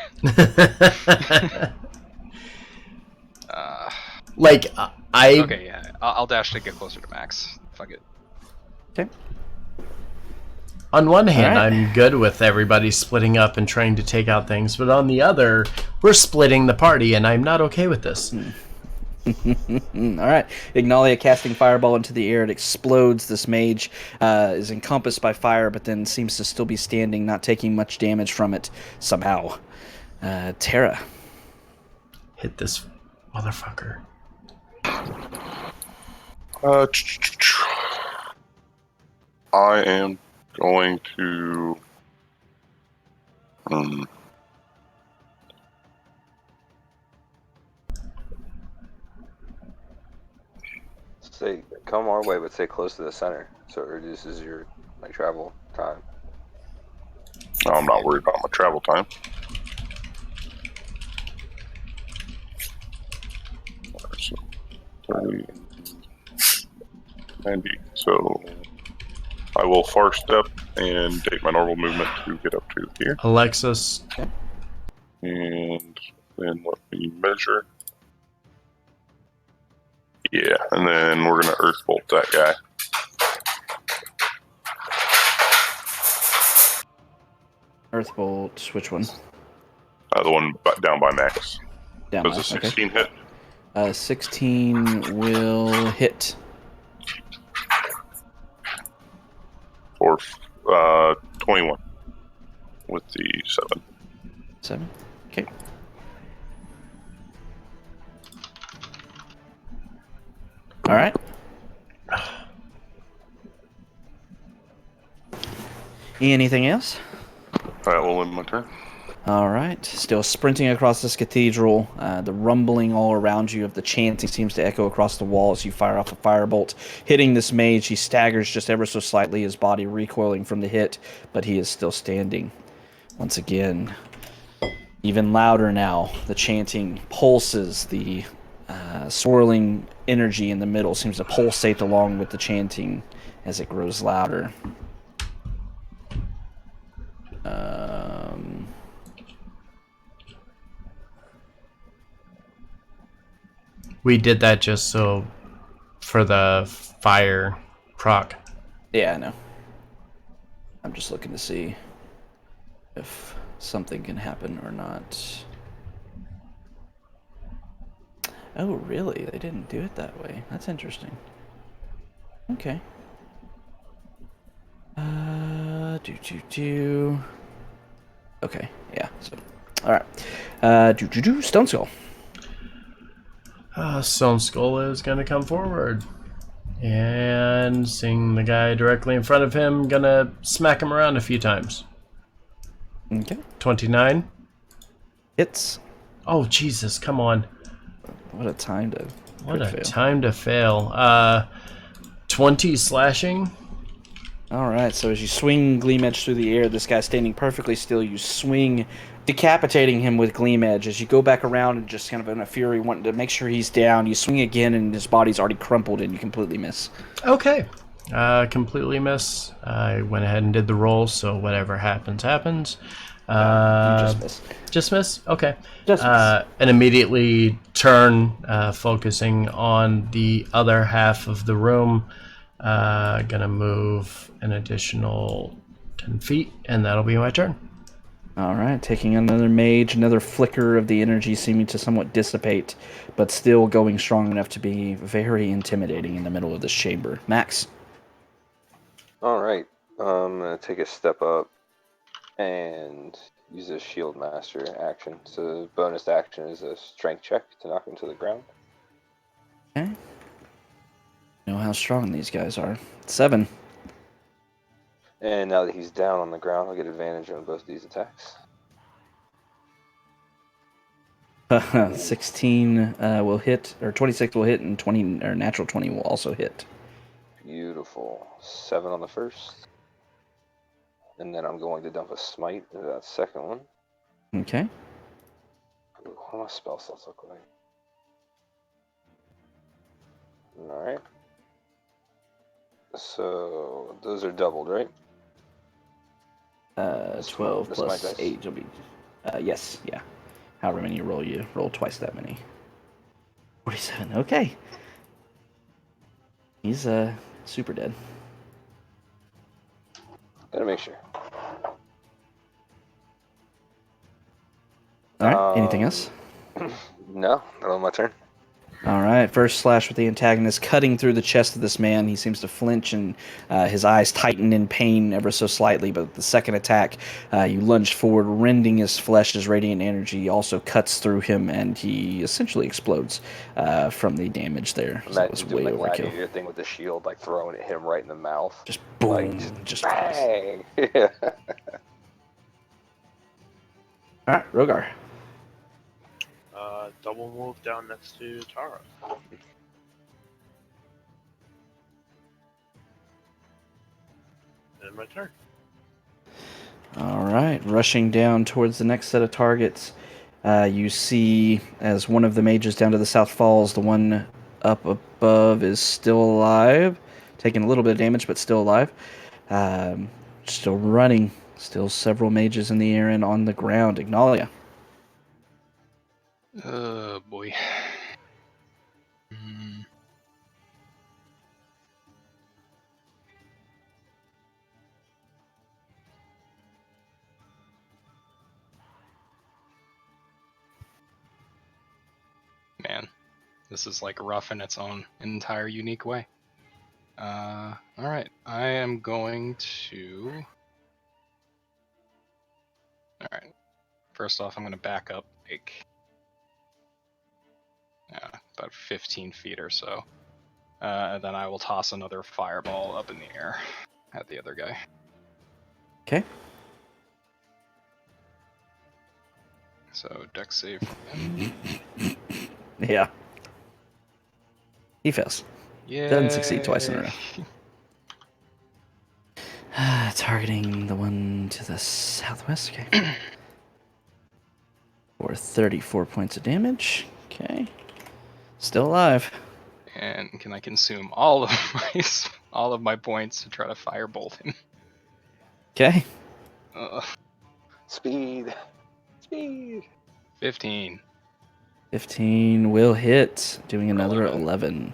Like, I. Okay, yeah. I'll dash to get closer to Max. Fuck it. Okay. On one hand, Alright. I'm good with everybody splitting up and trying to take out things, but on the other, we're splitting the party, and I'm not okay with this. All right. Ignalia casting fireball into the air. It explodes. This mage is encompassed by fire, but then seems to still be standing, not taking much damage from it somehow. Terra. Hit this motherfucker. I am going to. Say, come our way, but stay close to the center, so it reduces your travel time. I'm not worried about my travel time. So, 30, 90. So I will far step and take my normal movement to get up to here. Alexis. And then let me measure. Yeah, and then we're going to Earth Bolt that guy. Earthbolt. Which one? The one down by Max. Down. Does a 16 hit? 16 will hit. Or 21 with the 7. 7. Okay. All right. Anything else? That will end my turn. All right. Still sprinting across this cathedral. The rumbling all around you of the chanting seems to echo across the wall as you fire off a firebolt, hitting this mage. He staggers just ever so slightly, his body recoiling from the hit, but he is still standing. Once again, even louder now, the chanting pulses. The swirling energy in the middle seems to pulsate along with the chanting as it grows louder. We did that just so for the fire proc. Yeah, I know. I'm just looking to see if something can happen or not. Oh, really? They didn't do it that way. That's interesting. Okay. Okay, yeah. So, all right. Stone Skull. Stone Skull is going to come forward. And seeing the guy directly in front of him, gonna smack him around a few times. Okay. 29. Hits. Oh, Jesus, come on. What a time to What a fail. time to fail. 20 slashing. All right, so as you swing Gleam Edge through the air, this guy's standing perfectly still. You swing, decapitating him with Gleam Edge. As you go back around and just kind of in a fury, wanting to make sure he's down, you swing again, and his body's already crumpled, and you completely miss. Okay. Completely miss. I went ahead and did the roll, so whatever happens, happens. You just miss. Just miss? Okay. Just miss. And immediately turn, focusing on the other half of the room. Gonna move an additional 10 feet, and that'll be my turn. All right, taking another mage, another flicker of the energy seeming to somewhat dissipate, but still going strong enough to be very intimidating in the middle of this chamber. Max. All right. I'm going to take a step up and use a shield master action. So bonus action is a strength check to knock him to the ground. Okay. Know how strong these guys are. 7. And now that he's down on the ground, I'll get advantage on both these attacks. 16 will hit, or 26 will hit, and 20 or natural 20 will also hit. Beautiful. 7 on the first. And then I'm going to dump a smite into that second one. Okay. Ooh, what do my spell slots look like? Alright. So those are doubled, right? 12 That's my plus dice. 8 will be. Yes, yeah. However many you roll twice that many. 47. Okay. He's super dead. Gotta make sure. All right. Anything else? No, not on my turn. All right. First slash with the antagonist, cutting through the chest of this man. He seems to flinch and his eyes tighten in pain ever so slightly. But the second attack, you lunge forward, rending his flesh as radiant energy also cuts through him, and he essentially explodes from the damage there. So that was way doing the overkill. gladiator thing with the shield, like throwing it him right in the mouth. Just boom. Like, just bang! Yeah. All right, Rogar. Double move down next to Tara. And my turn. All right, rushing down towards the next set of targets. You see as one of the mages down to the south falls, the one up above is still alive, taking a little bit of damage, but still alive. Still running. Still several mages in the air and on the ground. Ignalia. Oh, boy. Man, this is like rough in its own entire unique way. Alright, I am going to... Alright, first off I'm going to back up like about 15 feet or so. and then I will toss another fireball up in the air at the other guy. Okay. So dex save for him. Yeah. He fails. Yeah. Doesn't succeed twice in a row. Targeting the one to the southwest. Okay. For 34 points of damage. Okay. Still alive. And can I consume all of my points to try to firebolt him? Okay. Speed. 15. 15 will hit. Doing another 11.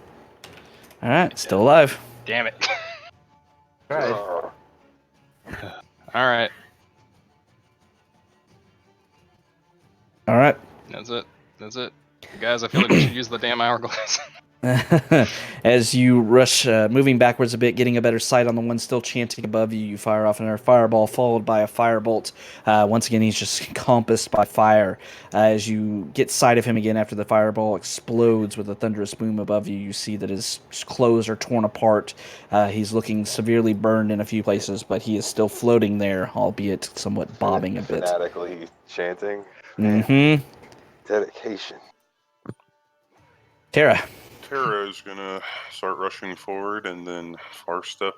Alright, still alive. Damn it. Oh. Alright. Alright. That's it. Guys, I feel like we should use the damn hourglass. As you rush, moving backwards a bit, getting a better sight on the one still chanting above you, you fire off another fireball, followed by a firebolt. Once again, he's just encompassed by fire. As you get sight of him again after the fireball explodes with a thunderous boom above you, you see that his clothes are torn apart. He's looking severely burned in a few places, but he is still floating there, albeit somewhat bobbing a bit. Fanatically chanting. Mm-hmm. Dedication. Tara. Tara is gonna start rushing forward and then far step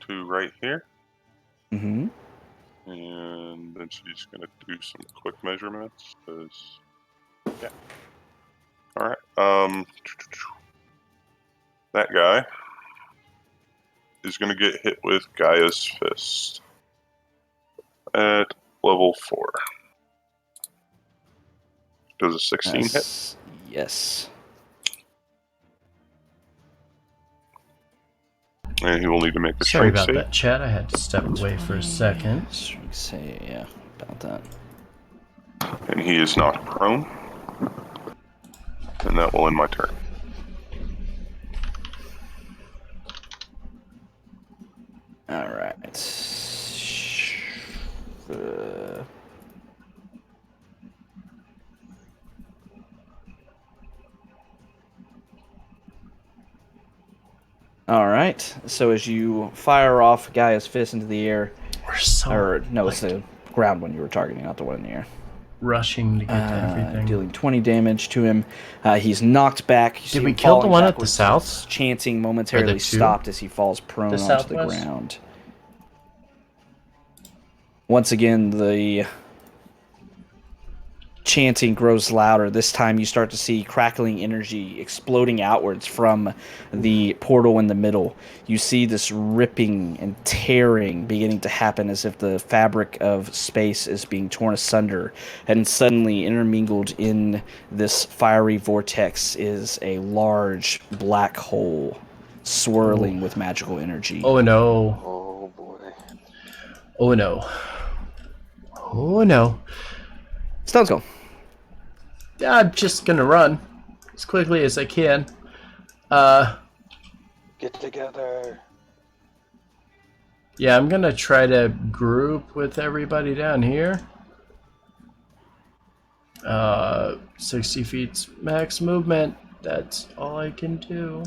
to right here. Mm-hmm. And then she's gonna do some quick measurements. Yeah. Alright. That guy is gonna get hit with Gaia's Fist at level 4. Does a 16 hit? Yes. And he will need to make a Sorry strength about save. that, chat. I had to step away for a second. Say, yeah, about that. And he is not prone. And that will end my turn. Alright. Alright, so as you fire off Gaia's Fist into the air, We're so or no, it's the ground one you were targeting, not the one in the air. rushing to get to everything. Dealing 20 damage to him. He's knocked back. You see Did we him kill the falling one at the backwards. south? His chanting momentarily two? stopped as he falls prone The onto the southwest? ground. Once again, the chanting grows louder. This time you start to see crackling energy exploding outwards from the portal in the middle. You see this ripping and tearing beginning to happen as if the fabric of space is being torn asunder. And suddenly intermingled in this fiery vortex is a large black hole swirling with magical energy. Oh no. Oh boy. Oh no. Oh no. Stone Golem. Yeah, I'm just gonna run as quickly as I can. Get together. Yeah, I'm gonna try to group with everybody down here. 60 feet max movement. That's all I can do.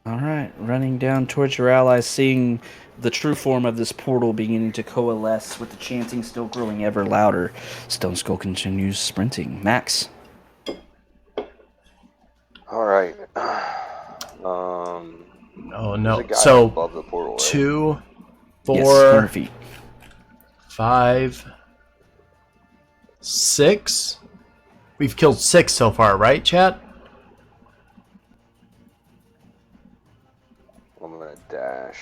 Alright, running down towards your allies, seeing the true form of this portal beginning to coalesce with the chanting still growing ever louder. Stone Skull continues sprinting. Max. Alright. Oh there's no. a guy So above the portal, right? 2, 4, Yes, 100 feet. 5, 6. We've killed 6 so far, right, chat? I'm gonna dash.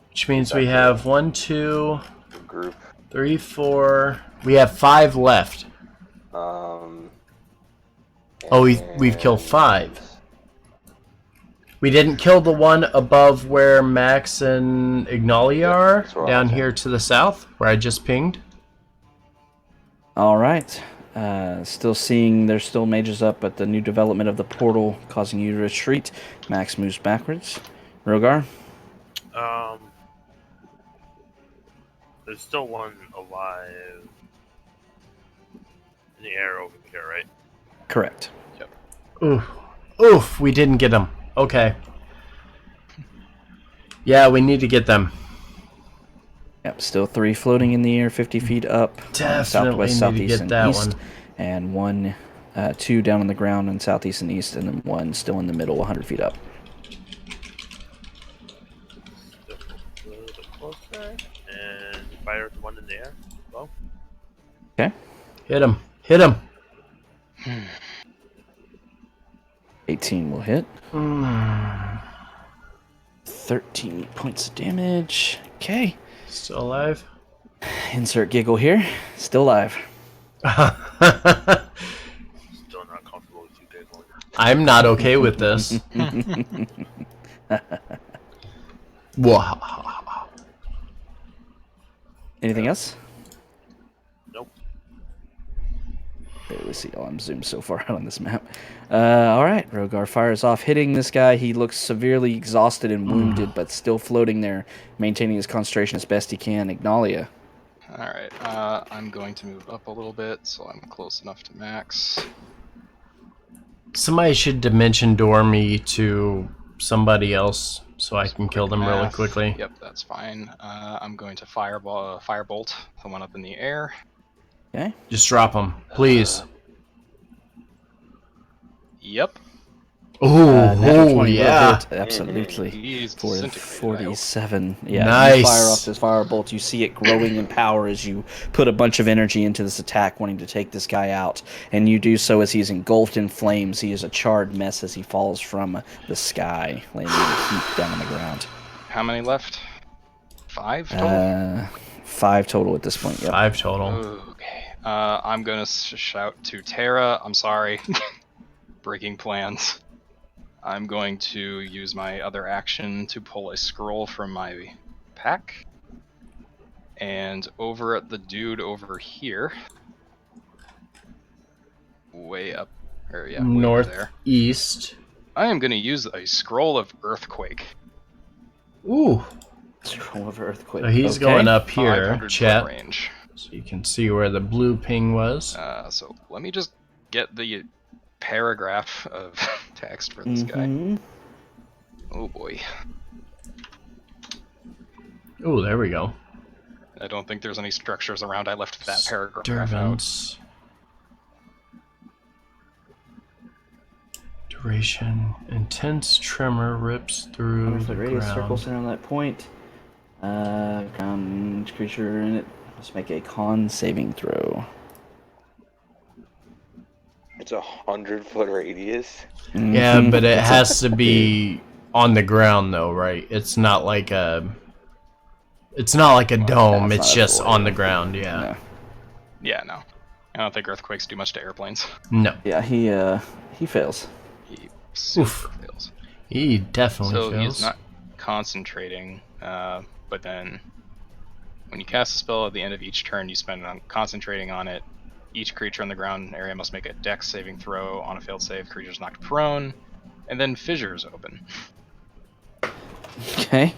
Which means we have 1, 2, Group. 3, 4. We have 5 left. Oh, we've killed 5. We didn't kill the one above where Max and Ignali are, that's where down I'm here to the south, where I just pinged. Alright. Still seeing there's still mages up, but the new development of the portal causing you to retreat. Max moves backwards. Rogar? There's still one alive in the air over here, right? Correct. Oof. Oof, we didn't get him. Okay. Yeah, we need to get them. Yep, still 3 floating in the air, 50 feet up. Definitely Southwest, need to southeast, get and that east. one. And 2 down on the ground in southeast and east, and then 1 still in the middle, 100 feet up. Still a little bit closer. And fire the one in the air. Well, Okay. Hit him. Hit him. 18 will hit. 13 points of damage. Okay. Still alive? Insert giggle here. Still alive. still not comfortable with you giggling. I'm not okay with this. Whoa. Anything else? Nope. Barely see. Oh, I'm zoomed so far out on this map. All right. Rogar fires off, hitting this guy. He looks severely exhausted and wounded, but still floating there, maintaining his concentration as best he can. Ignalia. Alright, I'm going to move up a little bit so I'm close enough to max. Somebody should dimension door me to somebody else so I can kill them really Math. quickly. Yep, that's fine. I'm going to firebolt the one up in the air. Okay. Just drop them, please. Yep. Natural 20 will yeah. hit, absolutely. He's For disintegrated. 47. Yeah, Nice. You fire off this firebolt. You see it growing in power as you put a bunch of energy into this attack, wanting to take this guy out. And you do so as he's engulfed in flames. He is a charred mess as he falls from the sky, laying in a heap down on the ground. How many left? 5 total? 5 total at this point, yep. 5 total. Okay. I'm going to shout to Terra. I'm sorry. Breaking plans. I'm going to use my other action to pull a scroll from my pack. And over at the dude over here, way up, or yeah, way over there, Northeast. I am going to use a scroll of earthquake. Ooh. Scroll of earthquake. So he's Okay. going up here, 500 foot chat. range. So you can see where the blue ping was. So let me just get the paragraph of text for this guy. Oh boy. Ooh, there we go. I don't think there's any structures around. I left that paragraph out. Disturbance. Duration. Intense tremor rips through 100 the foot radius ground. circle center on that point. Ground creature in it must make a con saving throw. It's 100-foot radius. Yeah, but it has to be on the ground though, right? It's not like a dome, it's it's not a just floor, on yeah. the ground, yeah. No. Yeah, no. I don't think earthquakes do much to airplanes. No. Yeah, he fails. He super Oof. fails. He definitely So fails. he's not concentrating, but then when you cast a spell at the end of each turn, you spend it on concentrating on it. Each creature in the ground area must make a dex saving throw. On a failed save, creature's knocked prone, and then fissures open. Okay.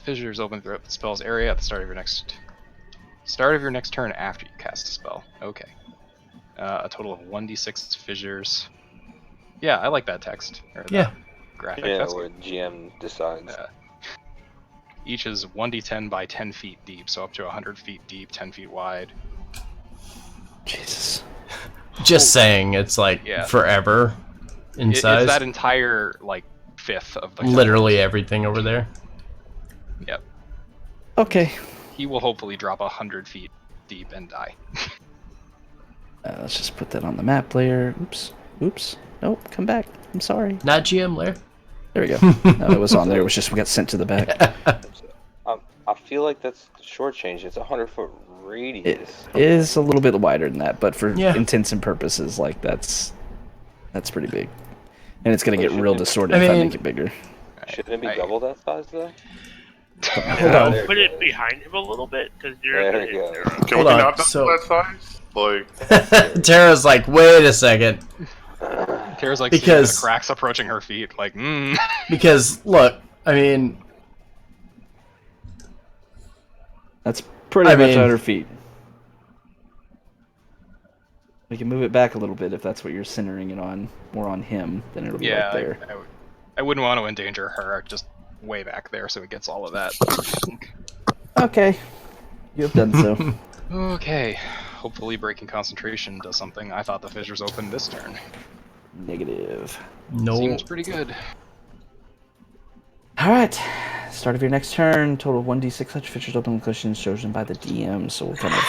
Fissures open throughout the spell's area at the start of your next turn after you cast a spell. Okay. A total of 1d6 fissures. Yeah, I like that text. Or that Yeah. graphic. Yeah, That's where good. GM decides. Each is 1d10 by 10 feet deep, so up to 100 feet deep, 10 feet wide. Jesus. Just saying, it's like Yeah. forever in It's size. that entire, like, fifth of the... Literally everything over there. Yep. Okay. He will hopefully drop 100 feet deep and die. Let's just put that on the map layer. Oops. Nope, come back. I'm sorry. Not GM layer. There we go. No, it was on there. It was just we got sent to the back. I feel like that's shortchanged. It's 100-foot radius. It is a little bit wider than that, but for Yeah. intents and purposes, like that's pretty big. And it's gonna Well, get real shouldn't it- distorted I if I mean- make it bigger. Shouldn't it be I- double that size though? Hold on. There Put you it behind him a little bit, because you're There gonna you go. hit Terra. Can Hold we on, not so- that size? Like, Tara's like, wait a second. Tara's like Because- seeing the cracks approaching her feet, like, Because, look, I mean, That's pretty I much mean- 100 feet. We can move it back a little bit if that's what you're centering it on, more on him, then it'll be yeah, right there. I would I wouldn't want to endanger her just way back there, so it gets all of that. Okay. You have done so. Okay. Hopefully breaking concentration does something. I thought the fissures opened this turn. Negative. No. Seems pretty good. Alright. Start of your next turn. Total 1d6 such fissures open cushions chosen by the DM, so we'll kind of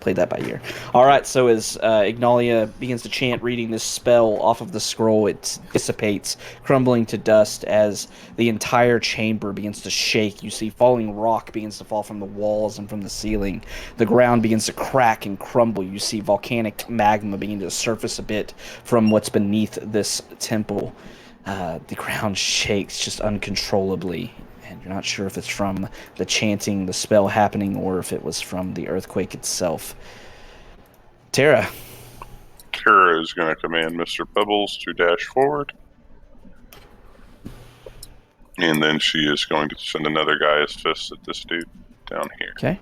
play that by ear. Alright, so as Ignalia begins to chant, reading this spell off of the scroll, it dissipates, crumbling to dust as the entire chamber begins to shake. You see falling rock begins to fall from the walls and from the ceiling. The ground begins to crack and crumble. You see volcanic magma begin to surface a bit from what's beneath this temple. The ground shakes just uncontrollably, and you're not sure if it's from the chanting, the spell happening, or if it was from the earthquake itself. Tara. Kara is going to command Mr. Pebbles to dash forward. And then she is going to send another guy's fist at this dude down here. Okay.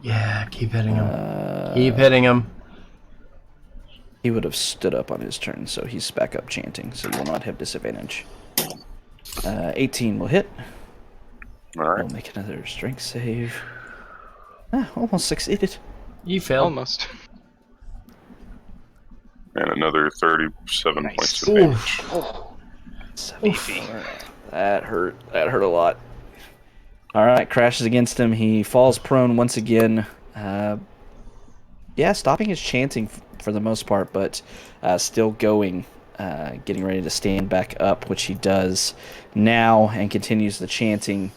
Yeah, keep hitting him. Keep hitting him. He would have stood up on his turn, so he's back up chanting, so you will not have disadvantage. 18 will hit. All right. We'll make another strength save. Almost succeeded. You failed. Almost. And another 37 Nice. points of damage. Beefy. That hurt. That hurt a lot. All right, crashes against him. He falls prone once again. Stopping his chanting for the most part, but still going, getting ready to stand back up, which he does now, and continues the chanting.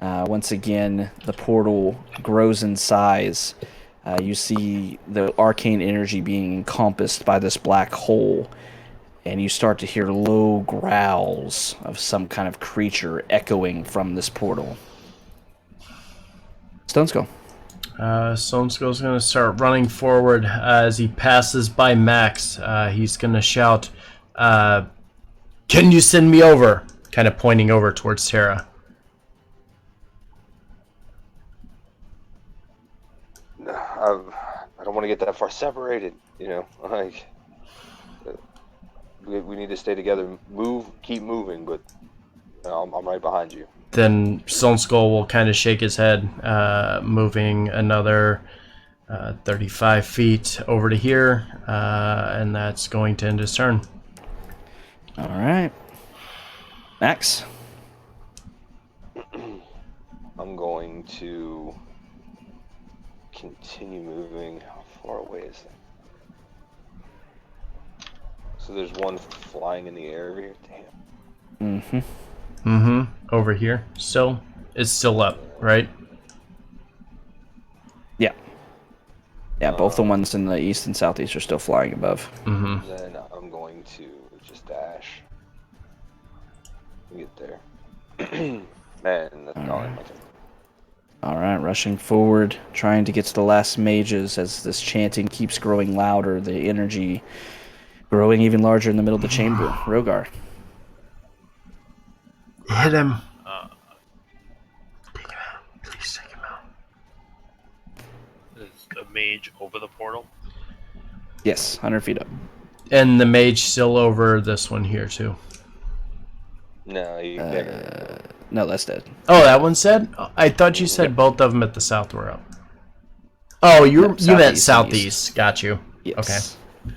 Once again, the portal grows in size. You see the arcane energy being encompassed by this black hole, and you start to hear low growls of some kind of creature echoing from this portal. Stone Skull. Stone Skull's going to start running forward as he passes by Max. He's going to shout, "Can you send me over?" Kind of pointing over towards Tara. I don't want to get that far separated, like we need to stay together, keep moving, but I'm right behind you. Then Stone Skull will kind of shake his head, moving another 35 feet over to here, and that's going to end his turn. All right. Max. I'm going to continue moving. How far away is that? So there's one flying in the air over here. Damn. Over here. Still, it's still up, right? Yeah. Yeah, both the ones in the east and southeast are still flying above. Then I'm going to just dash. Get there. Man, that's not my turn. All right, rushing forward, trying to get to the last mages as this chanting keeps growing louder, the energy growing even larger in the middle of the chamber. Rogar. Hit him. Take him out. Please take him out. Is a mage over the portal? Yes, 100 feet up. And the mage still over this one here, too. No, you bigger. No, that's dead. Oh, that one said? I thought you said both of them at the south were up. Oh, you meant southeast, southeast. Got you. Yes. Okay.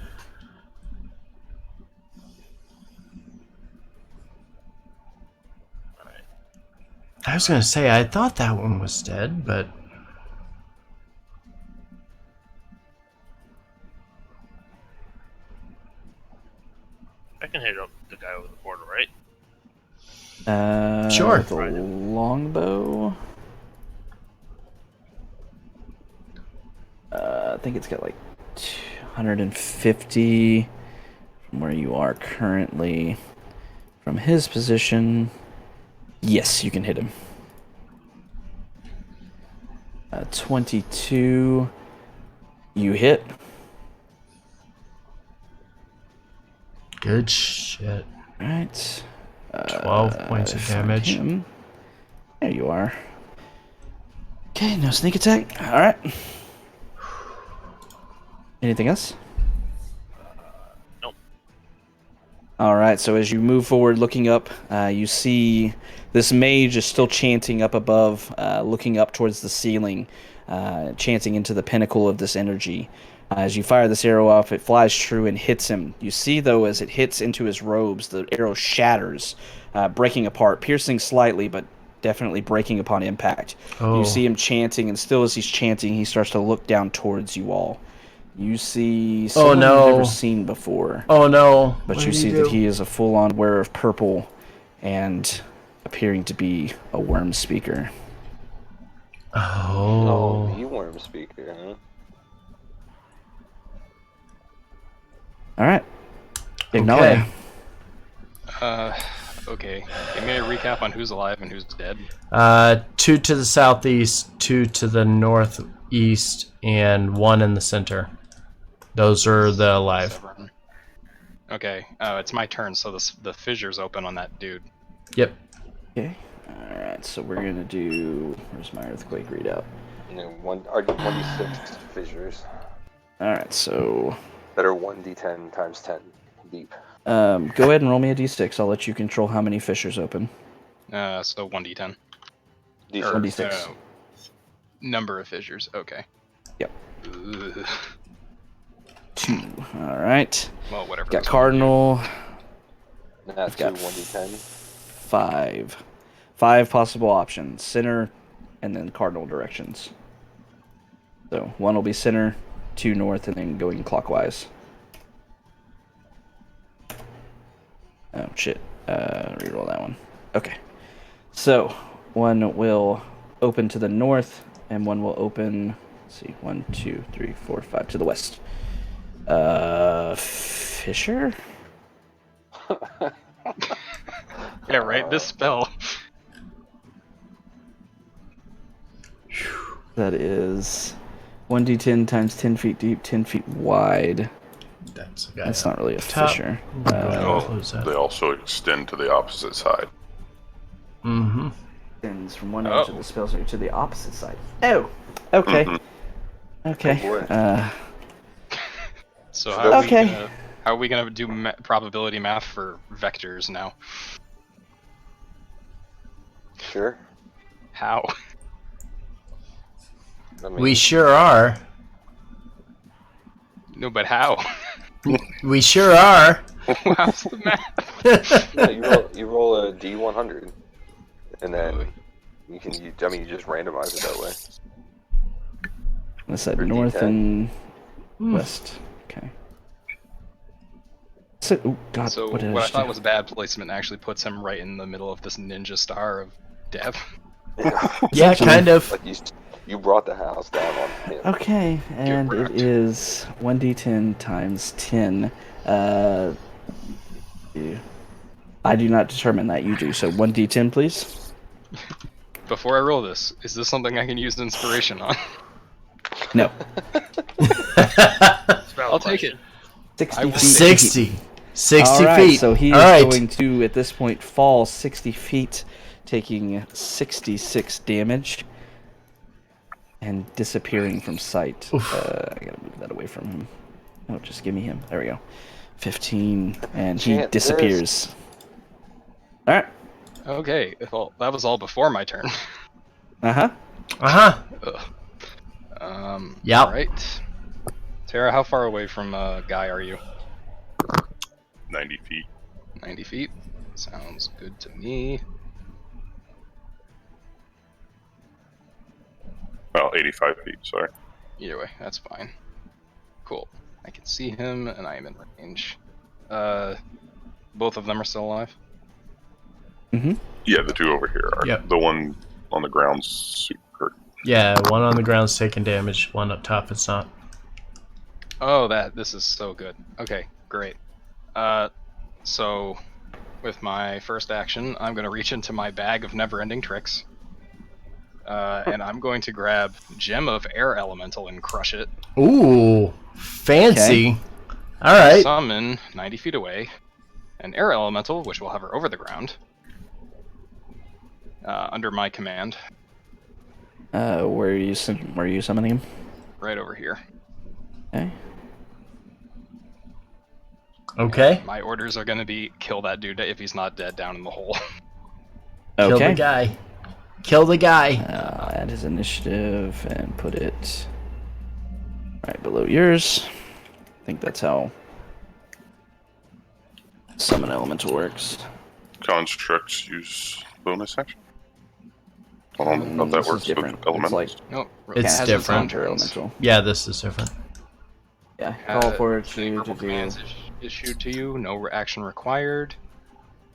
Alright. I was going to say, I thought that one was dead, but... I can hit up the guy over the portal, right? Sure. With a longbow. I think it's got like 250 from where you are currently. From his position, yes, you can hit him. 22, you hit. Good shit. All right. 12 points of damage. Him. There you are. Okay, no sneak attack. All right. Anything else? Nope. All right, so as you move forward, looking up, you see this mage is still chanting up above, looking up towards the ceiling, chanting into the pinnacle of this energy. As you fire this arrow off, it flies true and hits him. You see, though, as it hits into his robes, the arrow shatters, breaking apart, piercing slightly, but definitely breaking upon impact. Oh. You see him chanting, and still as he's chanting, he starts to look down towards you all. You see someone no. you've never seen before. Oh no. But you see that he is a full-on wearer of purple and appearing to be a worm speaker. Oh. You worm speaker, huh? All right. Ignalia. Okay. Give me a recap on who's alive and who's dead. 2 to the southeast, 2 to the northeast, and 1 in the center. Those are the alive. Okay. It's my turn, so the fissure's open on that dude. Yep. Okay. All right. So we're gonna do. Where's my earthquake readout? 1d6 fissures All right. So that are 1d10 times 10 deep. go ahead and roll me a d6. I'll let you control how many fissures open. So 1d10. D6. 1d6. Number of fissures. Okay. Yep. Ugh. 2. All right. Well, whatever. Got Cardinal. That's got 2 1d10. 5. 5 possible options. Center, and then cardinal directions. So 1 will be center, 2 north, and then going clockwise. Oh shit. Reroll that one. Okay. So 1 will open to the north, and 1 will open. Let's see. 1, 2, 3, 4, 5 to the west. Fisher? Yeah, right. This spell. That is 1d10 times 10 feet deep, 10 feet wide. That's not really a fissure. They also extend to the opposite side. Mm-hmm. Extends from one edge of the spell circle to the opposite side. Oh, okay. Mm-hmm. Okay. So how are we gonna do probability math for vectors now? Sure. How? I mean, We sure are. No, but how? We sure are. How's the math? no, you roll a d100, and then you just randomize it that way. I said Or north D10. and west. Okay. So, oh God, So what did what I just thought do? was bad placement actually puts him right in the middle of this ninja star of death. Yeah, kind of. Like you brought the house down on him. Okay, and wrecked. it is 1d10 times 10. I do not determine that, you do. So 1d10, please. Before I roll this, is this something I can use inspiration on? No. I'll take it. 60 I will feet. 60. 60 All right, feet. so he is All right. going to, at this point, fall 60 feet, taking 66 damage and disappearing from sight. I gotta move that away from him. Oh, just give me him. There we go. 15, and he Chant disappears. All right. Okay, well, that was all before my turn. Uh-huh. Uh-huh. Yep. Alright. Tara, how far away from Guy are you? 90 feet. 90 feet. Sounds good to me. Well, 85 feet, sorry. Either way, that's fine. Cool. I can see him, and I am in range. Both of them are still alive? Mm-hmm. Yeah, the two over here are. Yep. The one on the ground's super hurt. Yeah, one on the ground's taking damage. One up top, it's not. Oh, this is so good. Okay, great. So, with my first action, I'm going to reach into my bag of never-ending tricks. And I'm going to grab Gem of Air Elemental and crush it. Ooh, fancy. All right. Summon 90 feet away an Air Elemental, which will hover over the ground. Under my command. Where are you summoning him? Right over here. Okay. Okay. My orders are going to be kill that dude if he's not dead down in the hole. Kill the Okay. guy. Kill the guy. Add his initiative and put it right below yours. I think that's how summon elemental works. Constructs use bonus action. I don't know if that This is works different. with It's elementals. like Nope. It's has different. Its own turns. elemental. Yeah, this is different. Yeah, call for it Verbal to do. commands issued to you. No action required.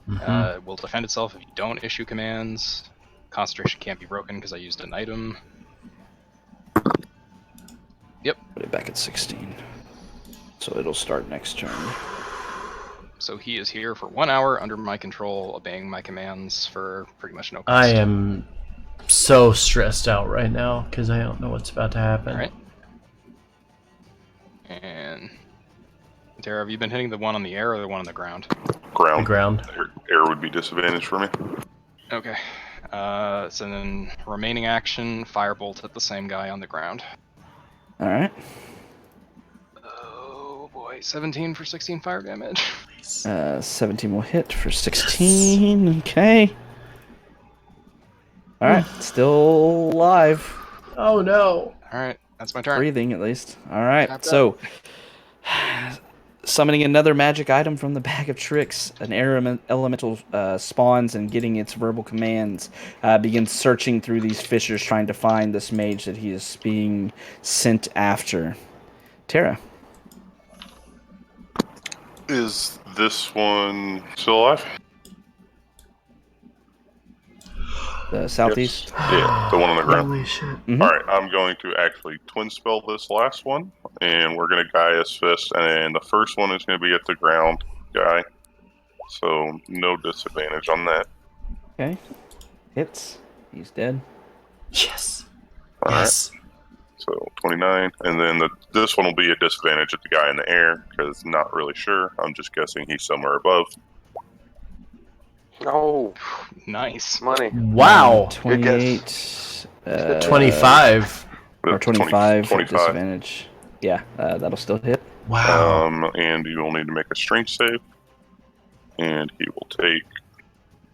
Mm-hmm. Will defend itself if you don't issue commands. Concentration can't be broken because I used an item. Yep. Put it back at 16. So it'll start next turn. So he is here for 1 hour under my control, obeying my commands for pretty much no cost. I am so stressed out right now because I don't know what's about to happen. All right. And Tara, have you been hitting the one on the air or the one on the ground? Ground. The ground. Air would be disadvantage for me. Okay. So then remaining action, firebolt at the same guy on the ground. All right. Oh boy, 17 for 16 fire damage. 17 will hit for 16. Okay. All right. Still alive. Oh no. All right, that's my turn. Breathing, at least. All right. Tapped So, summoning another magic item from the bag of tricks, an elemental spawns and getting its verbal commands, begins searching through these fissures, trying to find this mage that he is being sent after. Tara. Is this one still alive? The southeast. Yes. Yeah, the one on the ground. Holy shit. Mhm. All right, I'm going to actually twin spell this last one, and we're going to Gaia's Fist, and the first one is going to be at the ground guy, so no disadvantage on that. Okay. Hits. He's dead. Yes. All right, Yes. so 29, and then this one will be a disadvantage at the guy in the air, because not really sure. I'm just guessing he's somewhere above. No, Nice. money. Wow. 28. 25. Or 25. 25. Disadvantage. Yeah, that'll still hit. Wow. And you will need to make a strength save, and he will take.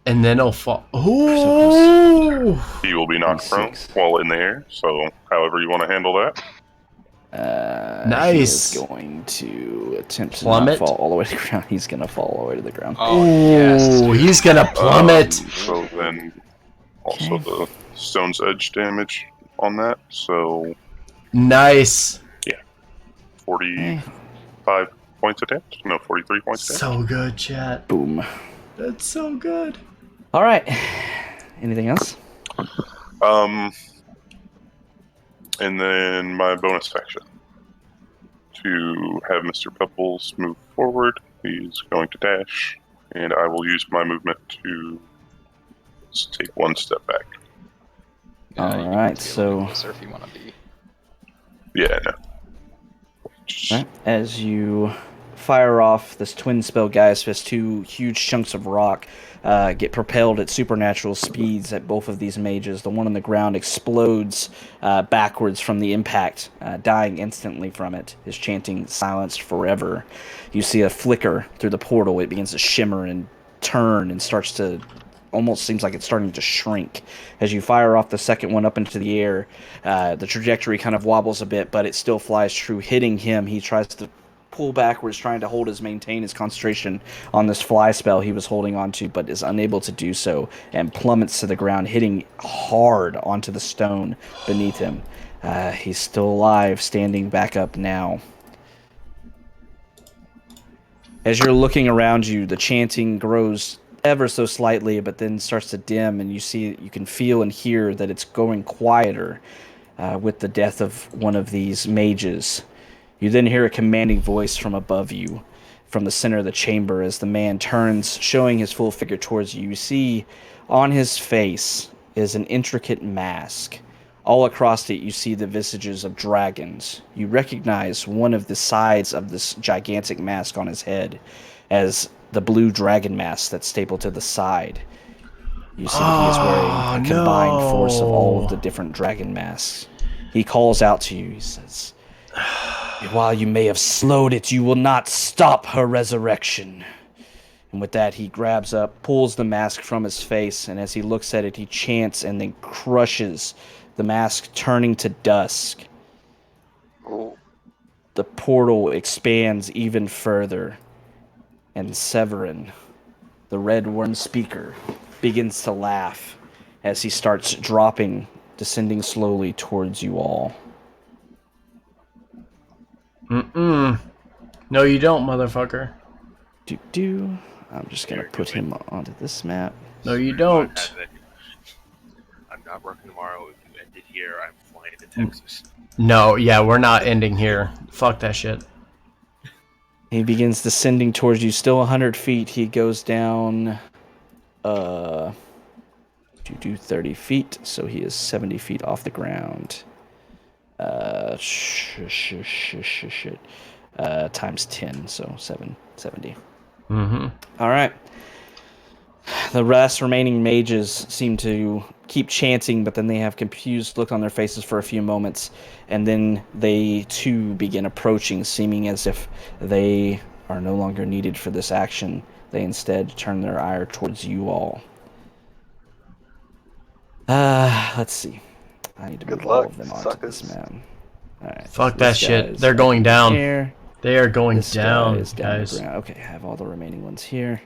And then he'll fall. Ooh. He will be knocked prone 26. while in the air. So, however you want to handle that. Nice. He is going to attempt to Plummet? not fall all the way to the ground. He's going to fall all the way to the ground. Oh, yes. Ooh, he's gonna plummet. So then, also the stone's edge damage on that. So Nice. 45 points of damage. No, 43 points of damage. So good, chat. Boom. That's so good. All right. Anything else? And then my bonus action to have Mr. Pebbles move forward. He's going to dash, and I will use my movement to take one step back. You All can right, stay a so- little closer if you want to be. Yeah, no. Right. As you fire off this twin spell Gaia's Fist, two huge chunks of rock get propelled at supernatural speeds at both of these mages. The one on the ground explodes backwards from the impact, dying instantly from it, his chanting silenced forever. You see a flicker through the portal. It begins to shimmer and turn and starts to almost seems like it's starting to shrink. As you fire off the second one up into the air, the trajectory kind of wobbles a bit, but it still flies true, hitting him. He tries to pull backwards, trying to maintain his concentration on this fly spell he was holding onto, but is unable to do so, and plummets to the ground, hitting hard onto the stone beneath him. He's still alive, standing back up now. As you're looking around you, the chanting grows ever so slightly, but then starts to dim, and you can feel and hear that it's going quieter with the death of one of these mages. You then hear a commanding voice from above you, from the center of the chamber, as the man turns, showing his full figure towards you. You see on his face is an intricate mask. All across it, you see the visages of dragons. You recognize one of the sides of this gigantic mask on his head as the blue dragon mask that's stapled to the side. You see that he is wearing a combined force of all of the different dragon masks. He calls out to you. He says, While you may have slowed it, you will not stop her resurrection. And with that, he grabs up, pulls the mask from his face, and as he looks at it, he chants and then crushes the mask, turning to dusk. Oh. The portal expands even further, and Severin, the red worm speaker, begins to laugh as he starts dropping, descending slowly towards you all. No, you don't, motherfucker. I'm just gonna put him onto this map. No, you don't. I'm not working tomorrow. If you ended here, I'm flying to Texas. No, yeah, we're not ending here. Fuck that shit. He begins descending towards you, still 100 feet. He goes down to do 30 feet, so he is 70 feet off the ground. Times 10, so 770. All right. The rest remaining mages seem to keep chanting, but then they have confused look on their faces for a few moments, and then they too begin approaching, seeming as if they are no longer needed for this action. They instead turn their ire towards you all. Let's see. I need to move all of them onto this map. All right. Fuck that shit. They're going down. Here. They are going This down, guy is down guys. the ground. Okay, I have all the remaining ones here.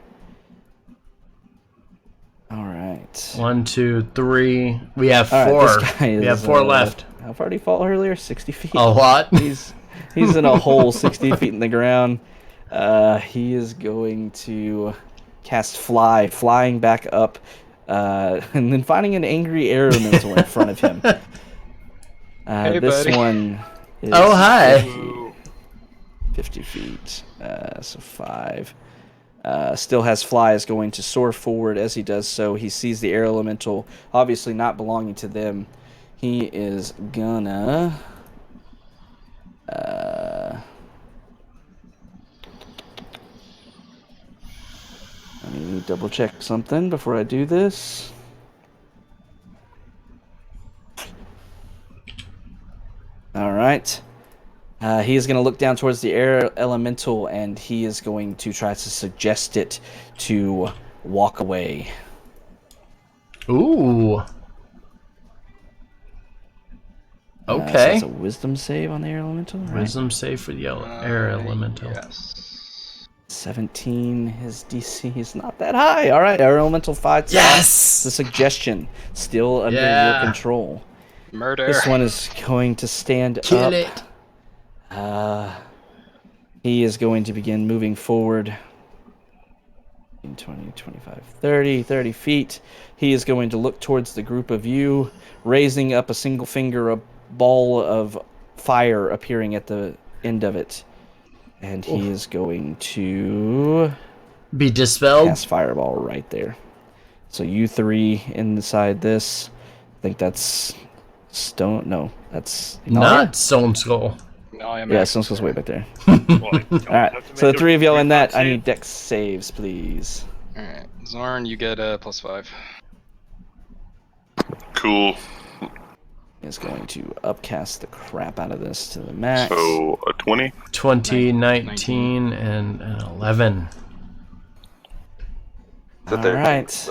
All right. 1, 2, 3. We have All 4. right, this guy We have is, 4 left. How far did he fall earlier? 60 feet. A lot. He's in a hole 60 feet in the ground. He is going to cast flying back up, and then finding an angry air elemental in front of him. Hey, this buddy. one is Oh, hi. 50 feet, so 5. Still has fly, is going to soar forward. As he does so, he sees the air elemental, obviously not belonging to them. He is gonna... let me double check something before I do this. Alright. He is going to look down towards the air elemental, and he is going to try to suggest it to walk away. Ooh. So Okay. it's a wisdom save on the air elemental, right? Wisdom save for the air elemental. Yes. 17. His DC is not that high. All right, air elemental fights. Yes! The suggestion still under Yeah. your control. Murder. This one is going to stand Kill up. it. He is going to begin moving forward. 20, 25, 30 feet. He is going to look towards the group of you, raising up a single finger, a ball of fire appearing at the end of it. And he is going to Be dispelled. cast fireball right there. So you three inside this. I think that's stone. No, that's Not Stone Skull. No, I am Yeah, back. Stone Skull's way back there. All Alright, so the three of y'all in that, I need dex saves, please. Alright, Zorn, you get a +5. Cool. Is going to upcast the crap out of this to the max. So a 20. 20, 19, and an 11. Alright.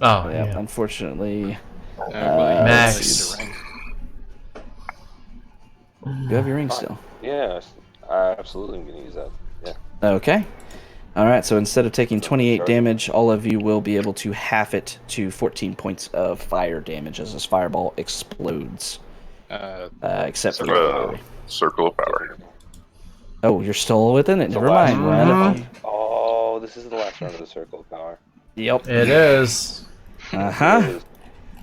Oh, Yeah, yeah. unfortunately, Max. let's see. You have your ring still. Yeah, I absolutely am going to use that. Yeah. Okay. Alright, so instead of taking 28 damage, all of you will be able to half it to 14 points of fire damage as this fireball explodes. Except for Circle of power. Oh, you're still within it. So Never last mind. round. None of you- Oh, this is the last round of the Circle of Power. Yep. It is. Uh-huh.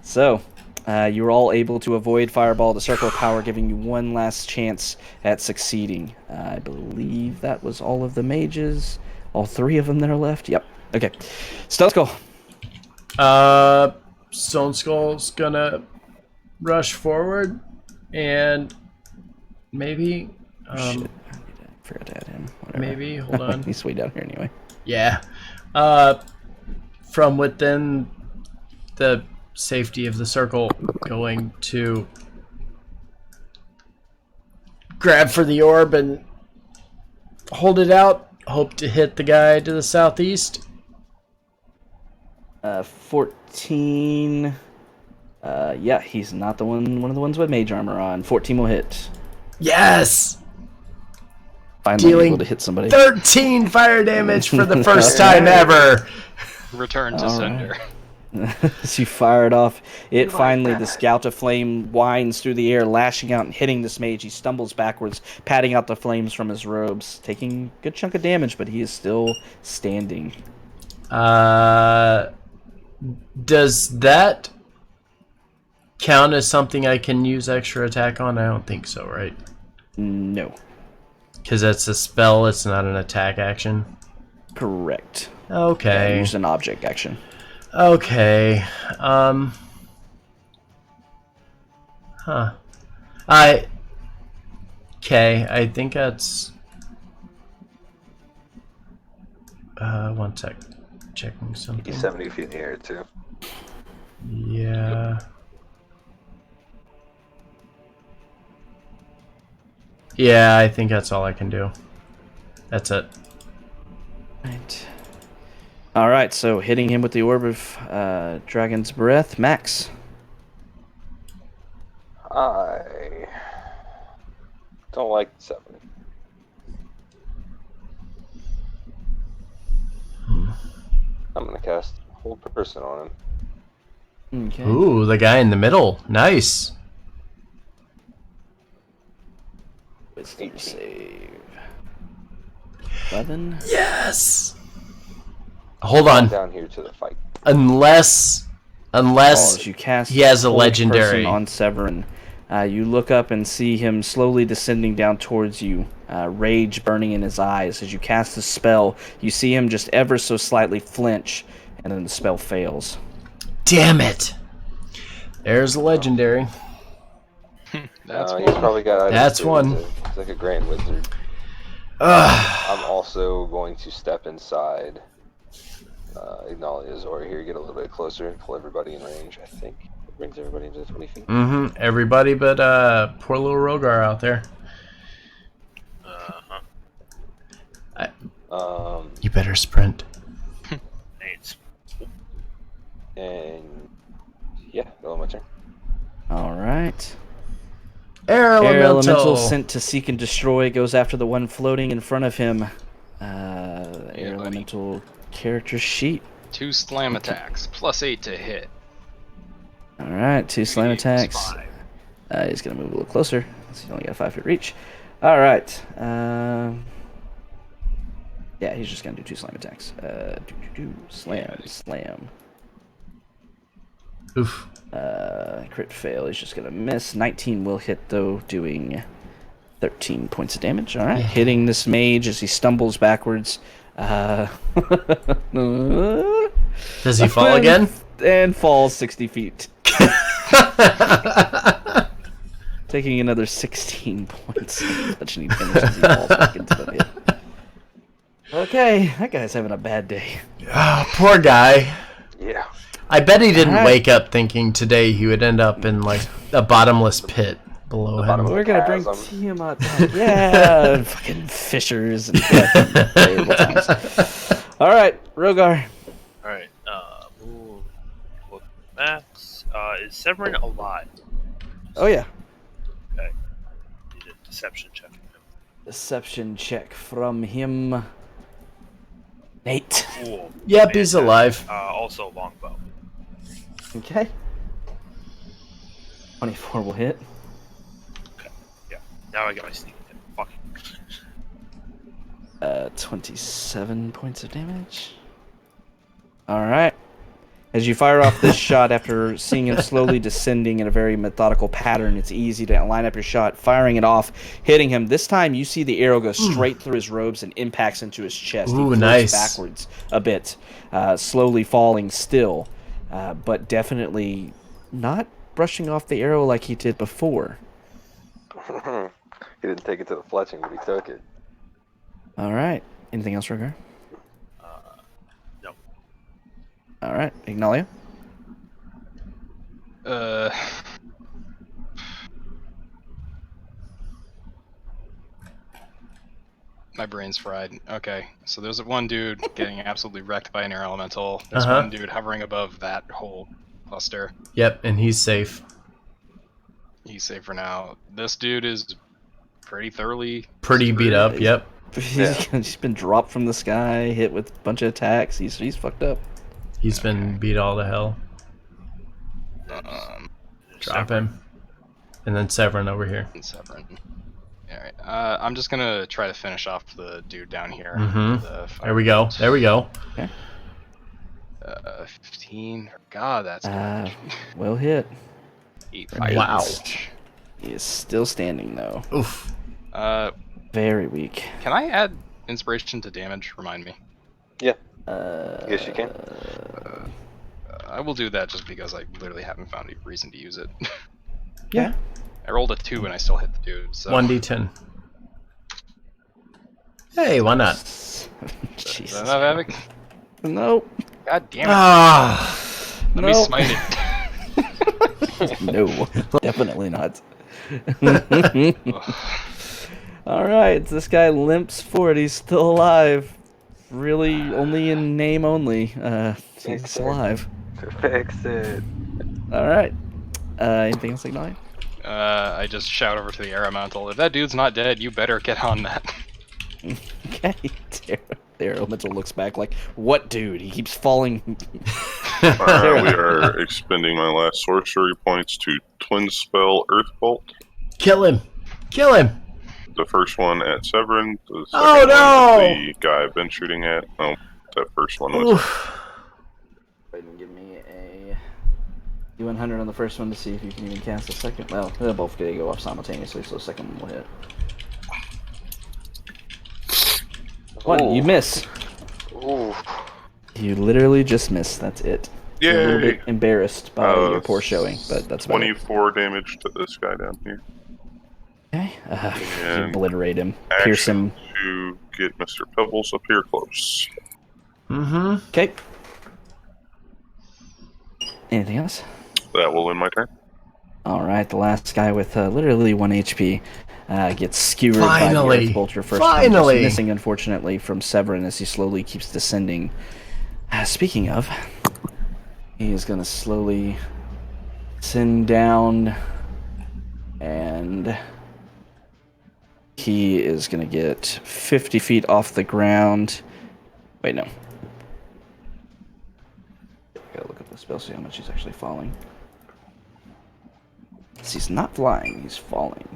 So, you were all able to avoid Fireball, the Circle of Power, giving you one last chance at succeeding. I believe that was all of the mages. All three of them that are left. Yep. Okay. Stone Skull. Stone Skull's gonna rush forward and maybe, Shit. I forgot to add him. Whatever. maybe, hold on. He's way down here anyway. Yeah. From within the safety of the circle, going to grab for the orb and hold it out. Hope to hit the guy to the southeast. 14. Yeah, he's not the one of the ones with mage armor on. 14 will hit. Yes! Finally Dealing able to hit somebody. 13 fire damage for the first time ever. Return to sender. As you fire it off, the scout of flame winds through the air, lashing out and hitting this mage. He stumbles backwards, patting out the flames from his robes, taking a good chunk of damage, but he is still standing. Does that count as something I can use extra attack on? I don't think so, right? No. Because that's a spell, it's not an attack action. Correct. Okay. Yeah, use an object action. Okay. Huh. Okay, I think that's... one sec. Checking something. He's 70 feet in the air, too. Yeah. Yeah, I think that's all I can do. That's it. Right. All right, so hitting him with the Orb of Dragon's Breath. Max. I don't like 70. I'm going to cast Hold Person on him. Okay. Ooh, the guy in the middle. Nice. Wisdom save. 11. Yes! Hold on. Down here to the fight. Unless As you cast he has a Hold legendary. Person on Severin, you look up and see him slowly descending down towards you, rage burning in his eyes. As you cast the spell, you see him just ever so slightly flinch, and then the spell fails. Damn it! There's a legendary. That's He's probably got items That's too. one. He's like a grand wizard. Ugh. I'm also going to step inside Ignalia's aura here, get a little bit closer, and pull everybody in range. I think it brings everybody into 20 feet. Mm-hmm. Everybody but poor little Rogar out there. You better sprint. Thanks. And yeah, go on my turn. All right. Air Air Elemental. Elemental sent to seek and destroy goes after the one floating in front of him. Air Elemental character sheet. 2 slam attacks, +8 to hit. All right, 2 slam attacks. 5. He's gonna move a little closer. So he's only got a 5-foot reach. All right. Yeah, he's just gonna do 2 slam attacks. Slam. Oof. Crit fail. He's just gonna miss. 19 will hit though, doing 13 points of damage. All right, hitting this mage as he stumbles backwards. Does he fall again? And falls 60 feet. Taking another 16 points of touching damage as he falls back into the pit. Okay, that guy's having a bad day. Oh, poor guy. Yeah. I bet he didn't Alright. wake up thinking today he would end up in like a bottomless pit below him. We're gonna bring Chasm. Tiamat back. Yeah, fucking fishers and terrible times. All right, Rogar. Alright, move. Look, Max. Is Severin alive? Oh yeah. Okay. Need a deception check from him. Deception check from him. 8. Cool. Yep, he's Fantastic. alive. Also longbow. Okay. 24 will hit. Okay. Yeah. Now I got my sneak attack. Fuck. 27 points of damage. All right. As you fire off this shot after seeing him slowly descending in a very methodical pattern, it's easy to line up your shot, firing it off, hitting him. This time you see the arrow go straight through his robes and impacts into his chest. Ooh, he floats nice. backwards a bit, slowly falling still, but definitely not brushing off the arrow like he did before. He didn't take it to the fletching, but he took it. All right. Anything else, Rogar? No. All right. Ignalia? My brain's fried. Okay, so there's one dude getting absolutely wrecked by an air elemental. There's Uh-huh. one dude hovering above that whole cluster. Yep, and he's safe. He's safe for now. This dude is pretty thoroughly Pretty beat screwed. up, yep. He's been dropped from the sky, hit with a bunch of attacks. He's fucked up. He's been beat all to hell. Drop him. And then Severin over here. And Severin. Alright, I'm just gonna try to finish off the dude down here. Mm-hmm. There we go. There we go. Okay. 15. God, that's good. Well hit. 8 fire Wow. damage. He is still standing though. Oof. Very weak. Can I add inspiration to damage? Remind me. Yeah. Yes, you can. I will do that just because I literally haven't found a reason to use it. Yeah. I rolled a 2 and I still hit the dude. So 1d10. Hey, why not? Is Jesus. that enough, Havoc? Nope. God damn it! Ah. Let me nope. smite it. No, definitely not. All right, this guy limps forward. He's still alive. Really, only in name only. He's still alive. Fix it. All right. Anything else, Ignite? I just shout over to the air elemental. If that dude's not dead, you better get on that. Okay. The elemental looks back like, what dude? He keeps falling. We are expending my last sorcery points to Twin Spell Earth Bolt. Kill him. Kill him. The first one at Severin. The second Oh, no! one at the guy I've been shooting at. Oh, that first one was. Oof. Go ahead and give me a D100 on the first one to see if you can even cast the second. Well, they're both going to go off simultaneously, so the second one will hit. One, you miss. Ooh. You literally just missed. That's it. You're a little Yay! bit embarrassed by your poor showing, but that's about it. 24 damage to this guy down here. Okay. You And obliterate him. Pierce him. to get Mr. Pebbles up here close. Mm-hmm. Okay. Anything else? That will end my turn. Alright, the last guy with literally 1 HP gets skewered by the Finally. Earth Bolter first. Finally. One, just missing, unfortunately, from Severin as he slowly keeps descending. Speaking of, he is going to slowly descend down, and he is going to get 50 feet off the ground. Wait, no. Gotta look up the spell, see how much he's actually falling. He's not flying, he's falling.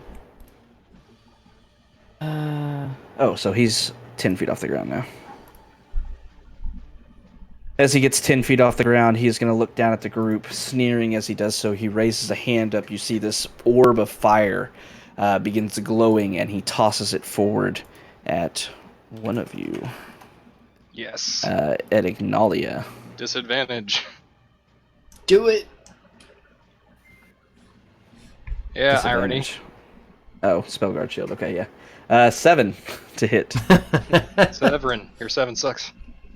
Oh, so he's 10 feet off the ground now. As he gets 10 feet off the ground, he is going to look down at the group, sneering as he does so. He raises a hand up. You see this orb of fire begins glowing, and he tosses it forward at one of you. Yes. At Ignalia. Disadvantage. Do it. Yeah, irony. Disadvantage. Oh, Spellguard Shield. Okay, yeah. 7 to hit. Severin, your 7 sucks.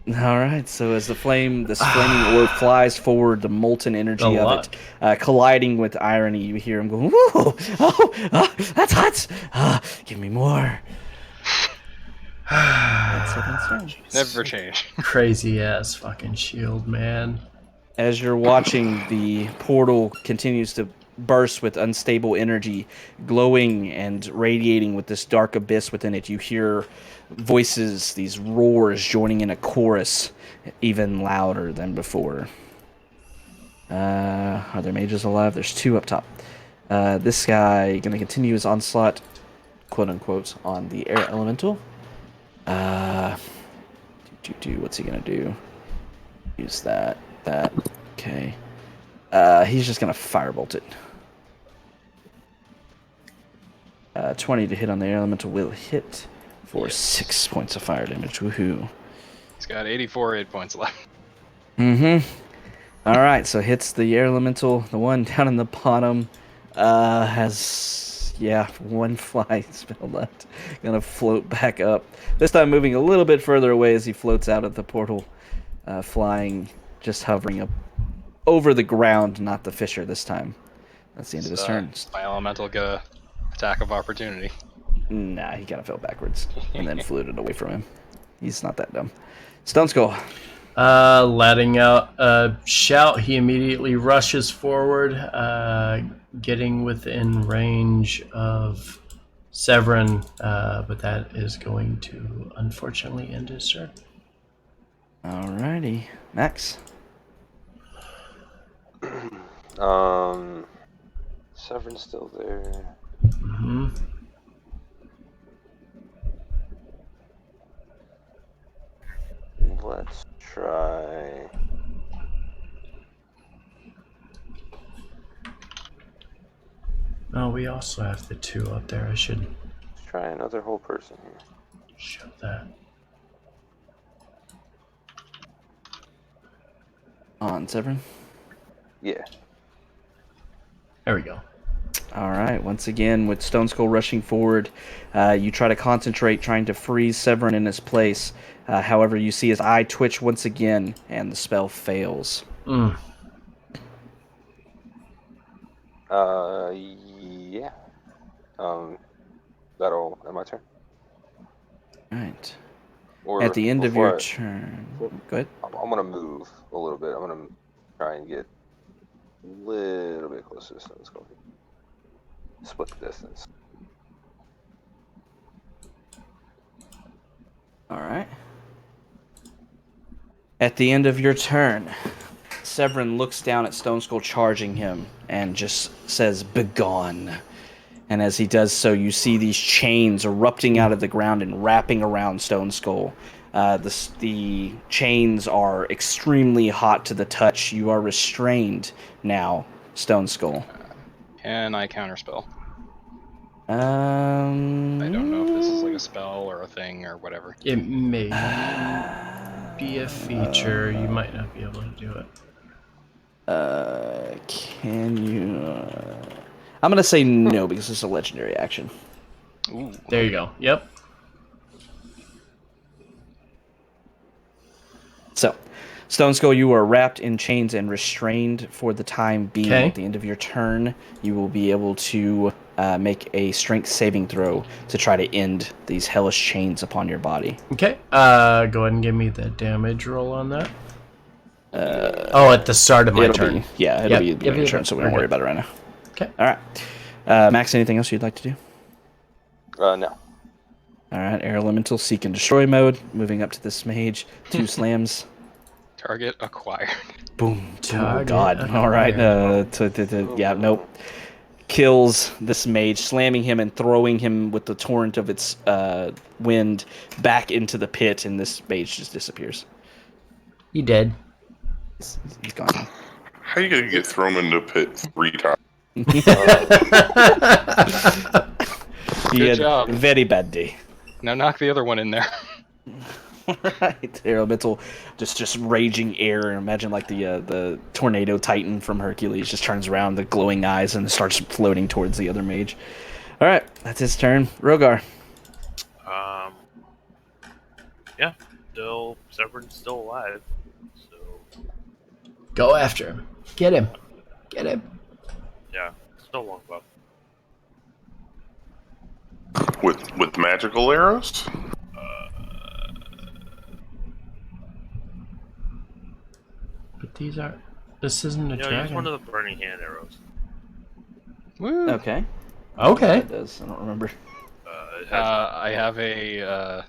All right. So as this flaming orb flies forward, the molten energy of it colliding with Irony, you hear him go, "Whoa! Oh, that's hot! Give me more." That's 7 turn. Never change. Crazy ass fucking shield, man. As you're watching, the portal continues to burst with unstable energy, glowing and radiating with this dark abyss within it. You hear voices, these roars joining in a chorus, even louder than before. Are there mages alive? There's 2 up top. This guy gonna continue his onslaught, quote unquote, on the air elemental. What's he gonna do? Use that. Okay. He's just gonna firebolt it. 20 to hit on the air elemental will hit for 6 points of fire damage. Woohoo. He's got 84 hit points left. Mm-hmm. Alright, so hits the air elemental. The one down in the bottom has, 1 fly spell left. Gonna float back up. This time moving a little bit further away as he floats out of the portal. Flying, just hovering up over the ground, not the fissure this time. That's the end of his turn. My elemental get a attack of opportunity. Nah, he kind of fell backwards and then floated away from him. He's not that dumb. Stone Skull. Letting out a shout, he immediately rushes forward, getting within range of Severin, but that is going to unfortunately end his turn. Alrighty. Max. Severin's still there. Mm-hmm. Let's try. Oh, we also have the 2 up there. I should Let's try another whole person here. show that. On Severin. Yeah. There we go. All right. Once again, with Stone Skull rushing forward, you try to concentrate, trying to freeze Severin in his place. However, you see his eye twitch once again, and the spell fails. Yeah. That'll end my turn. All right. Or At the end of your before turn, go ahead. I'm gonna move a little bit. I'm gonna try and get a little bit closer to Stone Skull. Split the distance. All right. At the end of your turn, Severin looks down at Stone Skull charging him and just says, "Begone." And as he does so, you see these chains erupting out of the ground and wrapping around Stone Skull. The chains are extremely hot to the touch. You are restrained now, Stone Skull. Can I counterspell? I I don't know if this is like a spell or a thing or whatever. It may be a feature. You might not be able to do it. Can you... I'm going to say no because it's a legendary action. Ooh. There you go. Yep. So, Stone Skull, you are wrapped in chains and restrained for the time being. Okay. At the end of your turn, you will be able to make a strength saving throw to try to end these hellish chains upon your body. Okay. Go ahead and give me the damage roll on that. At the start of my turn. It'll be at the end of your turn, so we don't worry about it right now. Okay. All right. Max, anything else you'd like to do? No. All right. Air Elemental, Seek and Destroy mode. Moving up to this mage. 2 slams. Target acquired. Boom. Oh, Target God. All right. acquired. Yeah, nope. Kills this mage, slamming him and throwing him with the torrent of its wind back into the pit, and this mage just disappears. He dead. He's gone. How you gonna get thrown into a pit 3 times? Good job. Very bad day. Now knock the other one in there. Right. Elemental just raging air. Imagine like the tornado titan from Hercules just turns around, the glowing eyes, and starts floating towards the other mage. All right, that's his turn. Rogar. Yeah, Severin's still alive. So Go after him. Get him. Get him. yeah, still long bow. With magical arrows? But this isn't a Use dragon. one of the burning hand arrows. Woo. Okay. Okay. It does. I don't remember. It has I have a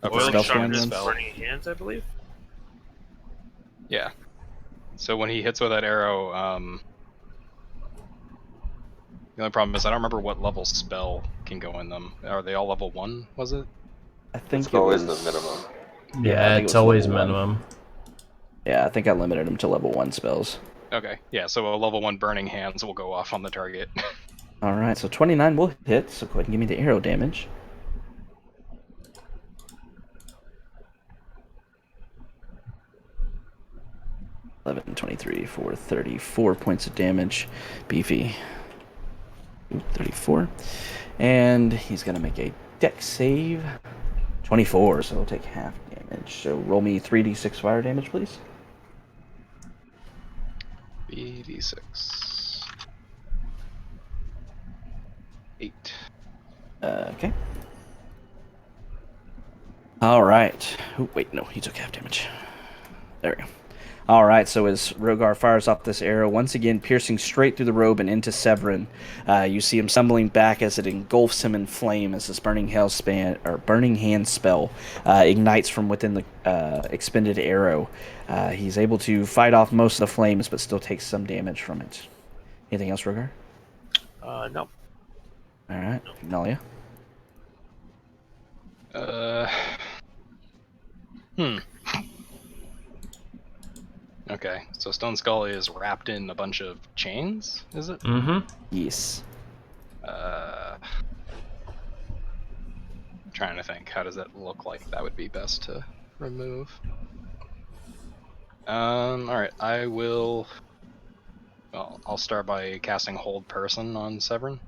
oil spell sharpness slams. burning hands, I believe. Yeah. So when he hits with that arrow, the only problem is I don't remember what level spell can go in them. Are they all level 1, was it? I think It's it always was the minimum. Yeah, I think it it's was always level 1. minimum. Yeah, I think I limited him to level 1 spells. Okay, yeah, so a level 1 burning hands will go off on the target. All right, so 29 will hit. So go ahead and give me the arrow damage. $11, 23 for 34 points of damage. Beefy. 34. And he's going to make a dex save. 24, so he'll take half damage. So roll me 3d6 fire damage, please. BD6. 8. Okay. All right. Oh, wait, no, he took half damage. There we go. All right, so as Rogar fires off this arrow, once again piercing straight through the robe and into Severin, you see him stumbling back as it engulfs him in flame as this burning hand spell ignites from within the expended arrow. He's able to fight off most of the flames, but still takes some damage from it. Anything else, Rogar? No. All right, Nalia. Okay, so Stone Skull is wrapped in a bunch of chains, is it? Mm-hmm. Yes. Trying to think, how does that look like that would be best to remove? Alright, I will... Well, I'll start by casting Hold Person on Severin.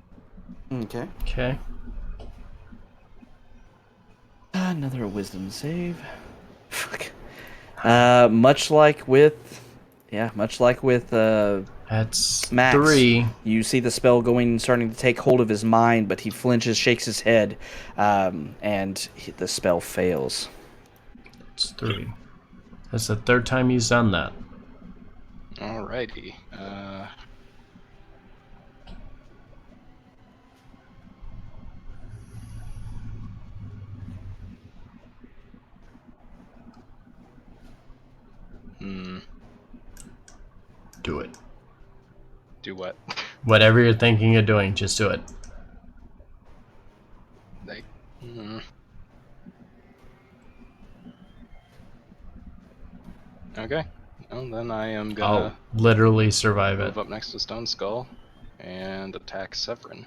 Okay. Okay. Another wisdom save. Fuck. Much like with That's Max, 3. you see the spell starting to take hold of his mind, but he flinches, shakes his head, and the spell fails. It's 3. That's the 3rd time he's done that. Alrighty. Do it. Do what? Whatever you're thinking of doing, just do it. Like, Okay. Well, then I am gonna I'll literally survive it. move up next to Stone Skull and attack Severin.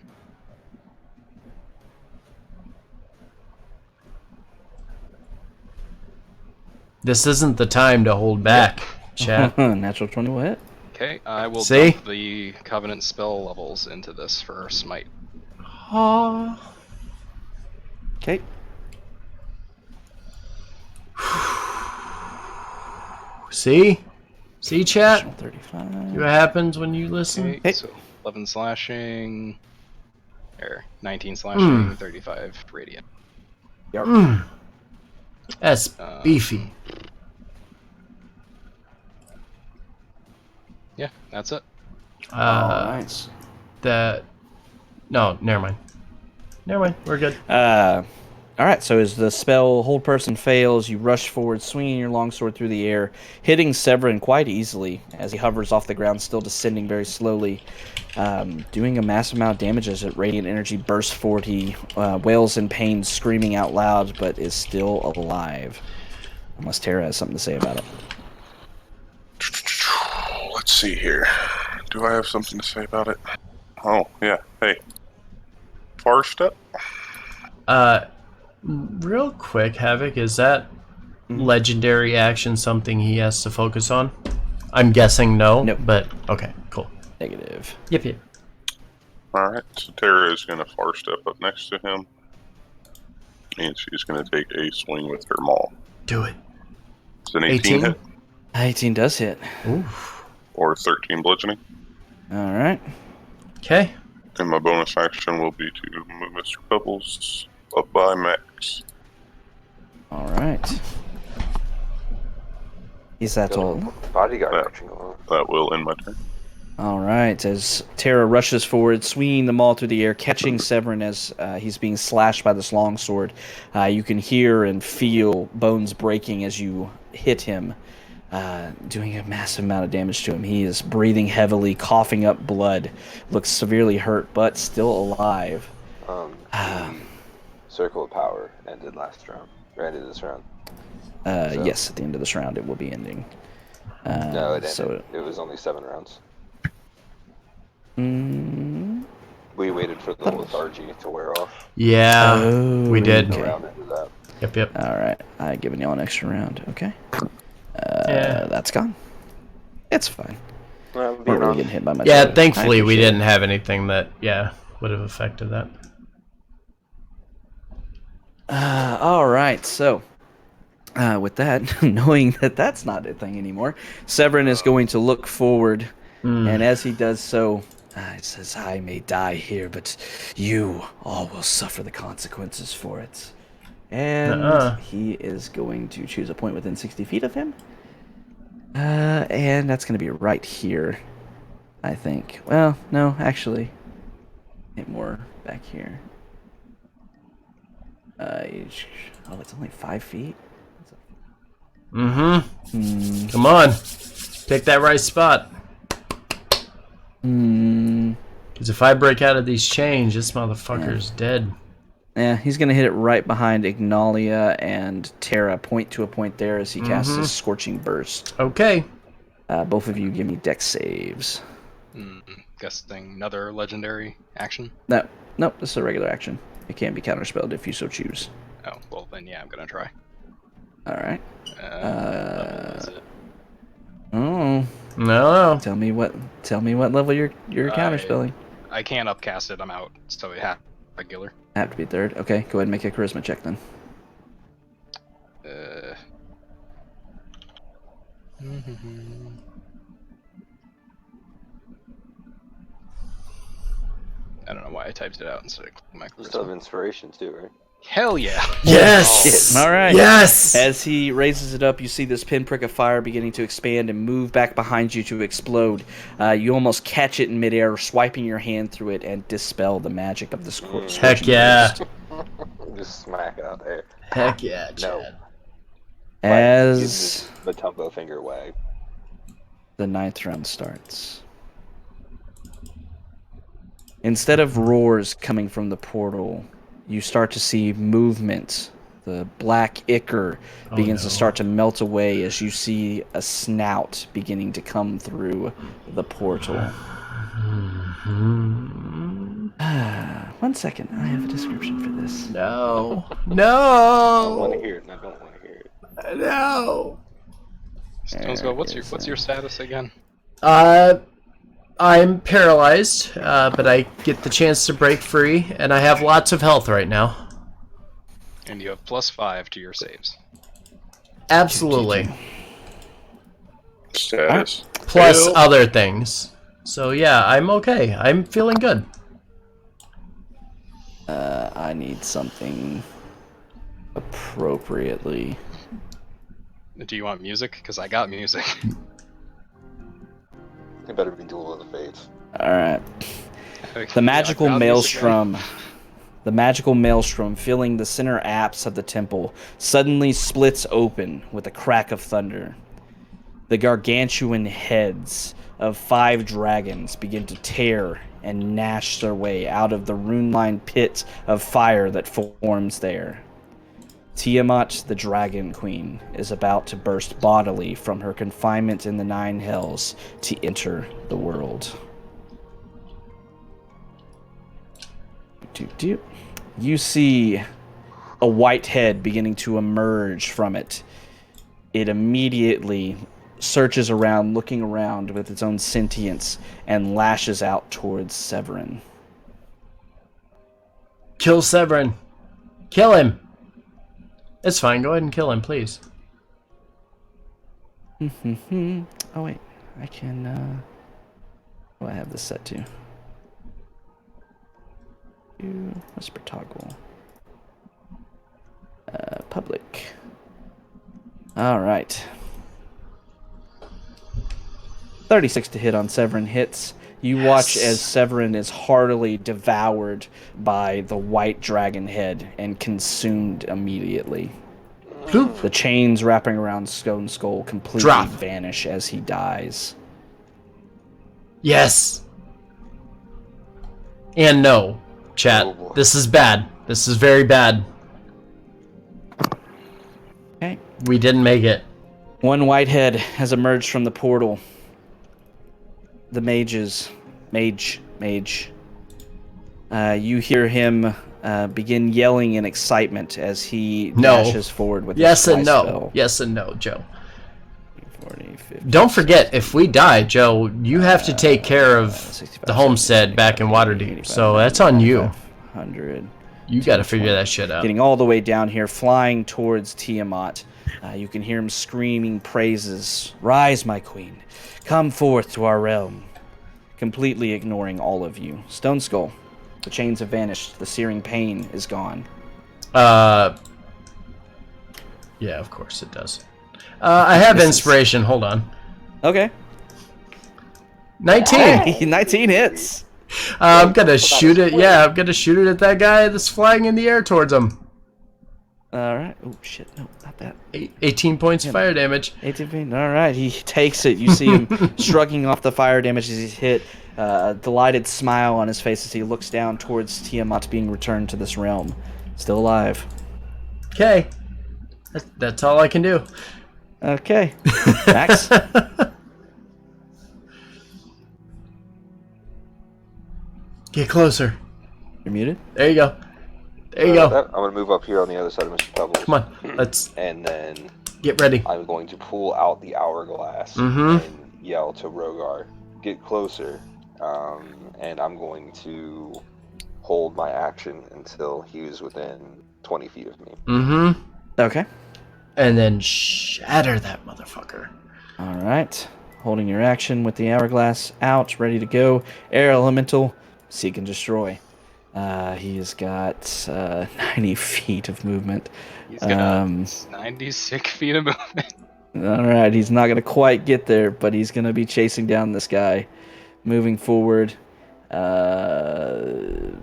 This isn't the time to hold back, chat. Natural 20 will hit. Okay, I will See? dump the Covenant spell levels into this for Smite. Okay. See? See, chat? Additional 35. See what happens when you listen? Okay, Hey. so 11 slashing, or 19 slashing, 35 radiant. That's beefy. Yeah, that's it. Nice. That... No, never mind. Never mind, we're good. All right, so as the spell Hold Person fails, you rush forward, swinging your longsword through the air, hitting Severin quite easily as he hovers off the ground, still descending very slowly, doing a massive amount of damage as radiant energy bursts forward. He wails in pain, screaming out loud, but is still alive. Unless Tara has something to say about it. Let's see here. Do I have something to say about it? Oh, yeah. Hey. Far step? Real quick, Havoc, is that legendary action something he has to focus on? I'm guessing no, Nope. But okay, cool. Negative. Yep. Alright, so Tara is going to far step up next to him. And she's going to take a swing with her maul. Do it. It's an 18 hit 18 does hit. Oof. or 13 bludgeoning. All right. Okay. And my bonus action will be to move Mr. Pebbles up by Max. All right. Is that all? Bodyguard Yeah. action going on. That will end my turn. All right. As Tara rushes forward, swinging the maul through the air, catching Severin as he's being slashed by this longsword, you can hear and feel bones breaking as you hit him, doing a massive amount of damage to him. He is breathing heavily, coughing up blood, looks severely hurt, but still alive. The Circle of Power ended last round. Or ended this round. Yes, at the end of this round, it will be ending. No, it ended. So, It was only 7 rounds. mm, We waited for the lethargy to wear off. Yeah, Oh, we did. The okay. round ended that. Yep. All right, I've given y'all an extra round. Okay. Yeah. That's gone. It's fine. Well, We're being really on. getting hit by my Yeah, sword. thankfully I we appreciate didn't have anything that, would have affected that. All right, so with that, knowing that that's not a thing anymore, Severin is going to look forward, and as he does so, It says, I may die here, but you all will suffer the consequences for it. And he is going to choose a point within 60 feet of him. And that's going to be right here, I think. Well, no, actually. More back here. It's only 5 feet? Come on. Pick that right spot. Because if I break out of these chains, this motherfucker's dead. Yeah, he's going to hit it right behind Ignalia and Terra. Point to a point there as he casts his Scorching Burst. Okay. Both of you give me dex saves. Guessing another legendary action? Nope, this is a regular action. It can't be counterspelled if you so choose. Oh, well then yeah, I'm going to try. Alright. Level is it? Oh. No. Tell me what level you're counterspelling. I can't upcast it, I'm out. So it has regular. Have to be third. Okay, go ahead and make a charisma check then. I don't know why I typed it out instead of my charisma. You still have inspiration too, right? Hell yeah! Yes! All right. Yes! As he raises it up, you see this pinprick of fire beginning to expand and move back behind you to explode. You almost catch it in midair, swiping your hand through it and dispel the magic of this corpse. Heck yeah. Just smack out there. Heck yeah, Chad. No. As the tumbo finger wag. the 9th round starts. Instead of roars coming from the portal, you start to see movement. The black ichor begins to start to melt away as you see a snout beginning to come through the portal. 1 second, I have a description for this. No. I don't want to No. hear it, and I don't want to hear it. No. Stone Golem, what's your status again? I'm paralyzed, but I get the chance to break free, and I have lots of health right now. And you have +5 to your saves. Absolutely. Status. Plus other things. So yeah, I'm okay. I'm feeling good. I need something appropriately. Do you want music? Because I got music. It better be Duel of the Fates. Alright. The magical maelstrom. The magical maelstrom filling the center apse of the temple suddenly splits open with a crack of thunder. The gargantuan heads of 5 dragons begin to tear and gnash their way out of the rune-lined pit of fire that forms there. Tiamat, the Dragon Queen, is about to burst bodily from her confinement in the 9 hells to enter the world. You see a white head beginning to emerge from it. It immediately searches around, looking around with its own sentience, and lashes out towards Severin. Kill Severin. Kill him. It's fine. Go ahead and kill him, please. Oh wait, I can. I have this set to. Whisper toggle. Public. All right. 36 to hit on Severin hits. You watch as Severin is heartily devoured by the white dragon head and consumed immediately. Boop. The chains wrapping around Stone Skull completely vanish as he dies. Yes. And no, chat. Oh, This is bad. This is very bad. Okay. We didn't make it. One white head has emerged from the portal. The mage. You hear him begin yelling in excitement as he dashes forward with yes his and no. spell. Yes and no, Joe. 40, 50, Don't forget, if we die, Joe, you have to take care of 65, the homestead back in Waterdeep. So that's on you. 100. You got to figure that shit out. Getting all the way down here, flying towards Tiamat. You can hear him screaming praises. Rise, my queen. Come forth to our realm. completely ignoring all of you. Stone Skull, the chains have vanished. The searing pain is gone. Yeah, of course it does. I have inspiration. Hold on. Okay. 19. Hey, 19 hits. I'm gonna shoot it. Yeah, I'm gonna shoot it at that guy that's flying in the air towards him. All right. Oh shit! No, not that. 18 points fire damage. 18. All right. He takes it. You see him shrugging off the fire damage as he's hit. A delighted smile on his face as he looks down towards Tiamat being returned to this realm. Still alive. Okay. That's all I can do. Okay. Max? Get closer. You're muted? There you go. There you go. I'm going to move up here on the other side of Mr. Pebbles. Come on. Let's And then get ready. I'm going to pull out the hourglass Mm-hmm. and yell to Rogar, get closer. And I'm going to hold my action until he is within 20 feet of me. Mm-hmm. Okay. And then shatter that motherfucker. All right. Holding your action with the hourglass out, ready to go. Air Elemental, seek and destroy. He has got 90 feet of movement. He's got 96 feet of movement. All right, he's not going to quite get there, but he's going to be chasing down this guy. Moving forward. Yeah.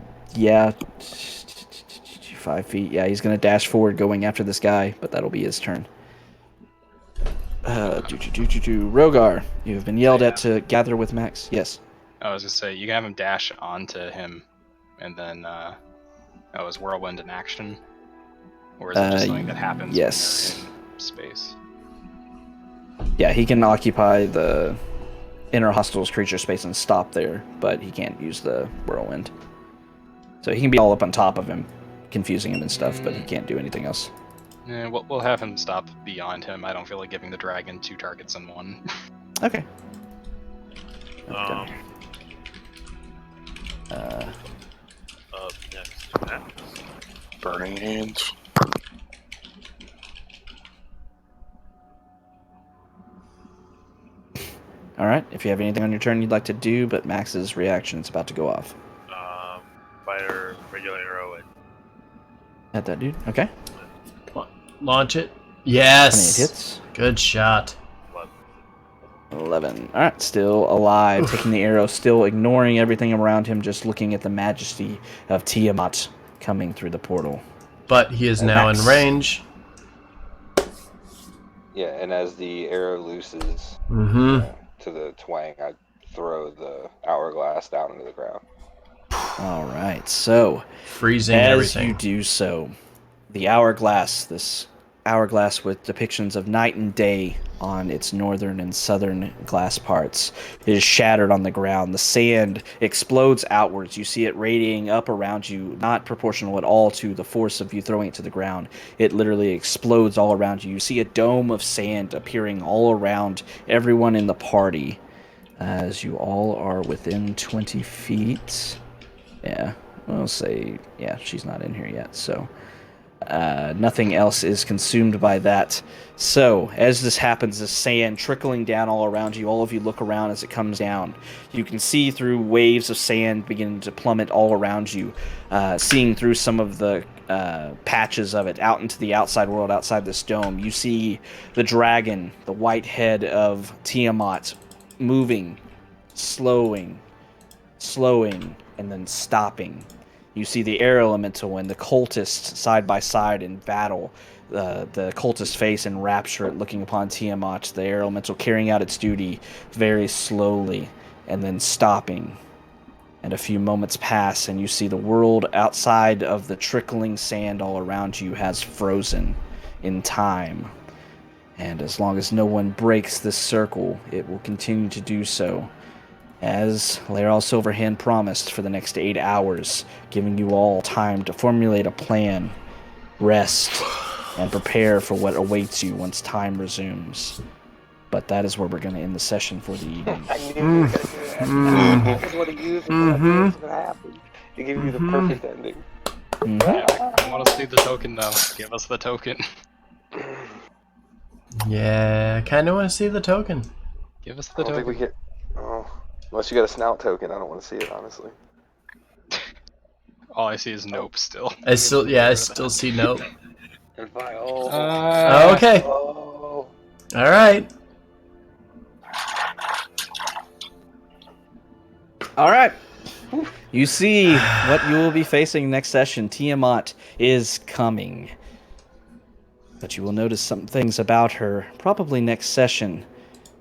5 feet. Yeah, he's going to dash forward going after this guy, but that'll be his turn. Rogar, you have been yelled at to gather with Max. Yes. I was going to say, you can have him dash onto him, and then, is Whirlwind an action? Or is it just something that happens yes. when you're in space? Yeah, he can occupy the inner hostiles creature space and stop there, but he can't use the Whirlwind. So he can be all up on top of him, confusing him and stuff, but he can't do anything else. Yeah, we'll have him stop beyond him. I don't feel like giving the dragon 2 targets in one. Okay. Up next, Max. Burning hands. All right. If you have anything on your turn you'd like to do, but Max's reaction is about to go off. Fire regular arrow At that dude. Okay. Launch it. 28 Yes. hits. Good shot. 11. All right. Still alive. Taking the arrow. Still ignoring everything around him. Just looking at the majesty of Tiamat coming through the portal. But he is now in Max. range. Yeah, and as the arrow looses Mm-hmm. to the twang, I throw the hourglass down into the ground. All right. So, Freezing as everything. you do so, the hourglass, this hourglass with depictions of night and day on its northern and southern glass parts, is shattered on the ground. The sand explodes outwards. You see it radiating up around you, not proportional at all to the force of you throwing it to the ground. It literally explodes all around you. You see a dome of sand appearing all around everyone in the party, as you all are within 20 feet. Yeah, we'll say, yeah, she's not in here yet, so nothing else is consumed by that. So, as this happens, the sand trickling down all around you, all of you look around as it comes down. You can see through waves of sand beginning to plummet all around you, seeing through some of the patches of it out into the outside world, outside this dome. You see the dragon, the white head of Tiamat, moving, slowing, and then stopping. You see the air elemental and the cultist side by side in battle. The cultist face in rapture looking upon Tiamat. The air elemental carrying out its duty very slowly and then stopping. And a few moments pass and you see the world outside of the trickling sand all around you has frozen in time. And as long as no one breaks this circle, it will continue to do so. As Laeral Silverhand promised for the next 8 hours, giving you all time to formulate a plan, rest, and prepare for what awaits you once time resumes. But that is where we're going to end the session for the evening. I knew you were going to do that. I just want to use it, but I knew it was going to happen. To give you the perfect ending. I want to see the token, though. Give us the token. Yeah, I kind of want to see the token. Give us I the don't think we token. get... Oh, Unless you got a snout token, I don't want to see it, honestly. All I see is nope still. I still see nope. And fire. Oh. Okay. Oh. All right. All right. You see what you will be facing next session. Tiamat is coming. But you will notice some things about her probably next session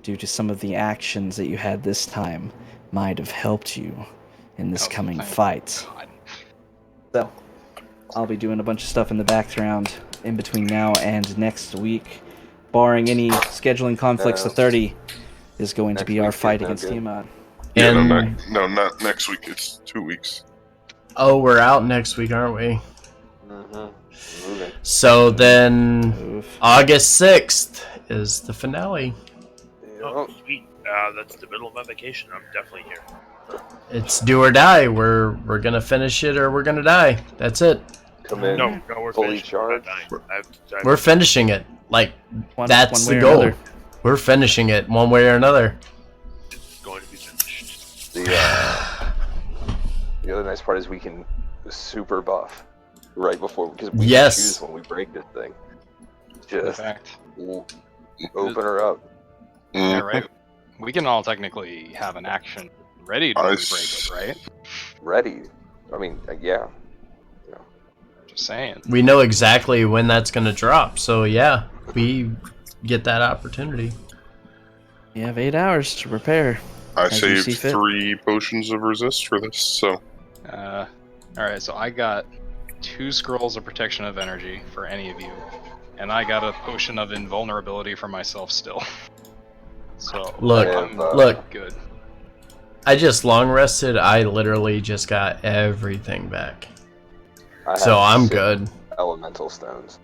due to some of the actions that you had this time might have helped you in this coming fight. God. So, I'll be doing a bunch of stuff in the background in between now and next week. Barring any scheduling conflicts, the 30 is going to be our fight against Tiamat. Yeah, And- no, not next week. It's 2 weeks. Oh, we're out next week, aren't we? Mm-hmm. Moving. So then, Oof. August 6th is the finale. Oh, sweet. That's the middle of my vacation. I'm definitely here. It's do or die. We're gonna finish it or we're gonna die. That's it. Come in. No, we're fully finished. I'm not charged. dying. We're finishing it. Like, One that's way the or goal. another. We're finishing it one way or another. It's going to be finished. The other nice part is we can super buff right before, because we can choose when we break this thing. In Just fact, open her up. yeah, right. We can all technically have an action ready to break it, right? Ready. I mean, yeah. Just saying. We know exactly when that's gonna drop. So yeah, we get that opportunity. You have 8 hours to prepare. I As you see saved fit. 3 potions of resist for this, so Alright, so I got 2 scrolls of protection of energy for any of you. And I got a potion of invulnerability for myself still. So Look, I'm look. good. I just long rested. I literally just got everything back. I So have I'm 6 good. Elemental stones.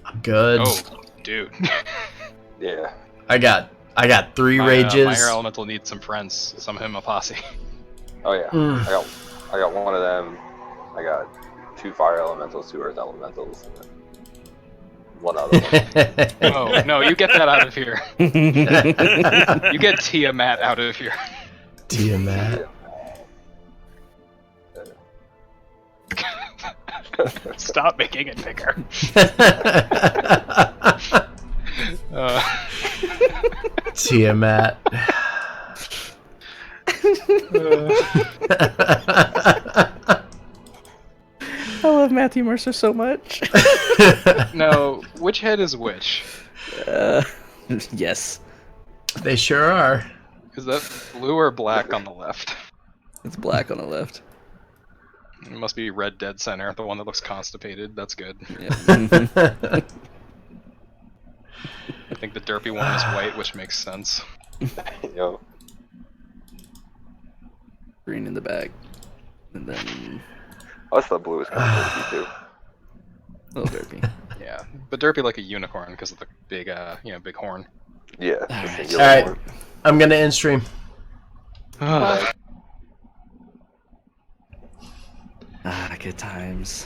I'm good. Oh, dude. Yeah. I got 3 My rages. air elemental needs some friends, some him a posse. Oh yeah. Mm. I got one of them. I got 2 fire elementals, 2 earth elementals, and then 1 other one. Oh, no, you get that out of here. You get Tiamat out of here. Tiamat. Stop making it bigger. Tiamat. I love Matthew Mercer so much. No, which head is which? Yes, They sure are. Is that blue or black on the left? it's black on the left. It must be red dead center, the one that looks constipated. That's good. Yeah. Mhm. I think the derpy one is white, which makes sense. Yo. Green in the back, and then I thought blue was kind of derpy too. little derpy. Yeah, but derpy like a unicorn because of the big, big horn. Yeah. Alright. just a yellow Alright. one. I'm gonna end stream. Good times.